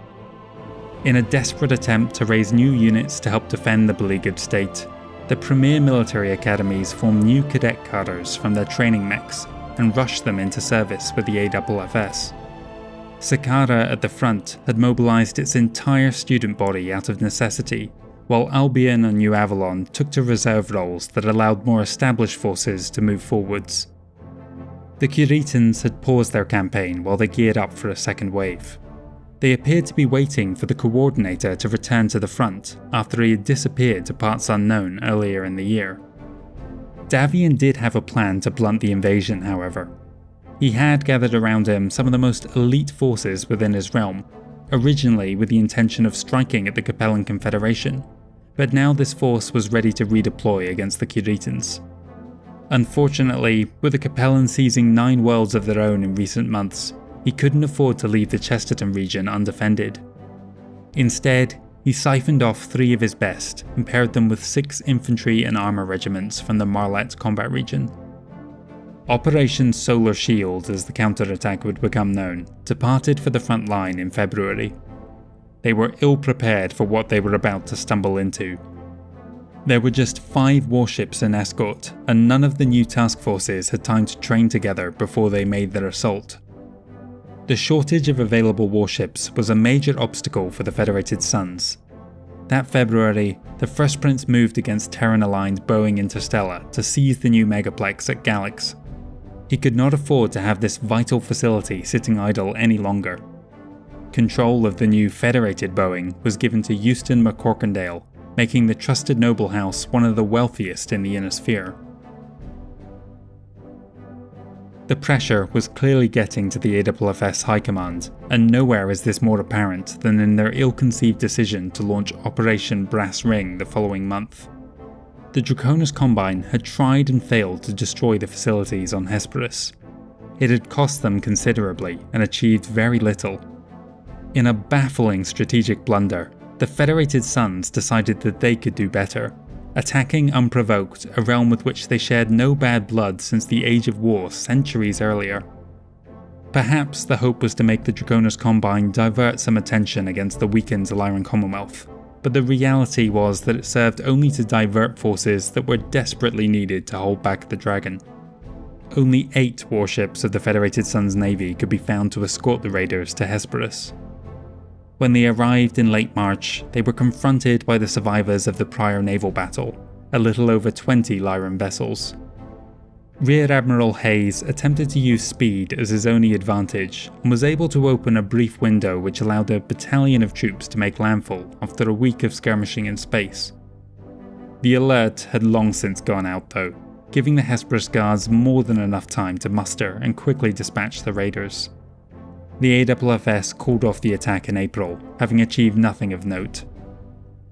S1: In a desperate attempt to raise new units to help defend the beleaguered state, the premier military academies formed new cadet cadres from their training mechs, and rushed them into service with the AFFS. Saqqara at the front had mobilised its entire student body out of necessity, while Albion and New Avalon took to reserve roles that allowed more established forces to move forwards. The Curetans had paused their campaign while they geared up for a second wave. They appeared to be waiting for the coordinator to return to the front after he had disappeared to parts unknown earlier in the year. Davian did have a plan to blunt the invasion, however. He had gathered around him some of the most elite forces within his realm, originally with the intention of striking at the Capellan Confederation, but now this force was ready to redeploy against the Curetans. Unfortunately, with the Capellans seizing 9 worlds of their own in recent months, he couldn't afford to leave the Chesterton region undefended. Instead, he siphoned off 3 of his best and paired them with 6 infantry and armour regiments from the Marlet combat region. Operation Solar Shield, as the counterattack would become known, departed for the front line in February. They were ill prepared for what they were about to stumble into. There were just 5 warships in escort, and none of the new task forces had time to train together before they made their assault. The shortage of available warships was a major obstacle for the Federated Suns. That February, the First Prince moved against Terran-aligned Boeing Interstellar to seize the new megaplex at Galax. He could not afford to have this vital facility sitting idle any longer. Control of the new Federated Boeing was given to Euston McCorkindale, making the trusted noble house one of the wealthiest in the Inner Sphere. The pressure was clearly getting to the AFFS High Command, and nowhere is this more apparent than in their ill-conceived decision to launch Operation Brass Ring the following month. The Draconis Combine had tried and failed to destroy the facilities on Hesperus. It had cost them considerably and achieved very little. In a baffling strategic blunder, the Federated Suns decided that they could do better, attacking unprovoked a realm with which they shared no bad blood since the Age of War centuries earlier. Perhaps the hope was to make the Draconis Combine divert some attention against the weakened Lyran Commonwealth, but the reality was that it served only to divert forces that were desperately needed to hold back the Dragon. Only 8 warships of the Federated Suns Navy could be found to escort the raiders to Hesperus. When they arrived in late March, they were confronted by the survivors of the prior naval battle, a little over 20 Lyran vessels. Rear Admiral Hayes attempted to use speed as his only advantage and was able to open a brief window which allowed a battalion of troops to make landfall after a week of skirmishing in space. The alert had long since gone out though, giving the Hesperus guards more than enough time to muster and quickly dispatch the raiders. The AFFS called off the attack in April, having achieved nothing of note.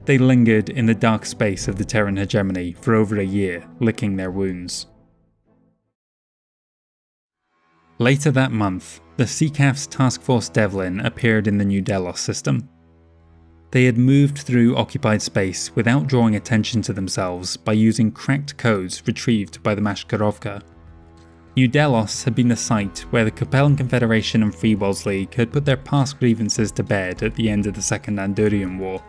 S1: They lingered in the dark space of the Terran hegemony for over a year, licking their wounds. Later that month, the CCAF's Task Force Devlin appeared in the New Delos system. They had moved through occupied space without drawing attention to themselves by using cracked codes retrieved by the Mashkarovka. New Delos had been the site where the Capellan Confederation and Free Worlds League had put their past grievances to bed at the end of the Second Andorian War.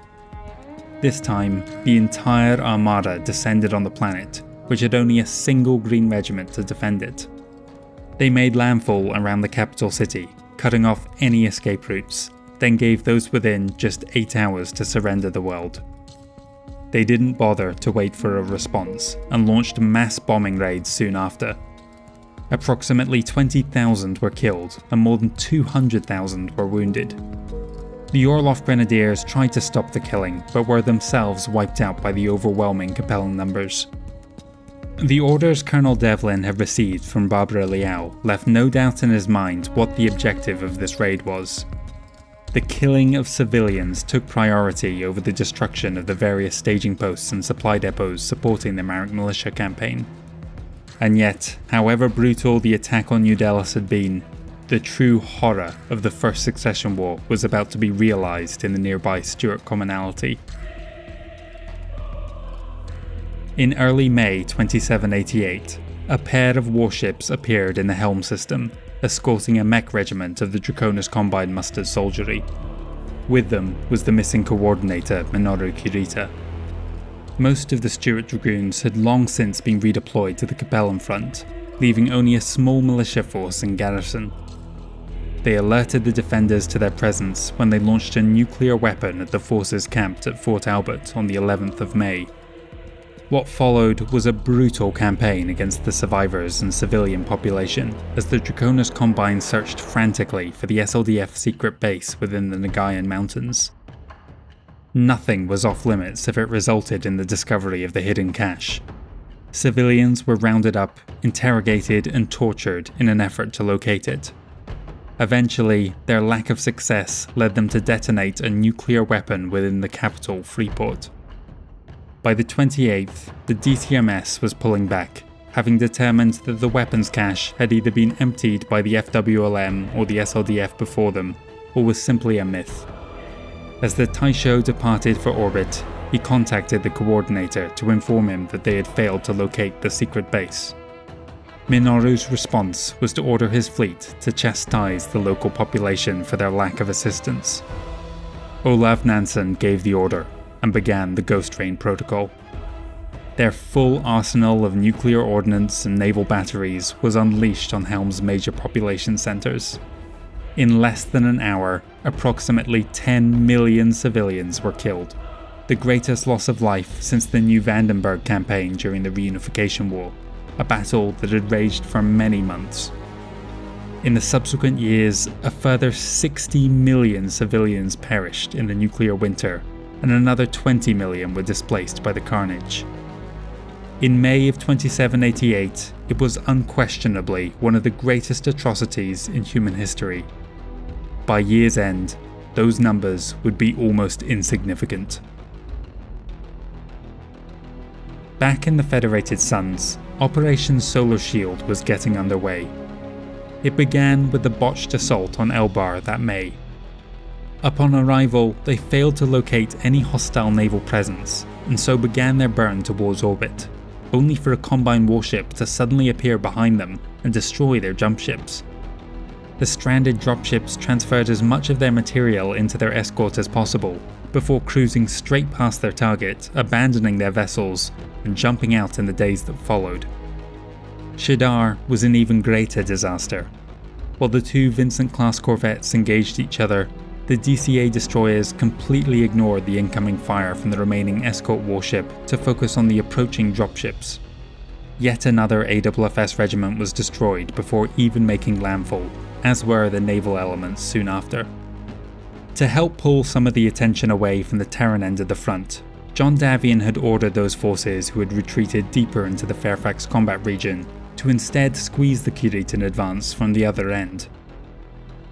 S1: This time, the entire Armada descended on the planet, which had only a single green regiment to defend it. They made landfall around the capital city, cutting off any escape routes, then gave those within just 8 hours to surrender the world. They didn't bother to wait for a response, and launched mass bombing raids soon after. Approximately 20,000 were killed and more than 200,000 were wounded. The Orloff Grenadiers tried to stop the killing, but were themselves wiped out by the overwhelming Capellan numbers. The orders Colonel Devlin had received from Barbara Liao left no doubt in his mind what the objective of this raid was. The killing of civilians took priority over the destruction of the various staging posts and supply depots supporting the Marek militia campaign. And yet, however brutal the attack on New Delos had been, the true horror of the First Succession War was about to be realised in the nearby Stuart commonality. In early May 2788, a pair of warships appeared in the Helm system, escorting a mech regiment of the Draconis Combine mustered soldiery. With them was the missing coordinator Minoru Kirita. Most of the Stuart Dragoons had long since been redeployed to the Capellan front, leaving only a small militia force in garrison. They alerted the defenders to their presence when they launched a nuclear weapon at the forces camped at Fort Albert on the 11th of May. What followed was a brutal campaign against the survivors and civilian population as the Draconis Combine searched frantically for the SLDF secret base within the Nagayan Mountains. Nothing was off limits if it resulted in the discovery of the hidden cache. Civilians were rounded up, interrogated and tortured in an effort to locate it. Eventually, their lack of success led them to detonate a nuclear weapon within the capital, Freeport. By the 28th, the DTMS was pulling back, having determined that the weapons cache had either been emptied by the FWLM or the SLDF before them, or was simply a myth. As the Taisho departed for orbit, he contacted the coordinator to inform him that they had failed to locate the secret base. Minoru's response was to order his fleet to chastise the local population for their lack of assistance. Olav Nansen gave the order and began the Ghost Train protocol. Their full arsenal of nuclear ordnance and naval batteries was unleashed on Helm's major population centers. In less than an hour, approximately 10 million civilians were killed, the greatest loss of life since the New Vandenberg campaign during the Reunification War, a battle that had raged for many months. In the subsequent years, a further 60 million civilians perished in the nuclear winter, and another 20 million were displaced by the carnage. In May of 2788, it was unquestionably one of the greatest atrocities in human history. By year's end, those numbers would be almost insignificant. Back in the Federated Suns, Operation Solar Shield was getting underway. It began with the botched assault on Elbar that May. Upon arrival, they failed to locate any hostile naval presence, and so began their burn towards orbit, only for a Combine warship to suddenly appear behind them and destroy their jump ships. The stranded dropships transferred as much of their material into their escort as possible, before cruising straight past their target, abandoning their vessels, and jumping out in the days that followed. Shadar was an even greater disaster. While the two Vincent-class corvettes engaged each other, the DCA destroyers completely ignored the incoming fire from the remaining escort warship to focus on the approaching dropships. Yet another AFFS regiment was destroyed before even making landfall, as were the naval elements soon after. To help pull some of the attention away from the Terran end of the front, John Davian had ordered those forces who had retreated deeper into the Fairfax combat region to instead squeeze the Kiritan advance from the other end.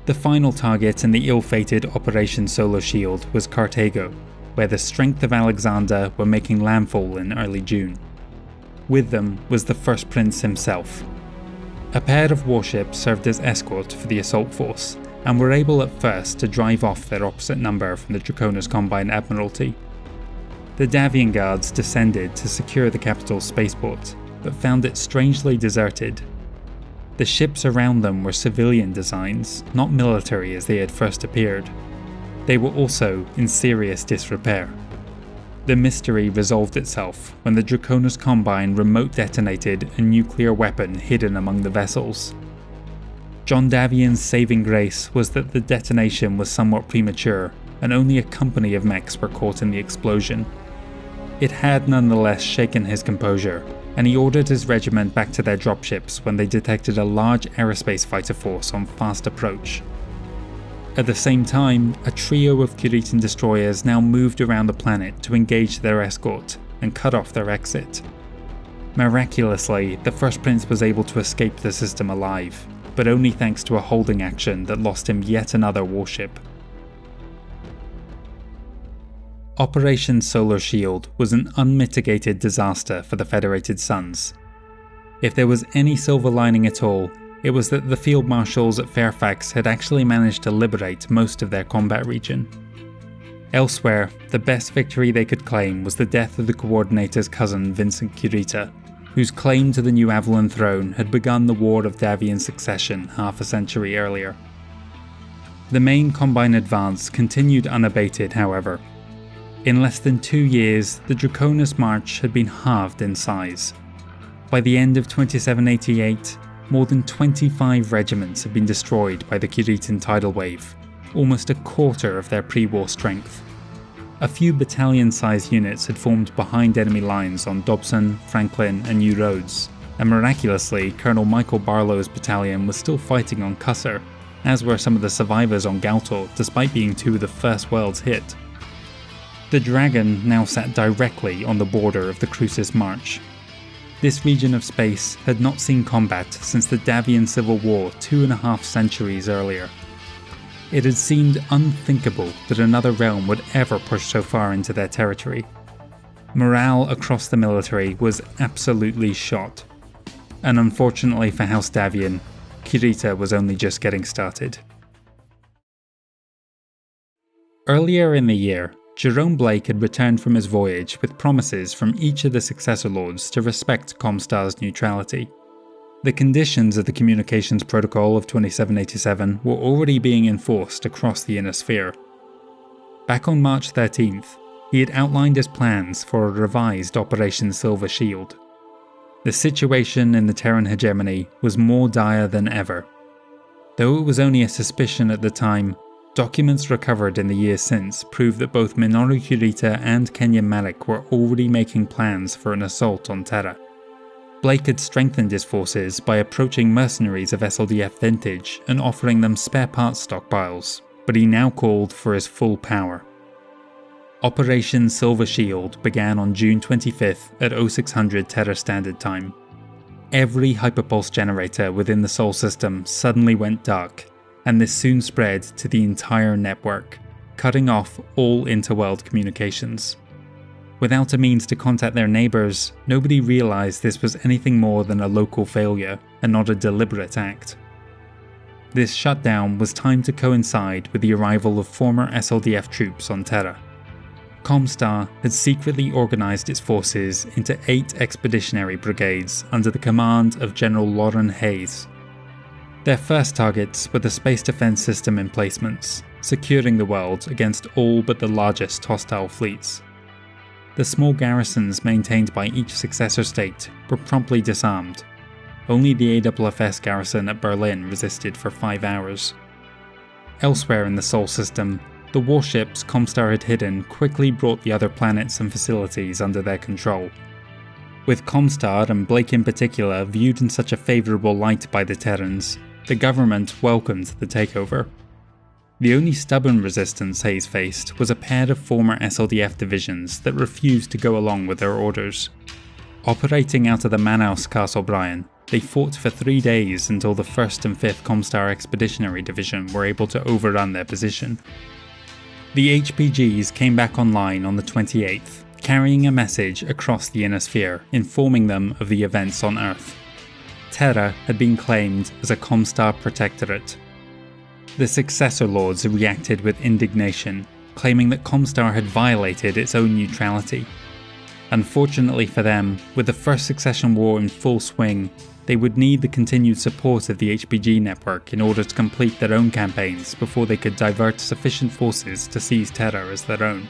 S1: The final target in the ill-fated Operation Solar Shield was Cartago, where the strength of Alexander were making landfall in early June. With them was the First Prince himself. A pair of warships served as escort for the assault force, and were able at first to drive off their opposite number from the Draconis Combine Admiralty. The Davian Guards descended to secure the capital's spaceport, but found it strangely deserted. The ships around them were civilian designs, not military as they had first appeared. They were also in serious disrepair. The mystery resolved itself when the Draconis Combine remote detonated a nuclear weapon hidden among the vessels. John Davian's saving grace was that the detonation was somewhat premature, and only a company of mechs were caught in the explosion. It had nonetheless shaken his composure, and he ordered his regiment back to their dropships when they detected a large aerospace fighter force on fast approach. At the same time, a trio of Kiritan destroyers now moved around the planet to engage their escort and cut off their exit. Miraculously, the First Prince was able to escape the system alive, but only thanks to a holding action that lost him yet another warship. Operation Solar Shield was an unmitigated disaster for the Federated Suns. If there was any silver lining at all, it was that the field marshals at Fairfax had actually managed to liberate most of their combat region. Elsewhere, the best victory they could claim was the death of the coordinator's cousin Vincent Kurita, whose claim to the New Avalon throne had begun the War of Davian Succession half a century earlier. The main Combine advance continued unabated, however. In less than 2 years, the Draconis March had been halved in size. By the end of 2788, more than 25 regiments had been destroyed by the Curitan tidal wave, almost a quarter of their pre-war strength. A few battalion-sized units had formed behind enemy lines on Dobson, Franklin and New Roads, and miraculously Colonel Michael Barlow's battalion was still fighting on Cusser, as were some of the survivors on Galtor despite being two of the first worlds hit. The Dragon now sat directly on the border of the Crucis March. This region of space had not seen combat since the Davian Civil War 2.5 centuries earlier. It had seemed unthinkable that another realm would ever push so far into their territory. Morale across the military was absolutely shot. And unfortunately for House Davian, Kurita was only just getting started. Earlier in the year, Jerome Blake had returned from his voyage with promises from each of the successor lords to respect Comstar's neutrality. The conditions of the Communications Protocol of 2787 were already being enforced across the Inner Sphere. Back on March 13th, he had outlined his plans for a revised Operation Silver Shield. The situation in the Terran hegemony was more dire than ever. Though it was only a suspicion at the time, documents recovered in the years since prove that both Minoru Kurita and Kenyon Malik were already making plans for an assault on Terra. Blake had strengthened his forces by approaching mercenaries of SLDF vintage and offering them spare parts stockpiles, but he now called for his full power. Operation Silver Shield began on June 25th at 0600 Terra Standard Time. Every hyperpulse generator within the Sol system suddenly went dark, and this soon spread to the entire network, cutting off all interworld communications. Without a means to contact their neighbours, nobody realised this was anything more than a local failure and not a deliberate act. This shutdown was timed to coincide with the arrival of former SLDF troops on Terra. Comstar had secretly organised its forces into 8 expeditionary brigades under the command of General Lauren Hayes. Their first targets were the Space Defence System emplacements, securing the world against all but the largest hostile fleets. The small garrisons maintained by each successor state were promptly disarmed. Only the AFFS garrison at Berlin resisted for 5 hours. Elsewhere in the Sol system, the warships Comstar had hidden quickly brought the other planets and facilities under their control. With Comstar and Blake in particular viewed in such a favourable light by the Terrans, the government welcomed the takeover. The only stubborn resistance Hayes faced was a pair of former SLDF divisions that refused to go along with their orders. Operating out of the Manaus Castle Bryan, they fought for 3 days until the 1st and 5th Comstar Expeditionary Division were able to overrun their position. The HPGs came back online on the 28th, carrying a message across the Inner Sphere informing them of the events on Earth. Terra had been claimed as a Comstar protectorate. The successor lords reacted with indignation, claiming that Comstar had violated its own neutrality. Unfortunately for them, with the First Succession War in full swing, they would need the continued support of the HPG network in order to complete their own campaigns before they could divert sufficient forces to seize Terra as their own.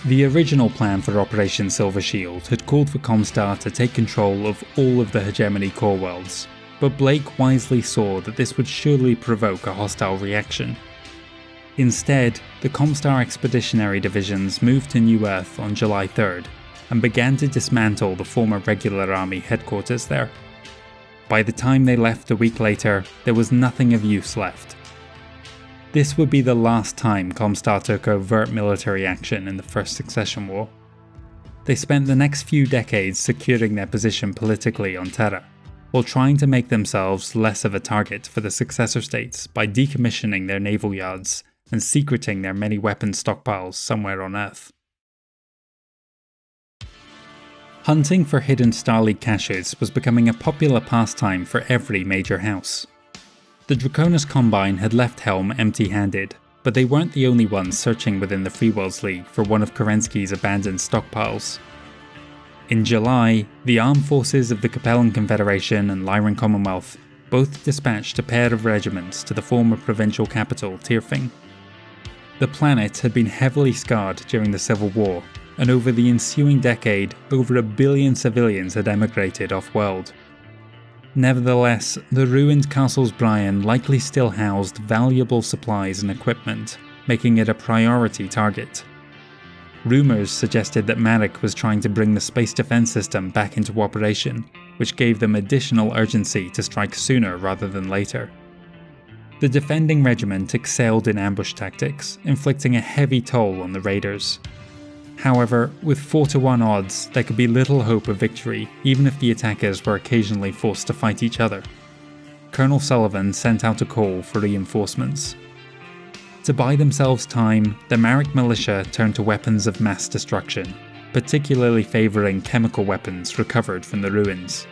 S1: The original plan for Operation Silver Shield had called for Comstar to take control of all of the hegemony core worlds, but Blake wisely saw that this would surely provoke a hostile reaction. Instead, the Comstar Expeditionary Divisions moved to New Earth on July 3rd and began to dismantle the former Regular Army headquarters there. By the time they left a week later, there was nothing of use left. This would be the last time Comstar took overt military action in the First Succession War. They spent the next few decades securing their position politically on Terra, while trying to make themselves less of a target for the successor states by decommissioning their naval yards and secreting their many weapons stockpiles somewhere on Earth. Hunting for hidden Starleague caches was becoming a popular pastime for every major house. The Draconis Combine had left Helm empty-handed, but they weren't the only ones searching within the Free Worlds League for one of Kerensky's abandoned stockpiles. In July, the armed forces of the Capellan Confederation and Lyran Commonwealth both dispatched a pair of regiments to the former provincial capital, Tirfing. The planet had been heavily scarred during the Civil War, and over the ensuing decade, over 1 billion civilians had emigrated off-world. Nevertheless, the ruined Castles Bryan likely still housed valuable supplies and equipment, making it a priority target. Rumours suggested that Marik was trying to bring the space defence system back into operation, which gave them additional urgency to strike sooner rather than later. The defending regiment excelled in ambush tactics, inflicting a heavy toll on the raiders. However, with 4-to-1 odds, there could be little hope of victory, even if the attackers were occasionally forced to fight each other. Colonel Sullivan sent out a call for reinforcements. To buy themselves time, the Marik militia turned to weapons of mass destruction, particularly favouring chemical weapons recovered from the ruins.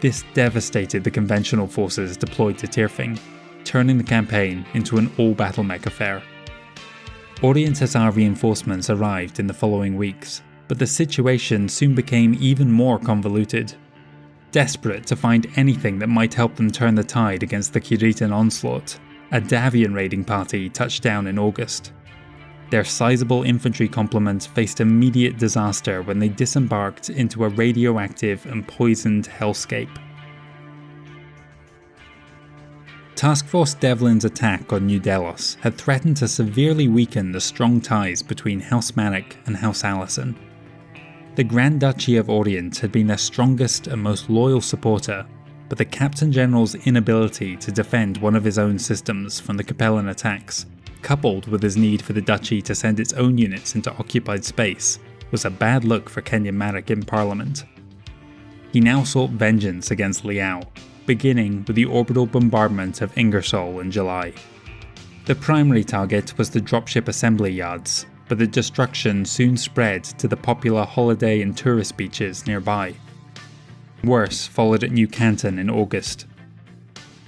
S1: This devastated the conventional forces deployed to Tirfing, turning the campaign into an all-battle-mech affair. Orient Hussar reinforcements arrived in the following weeks, but the situation soon became even more convoluted. Desperate to find anything that might help them turn the tide against the Kiritan onslaught, a Davian raiding party touched down in August. Their sizable infantry complement faced immediate disaster when they disembarked into a radioactive and poisoned hellscape. Task Force Devlin's attack on New Delos had threatened to severely weaken the strong ties between House Marik and House Allison. The Grand Duchy of Orient had been their strongest and most loyal supporter, but the Captain General's inability to defend one of his own systems from the Capellan attacks, coupled with his need for the Duchy to send its own units into occupied space, was a bad look for Kenyan Marik in Parliament. He now sought vengeance against Liao, beginning with the orbital bombardment of Ingersoll in July. The primary target was the dropship assembly yards, but the destruction soon spread to the popular holiday and tourist beaches nearby. Worse followed at New Canton in August.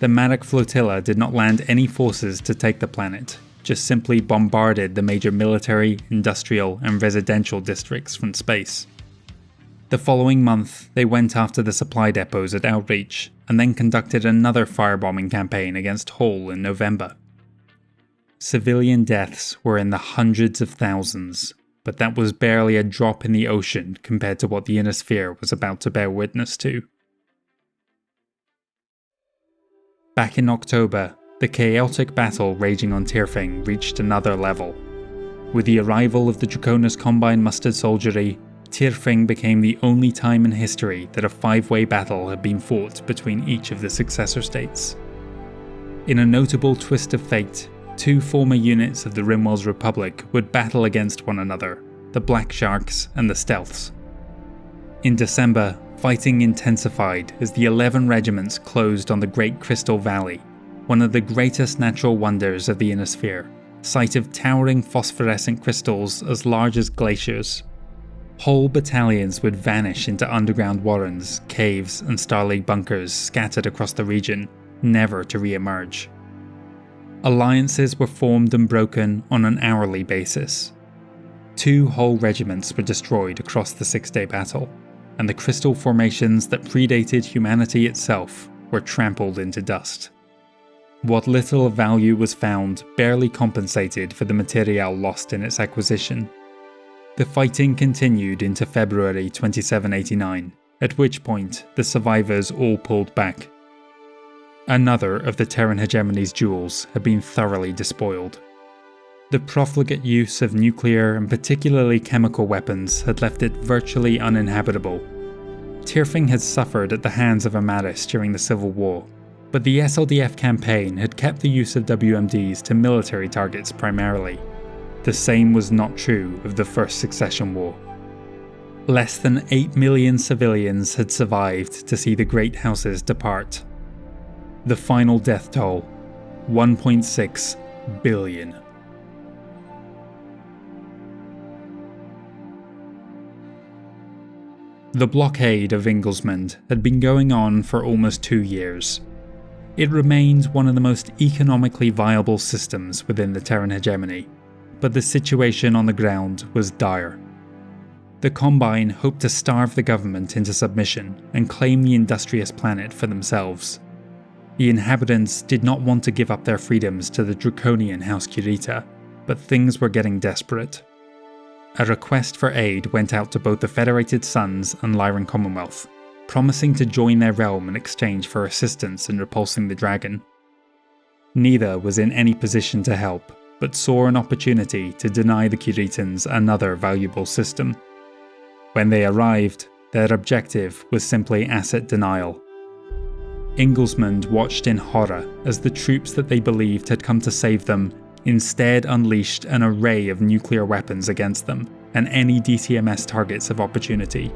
S1: The Marik flotilla did not land any forces to take the planet, just simply bombarded the major military, industrial, and residential districts from space. The following month, they went after the supply depots at Outreach, and then conducted another firebombing campaign against Hull in November. Civilian deaths were in the hundreds of thousands, but that was barely a drop in the ocean compared to what the Inner Sphere was about to bear witness to. Back in October, the chaotic battle raging on Tirfing reached another level. With the arrival of the Draconis Combine Mustered Soldiery, Tirfing became the only time in history that a 5-way battle had been fought between each of the successor states. In a notable twist of fate, 2 former units of the Rimwell's Republic would battle against one another, the Black Sharks and the Stealths. In December, fighting intensified as the 11 regiments closed on the Great Crystal Valley, one of the greatest natural wonders of the Inner Sphere, site of towering phosphorescent crystals as large as glaciers. Whole battalions would vanish into underground warrens, caves, and Star League bunkers scattered across the region, never to re-emerge. Alliances were formed and broken on an hourly basis. 2 whole regiments were destroyed across the 6-day battle, and the crystal formations that predated humanity itself were trampled into dust. What little of value was found barely compensated for the material lost in its acquisition. The fighting continued into February 2789, at which point the survivors all pulled back. Another of the Terran hegemony's jewels had been thoroughly despoiled. The profligate use of nuclear and particularly chemical weapons had left it virtually uninhabitable. Tirfing had suffered at the hands of Amaris during the Civil War, but the SLDF campaign had kept the use of WMDs to military targets primarily. The same was not true of the First Succession War. Less than 8 million civilians had survived to see the great houses depart. The final death toll, 1.6 billion. The blockade of Inglesmond had been going on for almost 2 years. It remained one of the most economically viable systems within the Terran hegemony, but the situation on the ground was dire. The Combine hoped to starve the government into submission and claim the industrious planet for themselves. The inhabitants did not want to give up their freedoms to the draconian House Kirita, but things were getting desperate. A request for aid went out to both the Federated Suns and Lyran Commonwealth, promising to join their realm in exchange for assistance in repulsing the dragon. Neither was in any position to help, but saw an opportunity to deny the Kiritans another valuable system. When they arrived, their objective was simply asset denial. Inglesmond watched in horror as the troops that they believed had come to save them instead unleashed an array of nuclear weapons against them and any DTMS targets of opportunity.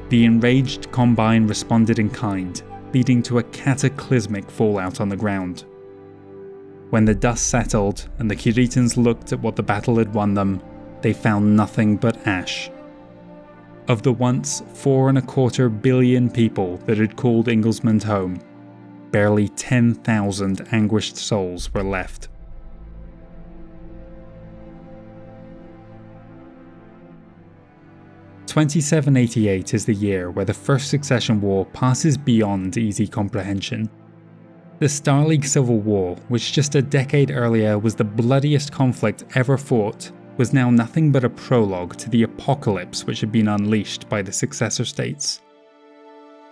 S1: The enraged Combine responded in kind, leading to a cataclysmic fallout on the ground. When the dust settled and the Kiritans looked at what the battle had won them, they found nothing but ash. Of the once 4.25 billion people that had called Inglesmond home, barely 10,000 anguished souls were left. (2788) is the year where the First Succession War passes beyond easy comprehension. The Star League Civil War, which just a decade earlier was the bloodiest conflict ever fought, was now nothing but a prologue to the apocalypse which had been unleashed by the successor states.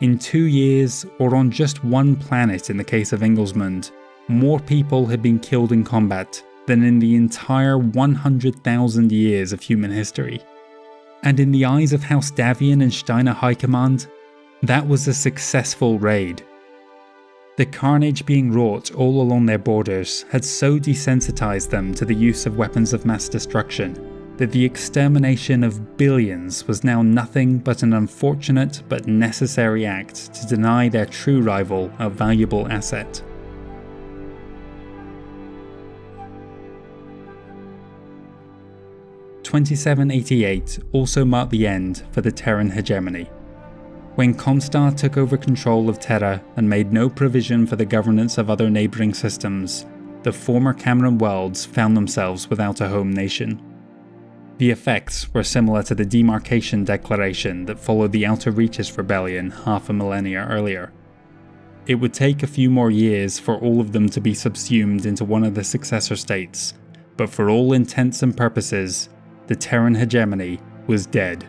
S1: In 2 years, or on just one planet in the case of Inglesmond, more people had been killed in combat than in the entire 100,000 years of human history. And in the eyes of House Davian and Steiner High Command, that was a successful raid. The carnage being wrought all along their borders had so desensitized them to the use of weapons of mass destruction that the extermination of billions was now nothing but an unfortunate but necessary act to deny their true rival a valuable asset. (2788) also marked the end for the Terran hegemony. When Comstar took over control of Terra and made no provision for the governance of other neighbouring systems, the former Cameron worlds found themselves without a home nation. The effects were similar to the demarcation declaration that followed the Outer Reaches rebellion half a millennia earlier. It would take a few more years for all of them to be subsumed into one of the successor states, but for all intents and purposes, the Terran hegemony was dead.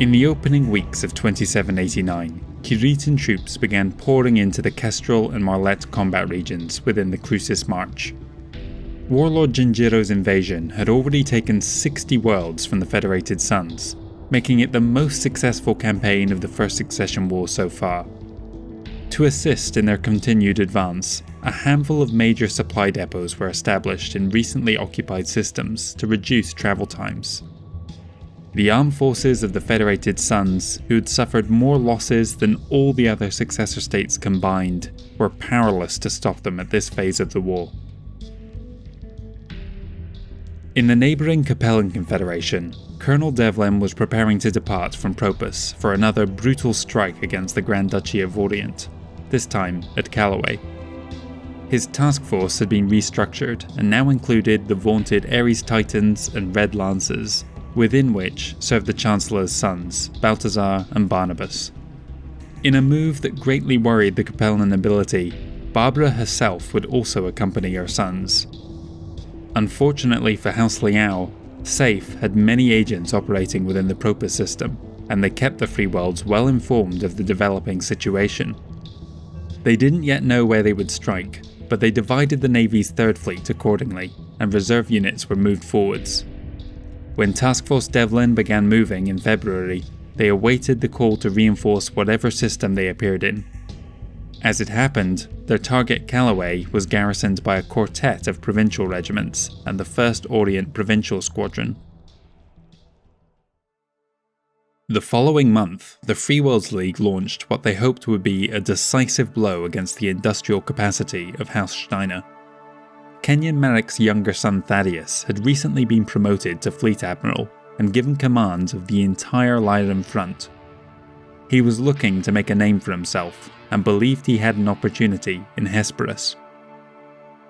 S1: In the opening weeks of 2789, Kiritan troops began pouring into the Kestrel and Marlette combat regions within the Crucis March. Warlord Jinjiro's invasion had already taken 60 worlds from the Federated Suns, making it the most successful campaign of the First Succession War so far. To assist in their continued advance, a handful of major supply depots were established in recently occupied systems to reduce travel times. The armed forces of the Federated Suns, who had suffered more losses than all the other successor states combined, were powerless to stop them at this phase of the war. In the neighbouring Capellan Confederation, Colonel Devlin was preparing to depart from Propus for another brutal strike against the Grand Duchy of Orient, this time at Callaway. His task force had been restructured and now included the vaunted Ares Titans and Red Lancers, within which served the Chancellor's sons, Balthazar and Barnabas. In a move that greatly worried the Capellan nobility, Barbara herself would also accompany her sons. Unfortunately for House Liao, SAFE had many agents operating within the Propus system, and they kept the Free Worlds well informed of the developing situation. They didn't yet know where they would strike, but they divided the Navy's Third Fleet accordingly, and reserve units were moved forwards. When Task Force Devlin began moving in February, they awaited the call to reinforce whatever system they appeared in. As it happened, their target Callaway was garrisoned by a quartet of provincial regiments and the 1st Orient Provincial Squadron. The following month, the Free Worlds League launched what they hoped would be a decisive blow against the industrial capacity of House Steiner. Kenyon Merrick's younger son Thaddeus had recently been promoted to Fleet Admiral, and given command of the entire Lyran front. He was looking to make a name for himself and believed he had an opportunity in Hesperus.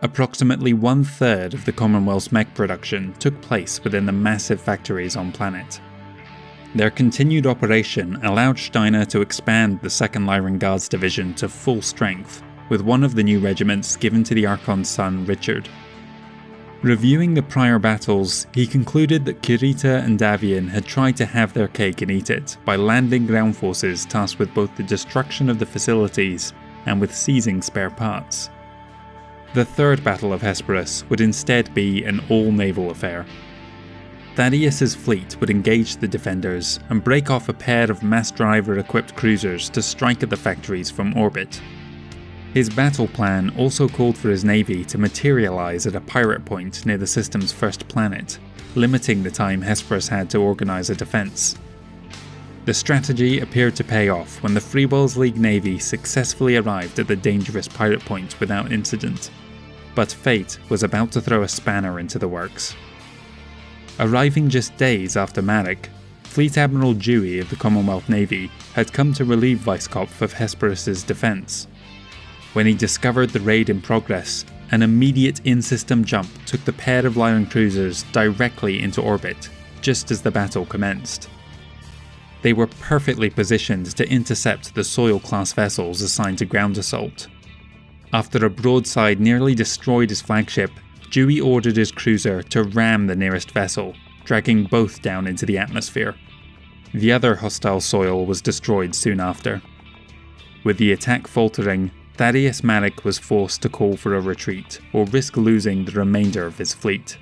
S1: Approximately 1/3 of the Commonwealth's mech production took place within the massive factories on planet. Their continued operation allowed Steiner to expand the 2nd Lyran Guards Division to full strength, with one of the new regiments given to the Archon's son Richard. Reviewing the prior battles, he concluded that Kirita and Davian had tried to have their cake and eat it by landing ground forces tasked with both the destruction of the facilities and with seizing spare parts. The 3rd Battle of Hesperus would instead be an all-naval affair. Thaddeus's fleet would engage the defenders and break off a pair of mass driver-equipped cruisers to strike at the factories from orbit. His battle plan also called for his navy to materialize at a pirate point near the system's first planet, limiting the time Hesperus had to organize a defense. The strategy appeared to pay off when the Freewells League Navy successfully arrived at the dangerous pirate point without incident, but fate was about to throw a spanner into the works. Arriving just days after Marek, Fleet Admiral Dewey of the Commonwealth Navy had come to relieve Weisskopf of Hesperus's defense. When he discovered the raid in progress, an immediate in-system jump took the pair of Lyran cruisers directly into orbit, just as the battle commenced. They were perfectly positioned to intercept the Soil-class vessels assigned to ground assault. After a broadside nearly destroyed his flagship, Dewey ordered his cruiser to ram the nearest vessel, dragging both down into the atmosphere. The other hostile Soil was destroyed soon after. With the attack faltering, Thaddeus Marek was forced to call for a retreat or risk losing the remainder of his fleet.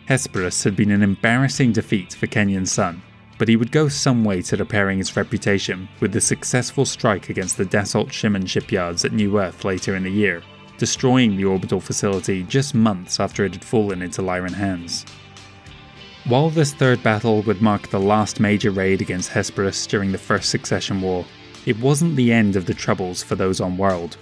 S1: Hesperus had been an embarrassing defeat for Kenyon's son, but he would go some way to repairing his reputation with the successful strike against the Dassault Shimon shipyards at New Earth later in the year, destroying the orbital facility just months after it had fallen into Lyran hands. While this 3rd battle would mark the last major raid against Hesperus during the First Succession War, it wasn't the end of the troubles for those on world.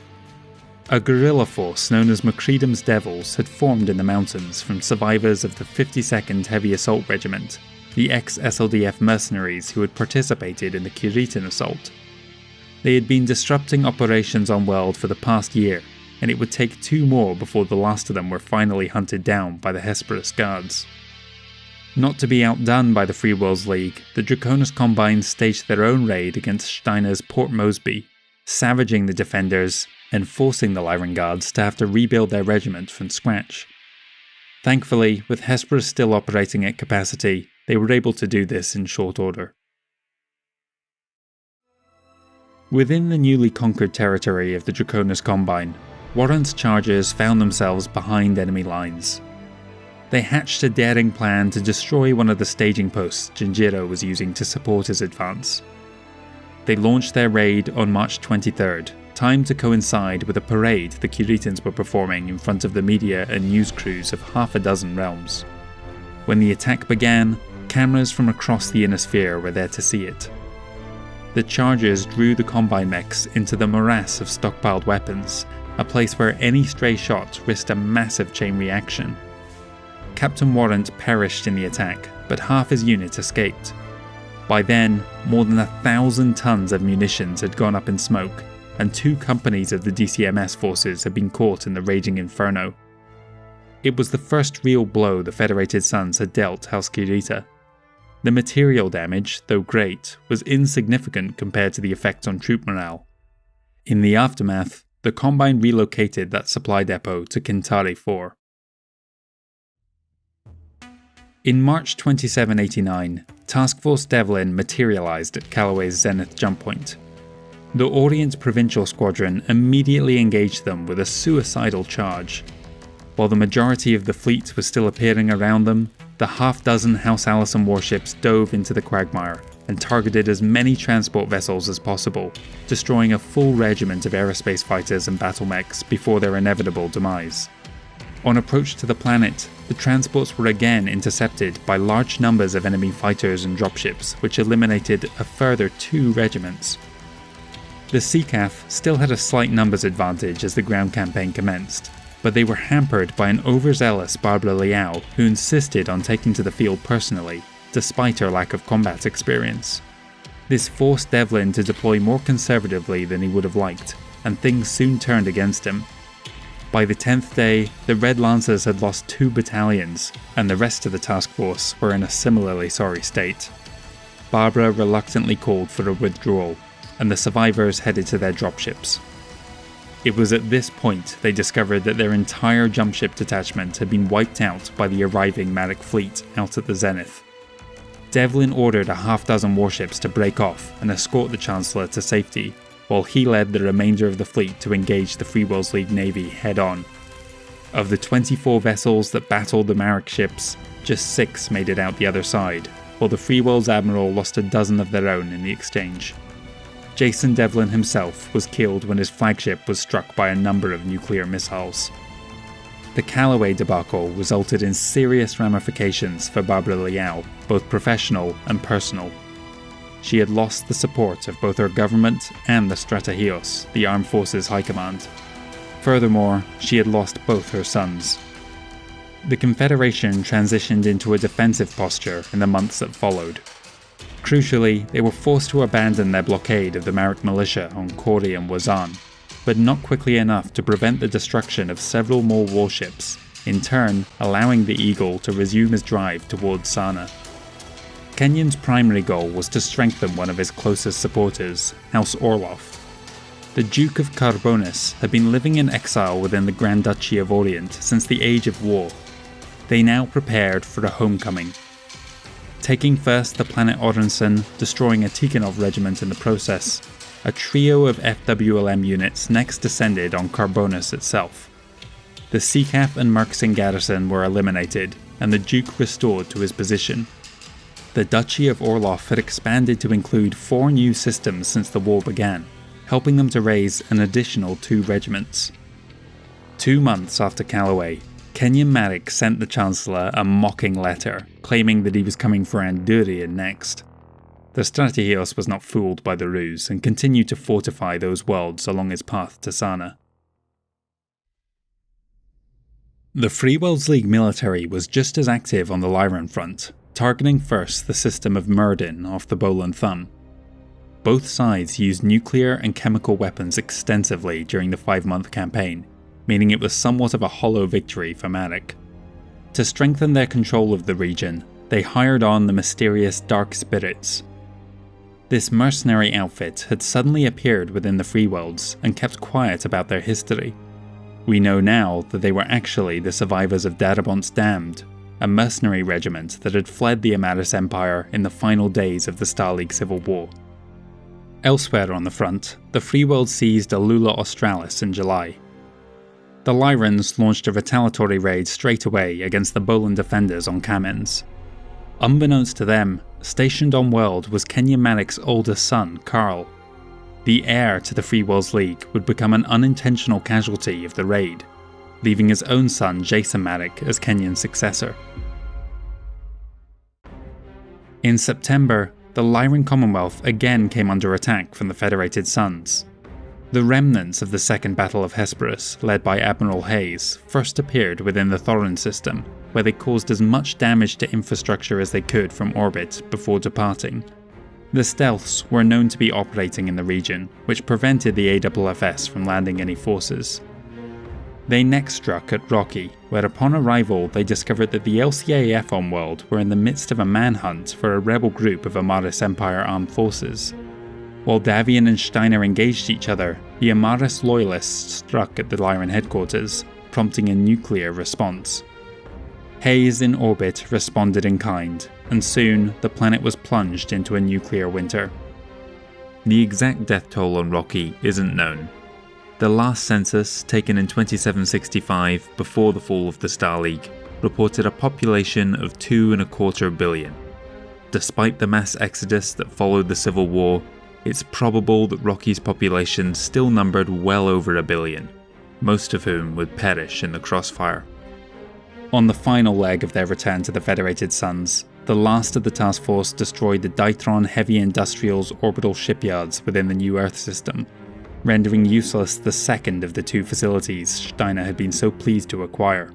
S1: A guerrilla force known as Macreadam's Devils had formed in the mountains from survivors of the 52nd Heavy Assault Regiment, the ex-SLDF mercenaries who had participated in the Kiritan assault. They had been disrupting operations on world for the past year, and it would take 2 more before the last of them were finally hunted down by the Hesperus guards. Not to be outdone by the Freewells League, the Draconis Combines staged their own raid against Steiner's Port Mosby, savaging the defenders and forcing the Lyran guards to have to rebuild their regiment from scratch. Thankfully, with Hesperus still operating at capacity, they were able to do this in short order. Within the newly conquered territory of the Draconis Combine, Warrant's chargers found themselves behind enemy lines. They hatched a daring plan to destroy one of the staging posts Jinjiro was using to support his advance. They launched their raid on March 23rd, timed to coincide with a parade the Kiritans were performing in front of the media and news crews of half a dozen realms. When the attack began, cameras from across the inner sphere were there to see it. The chargers drew the Combine mechs into the morass of stockpiled weapons, a place where any stray shot risked a massive chain reaction. Captain Warrant perished in the attack, but half his unit escaped. By then, more than 1,000 tons of munitions had gone up in smoke, and 2 companies of the DCMS forces had been caught in the raging inferno. It was the first real blow the Federated Sons had dealt House Kirita. The material damage, though great, was insignificant compared to the effect on troop morale. In the aftermath, the Combine relocated that supply depot to Kintari 4. In March 2789, Task Force Devlin materialized at Callaway's Zenith jump point. The Orient Provincial Squadron immediately engaged them with a suicidal charge. While the majority of the fleet was still appearing around them, the half-dozen House Allison warships dove into the quagmire and targeted as many transport vessels as possible, destroying a full regiment of aerospace fighters and battle mechs before their inevitable demise. On approach to the planet, the transports were again intercepted by large numbers of enemy fighters and dropships, which eliminated a further 2 regiments. The CCAF still had a slight numbers advantage as the ground campaign commenced, but they were hampered by an overzealous Barbara Liao who insisted on taking to the field personally, despite her lack of combat experience. This forced Devlin to deploy more conservatively than he would have liked, and things soon turned against him. By the 10th day, the Red Lancers had lost 2 battalions, and the rest of the task force were in a similarly sorry state. Barbara reluctantly called for a withdrawal, and the survivors headed to their dropships. It was at this point they discovered that their entire jumpship detachment had been wiped out by the arriving Matic fleet out at the zenith. Devlin ordered a half-dozen warships to break off and escort the Chancellor to safety, while he led the remainder of the fleet to engage the Free Worlds League Navy head-on. Of the 24 vessels that battled the Marik ships, just 6 made it out the other side, while the Free Worlds Admiral lost a dozen of their own in the exchange. Jason Devlin himself was killed when his flagship was struck by a number of nuclear missiles. The Callaway debacle resulted in serious ramifications for Barbara Liao, both professional and personal. She had lost the support of both her government and the Strategios, the Armed Forces High Command. Furthermore, she had lost both her sons. The Confederation transitioned into a defensive posture in the months that followed. Crucially, they were forced to abandon their blockade of the Marik militia on Kori and Wazan, but not quickly enough to prevent the destruction of several more warships, in turn allowing the Eagle to resume his drive towards Sana. Kenyon's primary goal was to strengthen one of his closest supporters, House Orloff. The Duke of Carbonis had been living in exile within the Grand Duchy of Orient since the Age of War. They now prepared for a homecoming. Taking first the planet Orensen, destroying a Tikhonov regiment in the process, a trio of FWLM units next descended on Carbonis itself. The Seacaf and Merksen garrison were eliminated, and the Duke restored to his position. The Duchy of Orloff had expanded to include 4 new systems since the war began, helping them to raise an additional 2 regiments. 2 months after Callaway, Kenyon Matic sent the Chancellor a mocking letter, claiming that he was coming for Andurian next. The Strategios was not fooled by the ruse and continued to fortify those worlds along his path to Sana. The Free Worlds League military was just as active on the Lyran front, targeting first the system of Murdin off the Bolan Thumb. Both sides used nuclear and chemical weapons extensively during the 5-month campaign, meaning it was somewhat of a hollow victory for Matic. To strengthen their control of the region, they hired on the mysterious Dark Spirits. This mercenary outfit had suddenly appeared within the Free Worlds and kept quiet about their history. We know now that they were actually the survivors of Darabont's Damned, a mercenary regiment that had fled the Amaris Empire in the final days of the Star League Civil War. Elsewhere on the front, the Free World seized Alula Australis in July. The Lyrans launched a retaliatory raid straight away against the Bolan defenders on Kamenz. Unbeknownst to them, stationed on World was Kenyon Matic's oldest son, Karl. The heir to the Free Worlds League would become an unintentional casualty of the raid, leaving his own son Jason Matic as Kenyon's successor. In September, the Lyran Commonwealth again came under attack from the Federated Suns. The remnants of the Second Battle of Hesperus, led by Admiral Hayes, first appeared within the Thorin system, where they caused as much damage to infrastructure as they could from orbit before departing. The stealths were known to be operating in the region, which prevented the AFFS from landing any forces. They next struck at Rocky, where upon arrival they discovered that the LCAF on World were in the midst of a manhunt for a rebel group of Amaris Empire armed forces. While Davian and Steiner engaged each other, the Amaris loyalists struck at the Lyran headquarters, prompting a nuclear response. Hayes in orbit responded in kind, and soon the planet was plunged into a nuclear winter. The exact death toll on Rocky isn't known. The last census, taken in 2765 before the fall of the Star League, reported a population of 2.25 billion. Despite the mass exodus that followed the Civil War, it's probable that Rocky's population still numbered well over 1 billion, most of whom would perish in the crossfire. On the final leg of their return to the Federated Suns, the last of the task force destroyed the Dytron Heavy Industrials orbital shipyards within the New Earth system, rendering useless the second of the 2 facilities Steiner had been so pleased to acquire.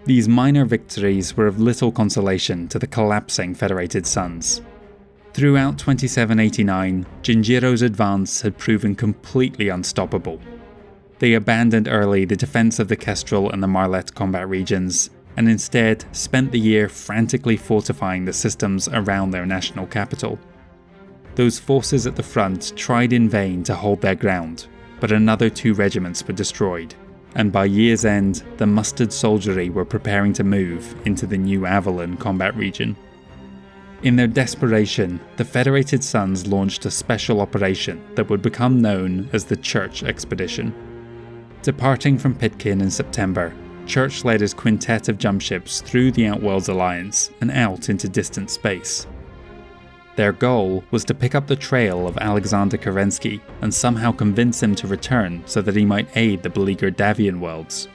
S1: These minor victories were of little consolation to the collapsing Federated Suns. Throughout 2789, Jinjiro's advance had proven completely unstoppable. They abandoned early the defense of the Kestrel and the Marlet combat regions, and instead spent the year frantically fortifying the systems around their national capital. Those forces at the front tried in vain to hold their ground, but another 2 regiments were destroyed, and by year's end, the mustered soldiery were preparing to move into the new Avalon combat region. In their desperation, the Federated Suns launched a special operation that would become known as the Church Expedition. Departing from Pitkin in September, Church led his quintet of jump ships through the Outworlds Alliance and out into distant space. Their goal was to pick up the trail of Alexander Kerensky and somehow convince him to return so that he might aid the beleaguered Davian worlds.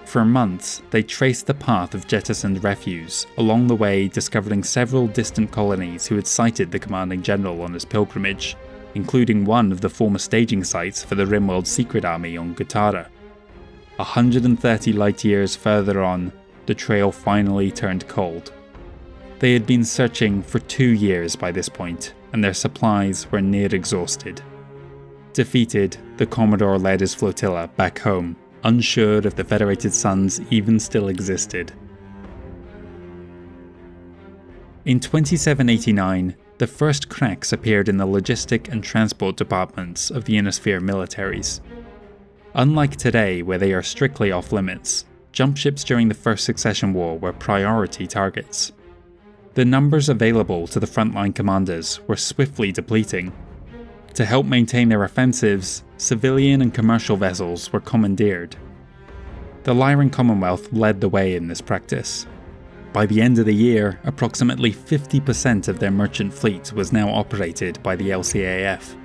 S1: For months, they traced the path of jettisoned refuse, along the way discovering several distant colonies who had sighted the commanding general on his pilgrimage, including one of the former staging sites for the Rimworld Secret Army on Gutara. 130 light years further on, the trail finally turned cold. They had been searching for 2 years by this point, and their supplies were near exhausted. Defeated, the Commodore led his flotilla back home, unsure if the Federated Suns even still existed. In 2789, the first cracks appeared in the logistic and transport departments of the Inner Sphere militaries. Unlike today, where they are strictly off-limits, jump ships during the First Succession War were priority targets. The numbers available to the frontline commanders were swiftly depleting. To help maintain their offensives, civilian and commercial vessels were commandeered. The Lyran Commonwealth led the way in this practice. By the end of the year, approximately 50% of their merchant fleet was now operated by the LCAF.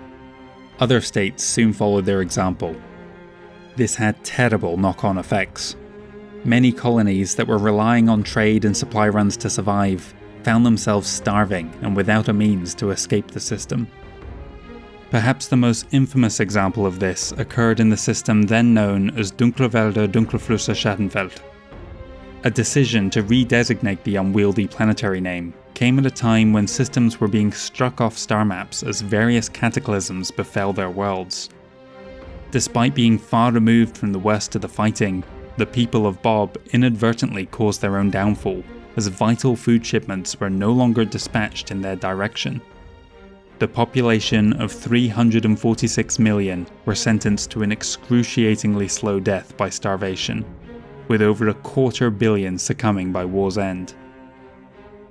S1: Other states soon followed their example. This had terrible knock-on effects. Many colonies that were relying on trade and supply runs to survive found themselves starving and without a means to escape the system. Perhaps the most infamous example of this occurred in the system then known as Dunkelwälder Dunkelflüsse Schattenfeld. A decision to redesignate the unwieldy planetary name came at a time when systems were being struck off star maps as various cataclysms befell their worlds. Despite being far removed from the worst of the fighting, the people of Bob inadvertently caused their own downfall, as vital food shipments were no longer dispatched in their direction. The population of 346 million were sentenced to an excruciatingly slow death by starvation, with over 250 million succumbing by war's end.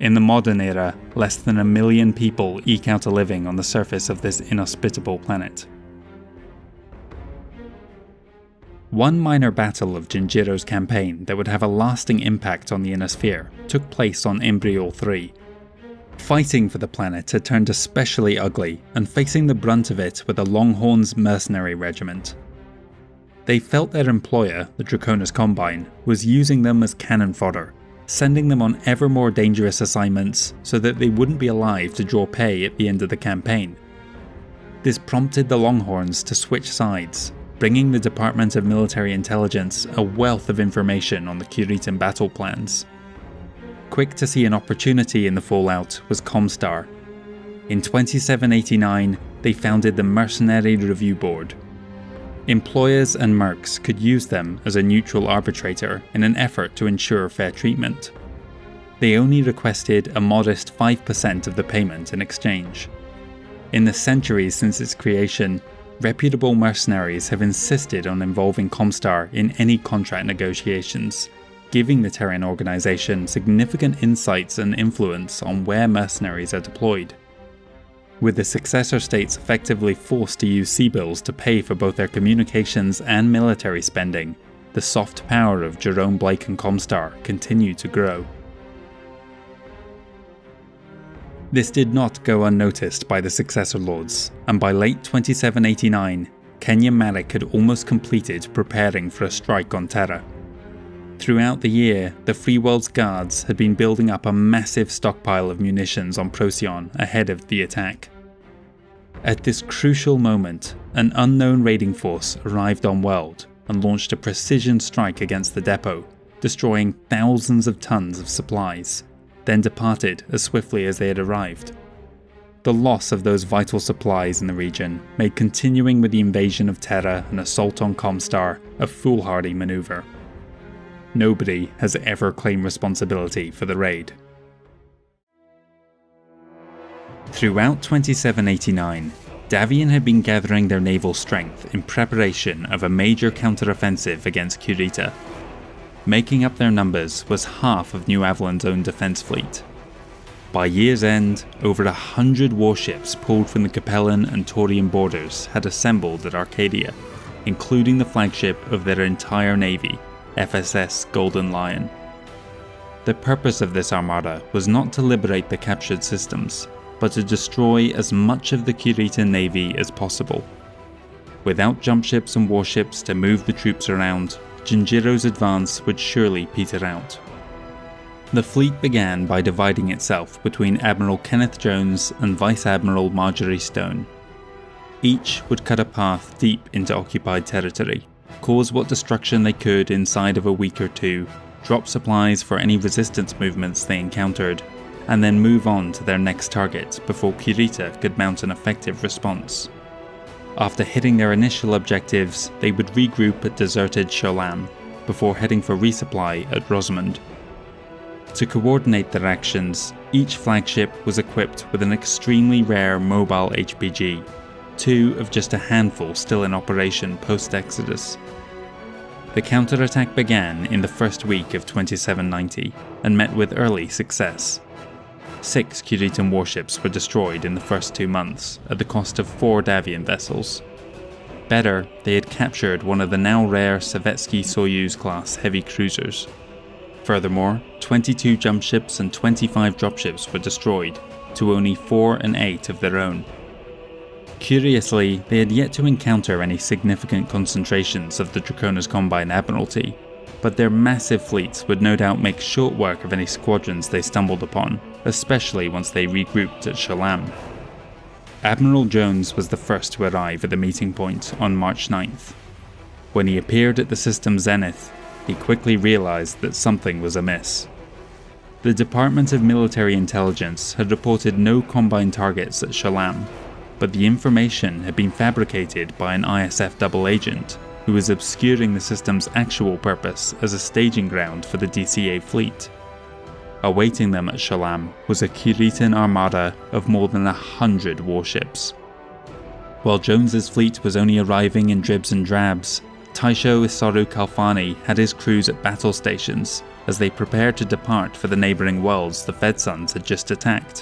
S1: In the modern era, less than 1 million people eke out a living on the surface of this inhospitable planet. One minor battle of Jinjiro's campaign that would have a lasting impact on the Inner Sphere took place on Imbriol 3. Fighting for the planet had turned especially ugly, and facing the brunt of it were the Longhorn's mercenary regiment. They felt their employer, the Draconis Combine, was using them as cannon fodder, sending them on ever more dangerous assignments so that they wouldn't be alive to draw pay at the end of the campaign. This prompted the Longhorns to switch sides, bringing the Department of Military Intelligence a wealth of information on the Curitan battle plans. Quick to see an opportunity in the fallout was Comstar. In 2789, they founded the Mercenary Review Board. Employers and mercs could use them as a neutral arbitrator in an effort to ensure fair treatment. They only requested a modest 5% of the payment in exchange. In the centuries since its creation, reputable mercenaries have insisted on involving Comstar in any contract negotiations, giving the Terran organization significant insights and influence on where mercenaries are deployed. With the successor states effectively forced to use sea-bills to pay for both their communications and military spending, the soft power of Jerome Blake and Comstar continued to grow. This did not go unnoticed by the successor lords, and by late 2789, Kenya Marik had almost completed preparing for a strike on Terra. Throughout the year, the Free World's guards had been building up a massive stockpile of munitions on Procyon ahead of the attack. At this crucial moment, an unknown raiding force arrived on World and launched a precision strike against the depot, destroying thousands of tons of supplies, then departed as swiftly as they had arrived. The loss of those vital supplies in the region made continuing with the invasion of Terra and assault on Comstar a foolhardy maneuver. Nobody has ever claimed responsibility for the raid. Throughout 2789, Davion had been gathering their naval strength in preparation of a major counter-offensive against Kurita. Making up their numbers was half of New Avalon's own defense fleet. By year's end, over 100 warships pulled from the Capellan and Taurian borders had assembled at Arcadia, including the flagship of their entire navy, FSS Golden Lion. The purpose of this armada was not to liberate the captured systems, but to destroy as much of the Kurita navy as possible. Without jump ships and warships to move the troops around, Jinjiro's advance would surely peter out. The fleet began by dividing itself between Admiral Kenneth Jones and Vice Admiral Marjorie Stone. Each would cut a path deep into occupied territory, cause what destruction they could inside of a week or two, drop supplies for any resistance movements they encountered, and then move on to their next target before Kurita could mount an effective response. After hitting their initial objectives, they would regroup at deserted Sholam, before heading for resupply at Rosamond. To coordinate their actions, each flagship was equipped with an extremely rare mobile HPG, 2 of just a handful still in operation post-Exodus. The counterattack began in the first week of 2790 and met with early success. 6 Kuritan warships were destroyed in the first 2 months at the cost of 4 Davion vessels. Better, they had captured one of the now rare Savetsky Soyuz class heavy cruisers. Furthermore, 22 jump ships and 25 dropships were destroyed, to only 4 and 8 of their own. Curiously, they had yet to encounter any significant concentrations of the Draconis Combine Admiralty, but their massive fleets would no doubt make short work of any squadrons they stumbled upon, especially once they regrouped at Sholam. Admiral Jones was the first to arrive at the meeting point on March 9th. When he appeared at the system's zenith, he quickly realized that something was amiss. The Department of Military Intelligence had reported no Combine targets at Sholam, but the information had been fabricated by an ISF double agent who was obscuring the system's actual purpose as a staging ground for the DCA fleet. Awaiting them at Sholam was a Kuritan armada of more than 100 warships. While Jones's fleet was only arriving in dribs and drabs, Taisho Isaru Kalfani had his crews at battle stations as they prepared to depart for the neighbouring worlds the Fedsuns had just attacked.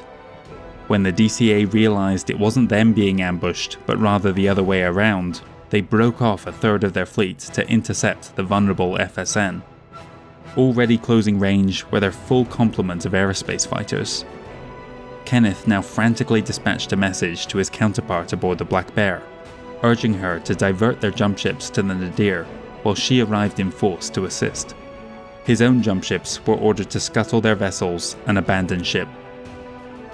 S1: When the DCA realised it wasn't them being ambushed, but rather the other way around, they broke off a third of their fleet to intercept the vulnerable FSN. Already closing range were their full complement of aerospace fighters. Kenneth now frantically dispatched a message to his counterpart aboard the Black Bear, urging her to divert their jump ships to the Nadir while she arrived in force to assist. His own jump ships were ordered to scuttle their vessels and abandon ship.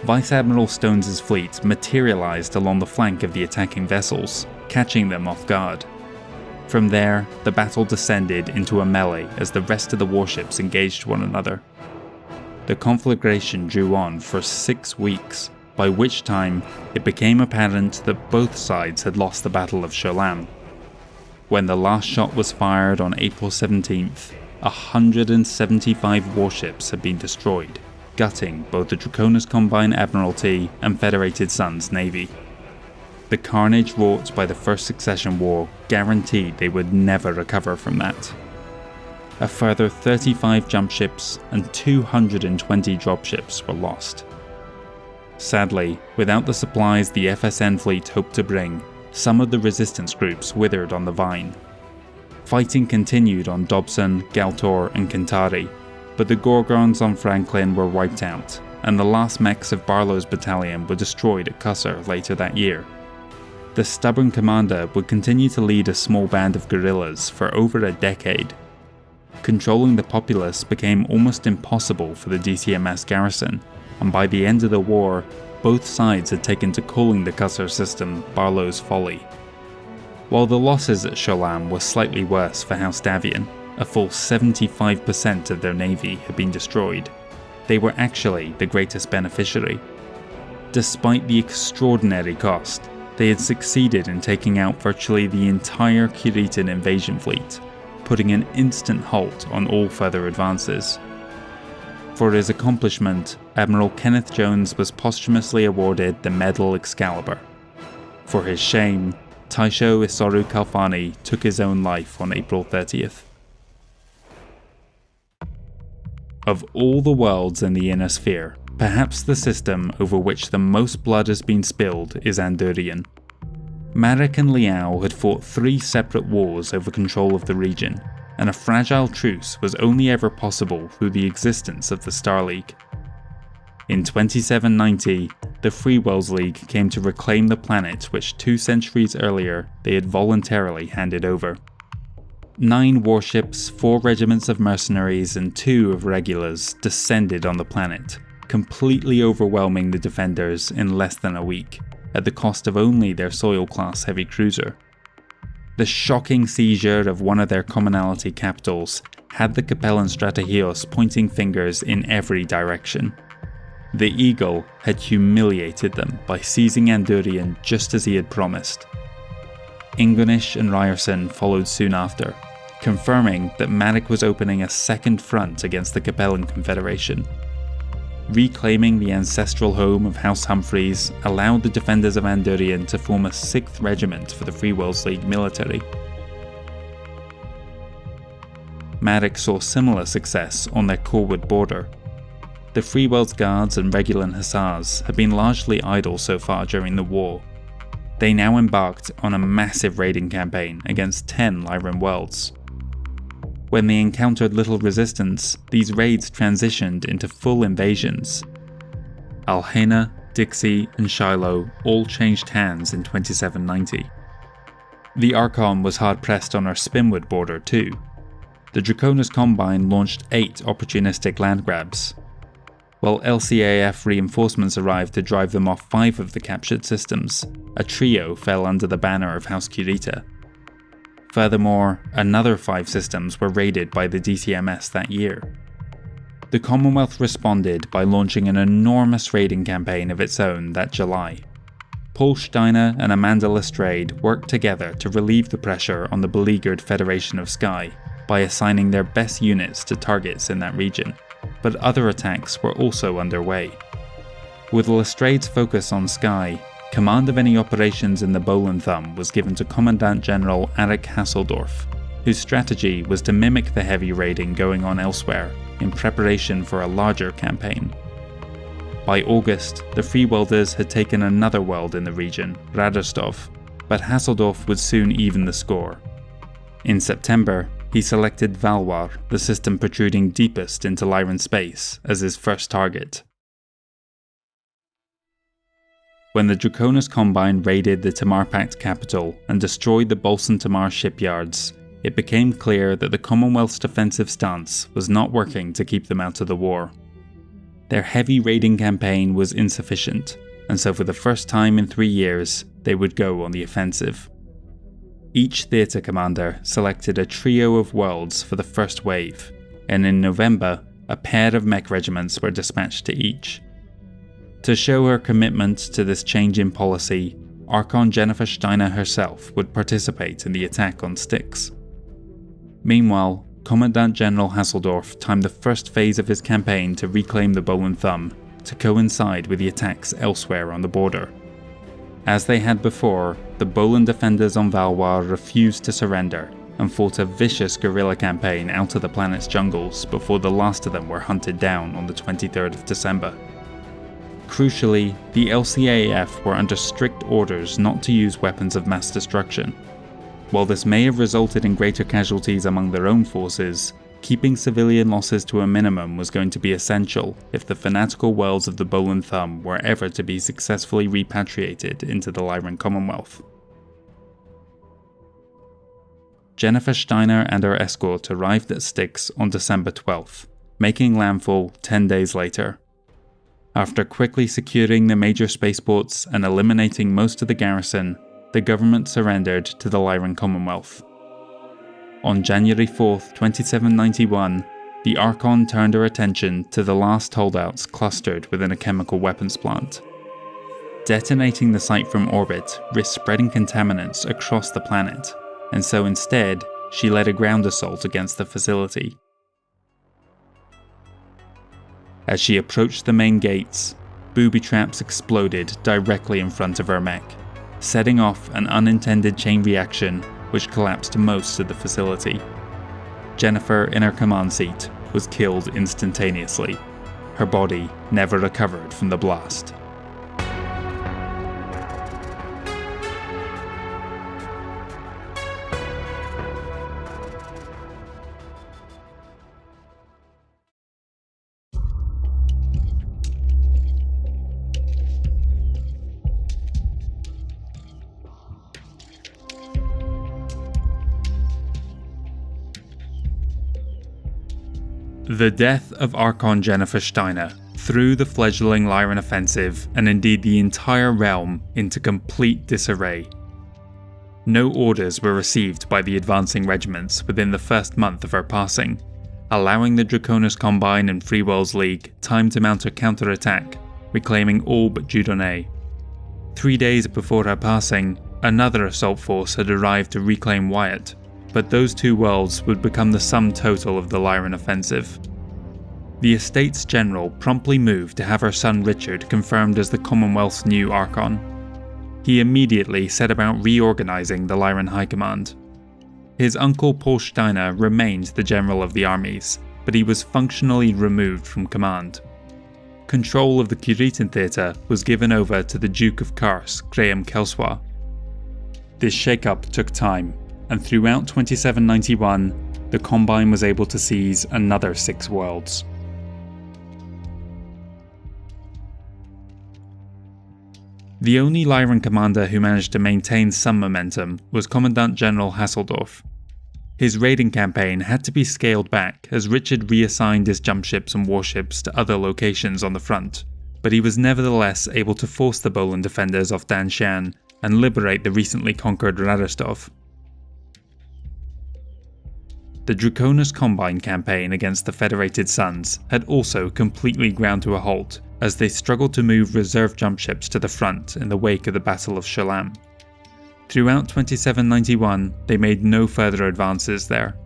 S1: Vice Admiral Stone's fleet materialised along the flank of the attacking vessels, catching them off guard. From there, the battle descended into a melee as the rest of the warships engaged one another. The conflagration drew on for 6 weeks, by which time it became apparent that both sides had lost the Battle of Sholam. When the last shot was fired on April 17th, 175 warships had been destroyed, gutting both the Draconis Combine Admiralty and Federated Suns Navy. The carnage wrought by the First Succession War guaranteed they would never recover from that. A further 35 jump ships and 220 dropships were lost. Sadly, without the supplies the FSN fleet hoped to bring, some of the resistance groups withered on the vine. Fighting continued on Dobson, Galtor and Kintari, but the Gorgons on Franklin were wiped out, and the last mechs of Barlow's battalion were destroyed at Cussor later that year. The stubborn commander would continue to lead a small band of guerrillas for over a decade. Controlling the populace became almost impossible for the DCMS garrison, and by the end of the war, both sides had taken to calling the Cussor system Barlow's Folly. While the losses at Sholam were slightly worse for House Davion, a full 75% of their navy had been destroyed, they were actually the greatest beneficiary. Despite the extraordinary cost, they had succeeded in taking out virtually the entire Curitan invasion fleet, putting an instant halt on all further advances. For his accomplishment, Admiral Kenneth Jones was posthumously awarded the Medal Excalibur. For his shame, Taisho Isoru Kalfani took his own life on April 30th. Of all the worlds in the Inner Sphere, perhaps the system over which the most blood has been spilled is Andurian. Marek and Liao had fought 3 separate wars over control of the region, and a fragile truce was only ever possible through the existence of the Star League. In 2790, the Free Worlds League came to reclaim the planet which 2 centuries earlier they had voluntarily handed over. 9 warships, 4 regiments of mercenaries and 2 of regulars descended on the planet, completely overwhelming the defenders in less than a week, at the cost of only their Soil-class heavy cruiser. The shocking seizure of one of their commonality capitals had the Capellan Strategios pointing fingers in every direction. The Eagle had humiliated them by seizing Andurian just as he had promised. Ingonish and Ryerson followed soon after, confirming that Marek was opening a second front against the Capellan Confederation. Reclaiming the ancestral home of House Humphreys allowed the defenders of Andurian to form a 6th regiment for the Free Worlds League military. Marek saw similar success on their Corwood border. The Free Worlds Guards and Regulan Hussars had been largely idle so far during the war. They now embarked on a massive raiding campaign against 10 Lyran worlds. When they encountered little resistance, these raids transitioned into full invasions. Alhena, Dixie, and Shiloh all changed hands in 2790. The Archon was hard-pressed on our Spinwood border too. The Draconis Combine launched 8 opportunistic land grabs, while LCAF reinforcements arrived to drive them off 5 of the captured systems. A trio fell under the banner of House Kurita. Furthermore, another 5 systems were raided by the DCMS that year. The Commonwealth responded by launching an enormous raiding campaign of its own that July. Paul Steiner and Amanda Lestrade worked together to relieve the pressure on the beleaguered Federation of Sky by assigning their best units to targets in that region, but other attacks were also underway. With Lestrade's focus on Sky, command of any operations in the Bolan Thumb was given to Commandant General Arik Hasseldorf, whose strategy was to mimic the heavy raiding going on elsewhere in preparation for a larger campaign. By August, the Free Welders had taken another world in the region, Raderstov, but Hasseldorf would soon even the score. In September, he selected Valwar, the system protruding deepest into Lyran space, as his first target. When the Draconis Combine raided the Tamar Pact capital and destroyed the Bolson Tamar shipyards, it became clear that the Commonwealth's defensive stance was not working to keep them out of the war. Their heavy raiding campaign was insufficient, and so for the first time in 3 years, they would go on the offensive. Each theatre commander selected a trio of worlds for the first wave, and in November, a pair of mech regiments were dispatched to each. To show her commitment to this change in policy, Archon Jennifer Steiner herself would participate in the attack on Styx. Meanwhile, Commandant General Hasseldorf timed the first phase of his campaign to reclaim the Bolan Thumb to coincide with the attacks elsewhere on the border. As they had before, the Bolan defenders on Valwar refused to surrender and fought a vicious guerrilla campaign out of the planet's jungles before the last of them were hunted down on the 23rd of December. Crucially, the LCAF were under strict orders not to use weapons of mass destruction. While this may have resulted in greater casualties among their own forces, keeping civilian losses to a minimum was going to be essential if the fanatical worlds of the Bolan Thumb were ever to be successfully repatriated into the Lyran Commonwealth. Jennifer Steiner and her escort arrived at Styx on December 12th, making landfall 10 days later. After quickly securing the major spaceports and eliminating most of the garrison, the government surrendered to the Lyran Commonwealth. On January 4th, 2791, the Archon turned her attention to the last holdouts clustered within a chemical weapons plant. Detonating the site from orbit risked spreading contaminants across the planet, and so instead, she led a ground assault against the facility. As she approached the main gates, booby traps exploded directly in front of her mech, setting off an unintended chain reaction which collapsed most of the facility. Jennifer, in her command seat, was killed instantaneously. Her body never recovered from the blast. The death of Archon Jennifer Steiner threw the fledgling Lyran offensive, and indeed the entire realm, into complete disarray. No orders were received by the advancing regiments within the first month of her passing, allowing the Draconis Combine and Free Worlds League time to mount a counterattack, reclaiming all but Judonay. 3 days before her passing, another assault force had arrived to reclaim Wyatt, but those two worlds would become the sum total of the Lyran offensive. The Estates General promptly moved to have her son Richard confirmed as the Commonwealth's new Archon. He immediately set about reorganising the Lyran High Command. His uncle Paul Steiner remained the general of the armies, but he was functionally removed from command. Control of the Curitan Theatre was given over to the Duke of Kars, Graham Kelswa. This shake-up took time, and throughout 2791, the Combine was able to seize another 6 worlds. The only Lyran commander who managed to maintain some momentum was Commandant General Hasseldorf. His raiding campaign had to be scaled back as Richard reassigned his jump ships and warships to other locations on the front, but he was nevertheless able to force the Bolin defenders off Dan Shan and liberate the recently conquered Raristov. The Draconis Combine campaign against the Federated Suns had also completely ground to a halt as they struggled to move reserve jump ships to the front in the wake of the Battle of Shalam. Throughout 2791, they made no further advances there.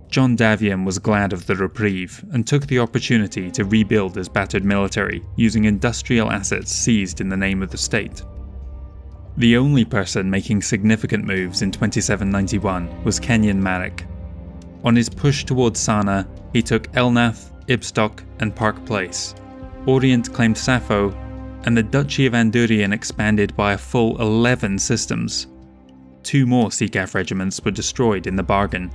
S1: John Davian was glad of the reprieve and took the opportunity to rebuild his battered military using industrial assets seized in the name of the state. The only person making significant moves in 2791 was Kenyon Marek. On his push towards Sana, he took Elnath, Ibstock, and Park Place. Orient claimed Sappho, and the Duchy of Andurian expanded by a full 11 systems. 2 more Seacath regiments were destroyed in the bargain.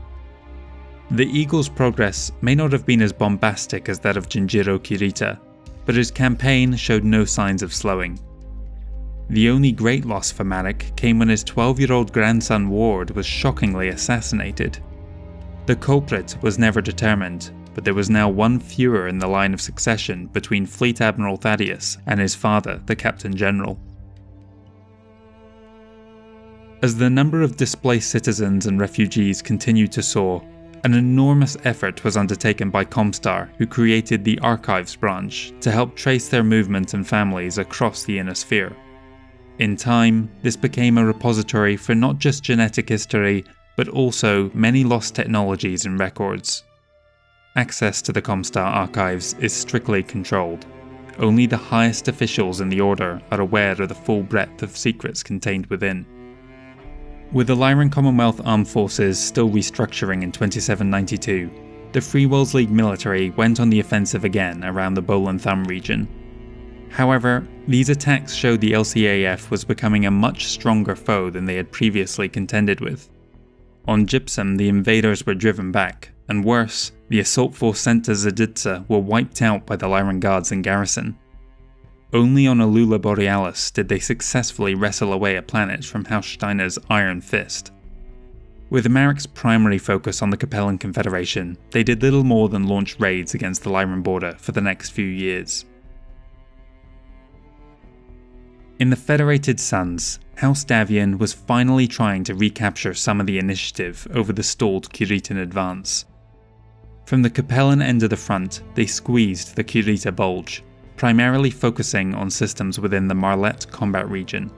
S1: The Eagle's progress may not have been as bombastic as that of Jinjiro Kirita, but his campaign showed no signs of slowing. The only great loss for Marek came when his 12-year-old grandson Ward was shockingly assassinated. The culprit was never determined, but there was now one fewer in the line of succession between Fleet Admiral Thaddeus and his father, the Captain General. As the number of displaced citizens and refugees continued to soar, an enormous effort was undertaken by Comstar, who created the Archives branch to help trace their movement and families across the Inner Sphere. In time, this became a repository for not just genetic history, but also many lost technologies and records. Access to the Comstar archives is strictly controlled. Only the highest officials in the Order are aware of the full breadth of secrets contained within. With the Lyran Commonwealth Armed Forces still restructuring in 2792, the Free Worlds League military went on the offensive again around the Bolin Thumb region. However, these attacks showed the LCAF was becoming a much stronger foe than they had previously contended with. On Gypsum, the invaders were driven back, and worse, the assault force sent to Zaditsa were wiped out by the Lyran guards in garrison. Only on Alula Borealis did they successfully wrestle away a planet from House Steiner's Iron Fist. With Marek's primary focus on the Capellan Confederation, they did little more than launch raids against the Lyran border for the next few years. In the Federated Suns, House Davian was finally trying to recapture some of the initiative over the stalled Kuritan advance. From the Capellan end of the front, they squeezed the Kurita Bulge, primarily focusing on systems within the Marlette combat region,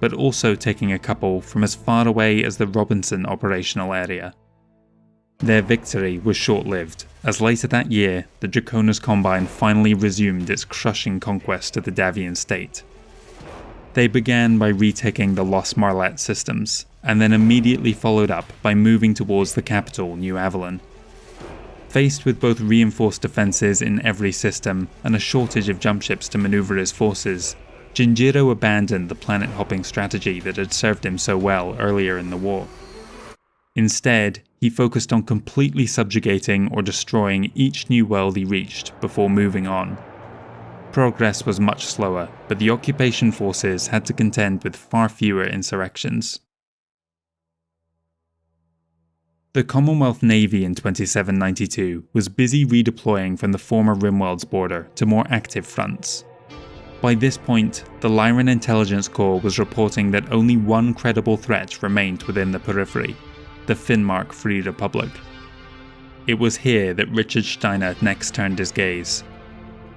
S1: but also taking a couple from as far away as the Robinson operational area. Their victory was short-lived, as later that year, the Draconis Combine finally resumed its crushing conquest of the Davian state. They began by retaking the lost Marlette systems, and then immediately followed up by moving towards the capital, New Avalon. Faced with both reinforced defences in every system and a shortage of jump ships to manoeuvre his forces, Jinjiro abandoned the planet-hopping strategy that had served him so well earlier in the war. Instead, he focused on completely subjugating or destroying each new world he reached before moving on. Progress was much slower, but the occupation forces had to contend with far fewer insurrections. The Commonwealth Navy in 2792 was busy redeploying from the former Rimworld's border to more active fronts. By this point, the Lyran Intelligence Corps was reporting that only one credible threat remained within the periphery, the Finnmark Free Republic. It was here that Richard Steiner next turned his gaze.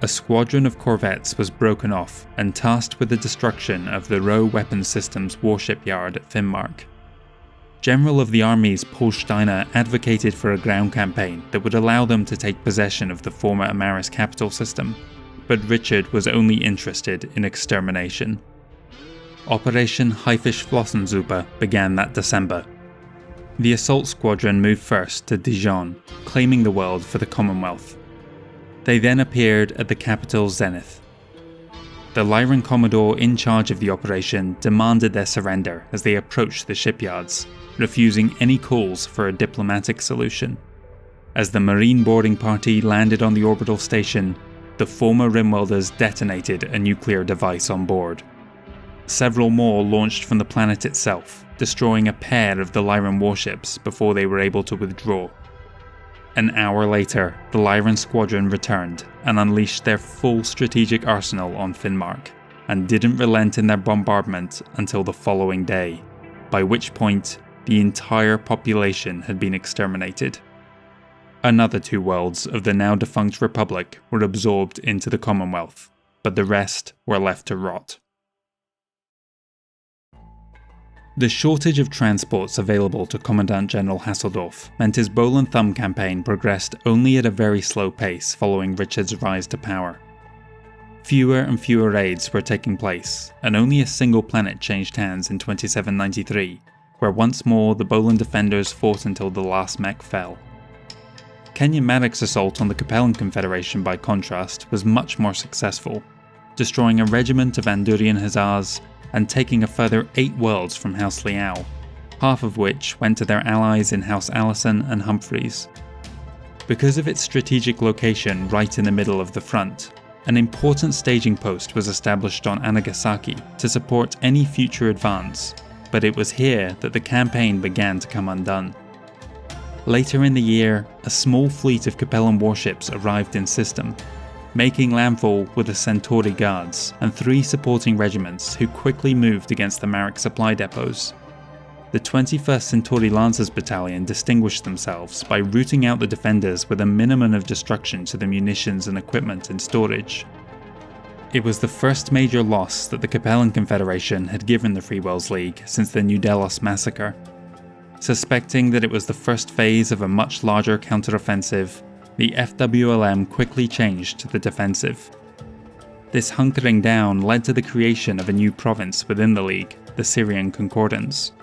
S1: A squadron of corvettes was broken off and tasked with the destruction of the Roe Weapons Systems warship yard at Finnmark. General of the armies Paul Steiner advocated for a ground campaign that would allow them to take possession of the former Amaris capital system, but Richard was only interested in extermination. Operation Haifischflossensuppe began that December. The assault squadron moved first to Dijon, claiming the world for the Commonwealth. They then appeared at the capital's zenith. The Lyran Commodore in charge of the operation demanded their surrender as they approached the shipyards, refusing any calls for a diplomatic solution. As the Marine boarding party landed on the orbital station, the former Rimwelders detonated a nuclear device on board. Several more launched from the planet itself, destroying a pair of the Lyran warships before they were able to withdraw. An hour later, the Lyran squadron returned and unleashed their full strategic arsenal on Finnmark, and didn't relent in their bombardment until the following day, by which point the entire population had been exterminated. Another 2 worlds of the now defunct Republic were absorbed into the Commonwealth, but the rest were left to rot. The shortage of transports available to Commandant General Hasseldorf meant his Bowl and Thumb campaign progressed only at a very slow pace following Richard's rise to power. Fewer and fewer raids were taking place, and only a single planet changed hands in 2793, where once more the Bolan defenders fought until the last mech fell. Kenyon Maddox's assault on the Capellan Confederation, by contrast, was much more successful, destroying a regiment of Andurian Hussars and taking a further 8 worlds from House Liao, half of which went to their allies in House Allison and Humphreys. Because of its strategic location right in the middle of the front, an important staging post was established on Anagasaki to support any future advance, but it was here that the campaign began to come undone. Later in the year, a small fleet of Capellan warships arrived in system, making landfall with the Centauri Guards and 3 supporting regiments who quickly moved against the Marek supply depots. The 21st Centauri Lancers Battalion distinguished themselves by rooting out the defenders with a minimum of destruction to the munitions and equipment in storage. It was the first major loss that the Capellan Confederation had given the Free Worlds League since the New Delos massacre. Suspecting that it was the first phase of a much larger counteroffensive, the FWLM quickly changed to the defensive. This hunkering down led to the creation of a new province within the League, the Syrian Concordance.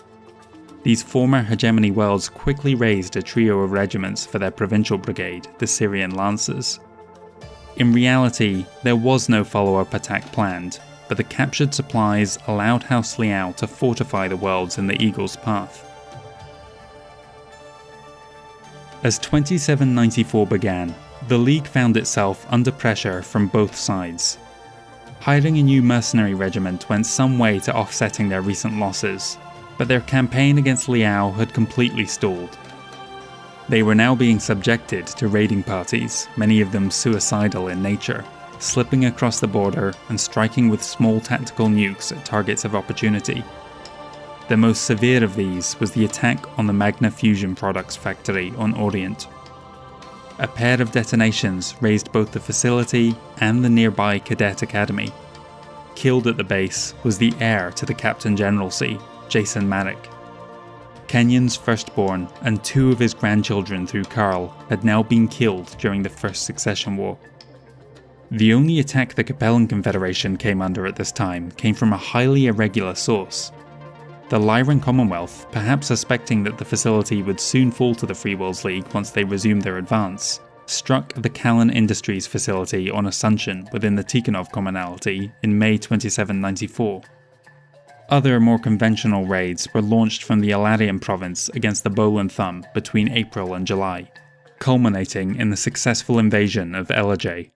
S1: These former hegemony worlds quickly raised a trio of regiments for their provincial brigade, the Syrian Lancers. In reality, there was no follow-up attack planned, but the captured supplies allowed House Liao to fortify the worlds in the Eagle's path. As 2794 began, the League found itself under pressure from both sides. Hiring a new mercenary regiment went some way to offsetting their recent losses, but their campaign against Liao had completely stalled. They were now being subjected to raiding parties, many of them suicidal in nature, slipping across the border and striking with small tactical nukes at targets of opportunity. The most severe of these was the attack on the Magna Fusion Products factory on Orient. A pair of detonations razed both the facility and the nearby Cadet Academy. Killed at the base was the heir to the Captain Generalcy, Jason Marek. Kenyon's firstborn and 2 of his grandchildren through Karl had now been killed during the First Succession War. The only attack the Capellan Confederation came under at this time came from a highly irregular source. The Lyran Commonwealth, perhaps suspecting that the facility would soon fall to the Free Worlds League once they resumed their advance, struck the Callan Industries facility on Asuncion within the Tikhonov Commonalty in May 2794. Other more conventional raids were launched from the Alarian province against the Bolan Thumb between April and July, culminating in the successful invasion of Elajay.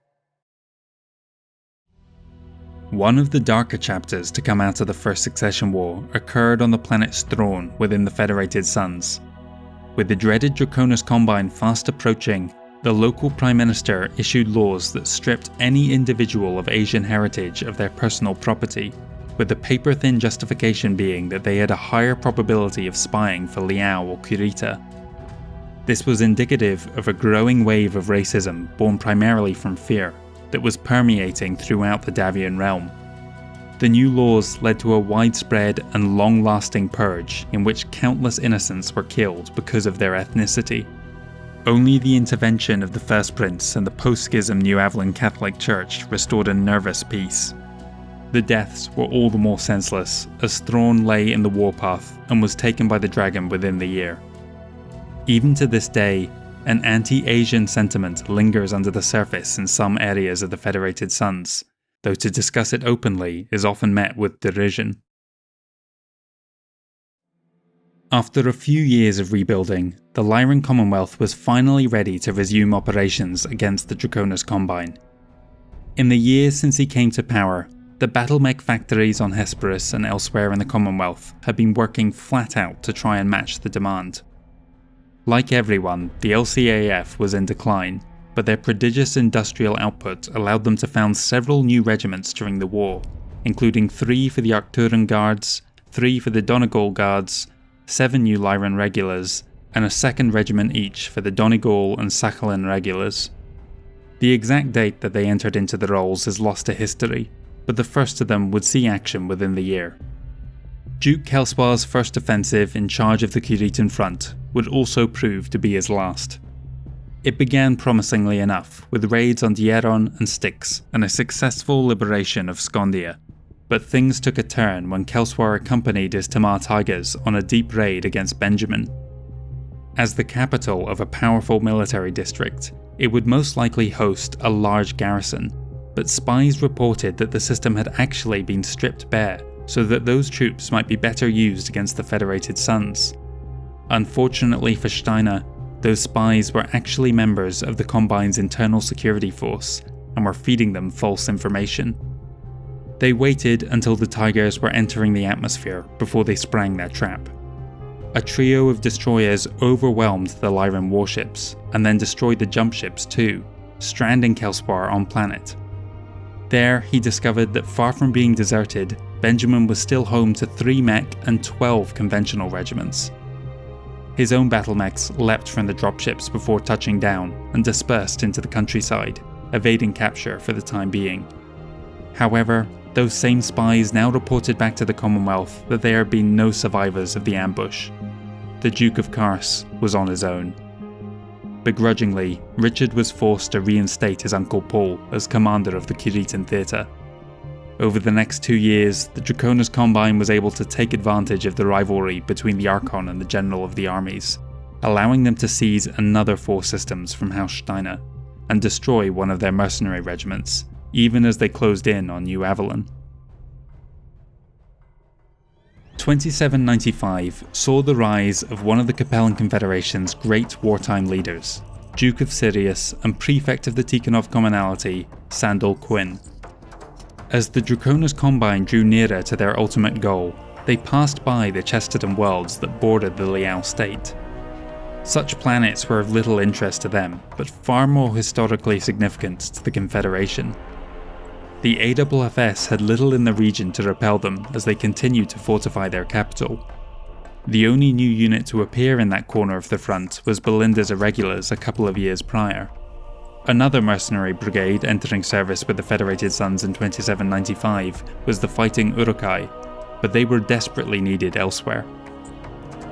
S1: One of the darker chapters to come out of the First Succession War occurred on the planet Strawn within the Federated Suns. With the dreaded Draconis Combine fast approaching, the local Prime Minister issued laws that stripped any individual of Asian heritage of their personal property, with the paper-thin justification being that they had a higher probability of spying for Liao or Kurita. This was indicative of a growing wave of racism born primarily from fear that was permeating throughout the Davian realm. The new laws led to a widespread and long-lasting purge in which countless innocents were killed because of their ethnicity. Only the intervention of the First Prince and the post-schism New Avalon Catholic Church restored a nervous peace. The deaths were all the more senseless as Thrawn lay in the warpath and was taken by the dragon within the year. Even to this day, an anti-Asian sentiment lingers under the surface in some areas of the Federated Suns, though to discuss it openly is often met with derision. After a few years of rebuilding, the Lyran Commonwealth was finally ready to resume operations against the Draconis Combine. In the years since he came to power, the battlemech factories on Hesperus and elsewhere in the Commonwealth had been working flat out to try and match the demand. Like everyone, the LCAF was in decline, but their prodigious industrial output allowed them to found several new regiments during the war, including 3 for the Arcturan Guards, 3 for the Donegal Guards, 7 new Lyran Regulars, and a 2nd regiment each for the Donegal and Sakhalin Regulars. The exact date that they entered into the roles is lost to history, but the first of them would see action within the year. Duke Kelsoir's first offensive in charge of the Kuritan front would also prove to be his last. It began promisingly enough, with raids on Dieron and Styx and a successful liberation of Skondia, but things took a turn when Kelsoir accompanied his Tamar Tigers on a deep raid against Benjamin. As the capital of a powerful military district, it would most likely host a large garrison, but spies reported that the system had actually been stripped bare so that those troops might be better used against the Federated Suns. Unfortunately for Steiner, those spies were actually members of the Combine's internal security force and were feeding them false information. They waited until the Tigers were entering the atmosphere before they sprang their trap. A trio of destroyers overwhelmed the Lyran warships and then destroyed the jump ships too, stranding Kelsoir on planet. There, he discovered that far from being deserted, Benjamin was still home to 3 mech and 12 conventional regiments. His own battle mechs leapt from the dropships before touching down and dispersed into the countryside, evading capture for the time being. However, those same spies now reported back to the Commonwealth that there had been no survivors of the ambush. The Duke of Kars was on his own. Begrudgingly, Richard was forced to reinstate his uncle Paul as commander of the Kuritan Theatre. Over the next 2 years, the Draconis Combine was able to take advantage of the rivalry between the Archon and the General of the Armies, allowing them to seize another 4 systems from House Steiner, and destroy one of their mercenary regiments, even as they closed in on New Avalon. 2795 saw the rise of one of the Capellan Confederation's great wartime leaders, Duke of Sirius and Prefect of the Tikhonov Commonalty, Sandal Quinn. As the Draconis Combine drew nearer to their ultimate goal, they passed by the Chesterton worlds that bordered the Liao state. Such planets were of little interest to them, but far more historically significant to the Confederation. The AFFS had little in the region to repel them as they continued to fortify their capital. The only new unit to appear in that corner of the front was Belinda's Irregulars a couple of years prior. Another mercenary brigade entering service with the Federated Sons in 2795 was the Fighting Urukai, but they were desperately needed elsewhere.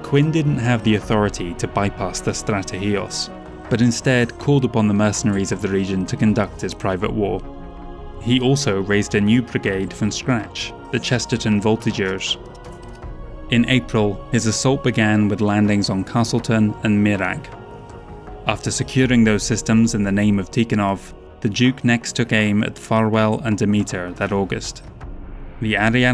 S1: Quinn didn't have the authority to bypass the Strategios, but instead called upon the mercenaries of the region to conduct his private war. He also raised a new brigade from scratch, the Chesterton Voltigeurs. In April, his assault began with landings on Castleton and Mirag. After securing those systems in the name of Tikhonov, the Duke next took aim at Farwell and Demeter that August. The Ariane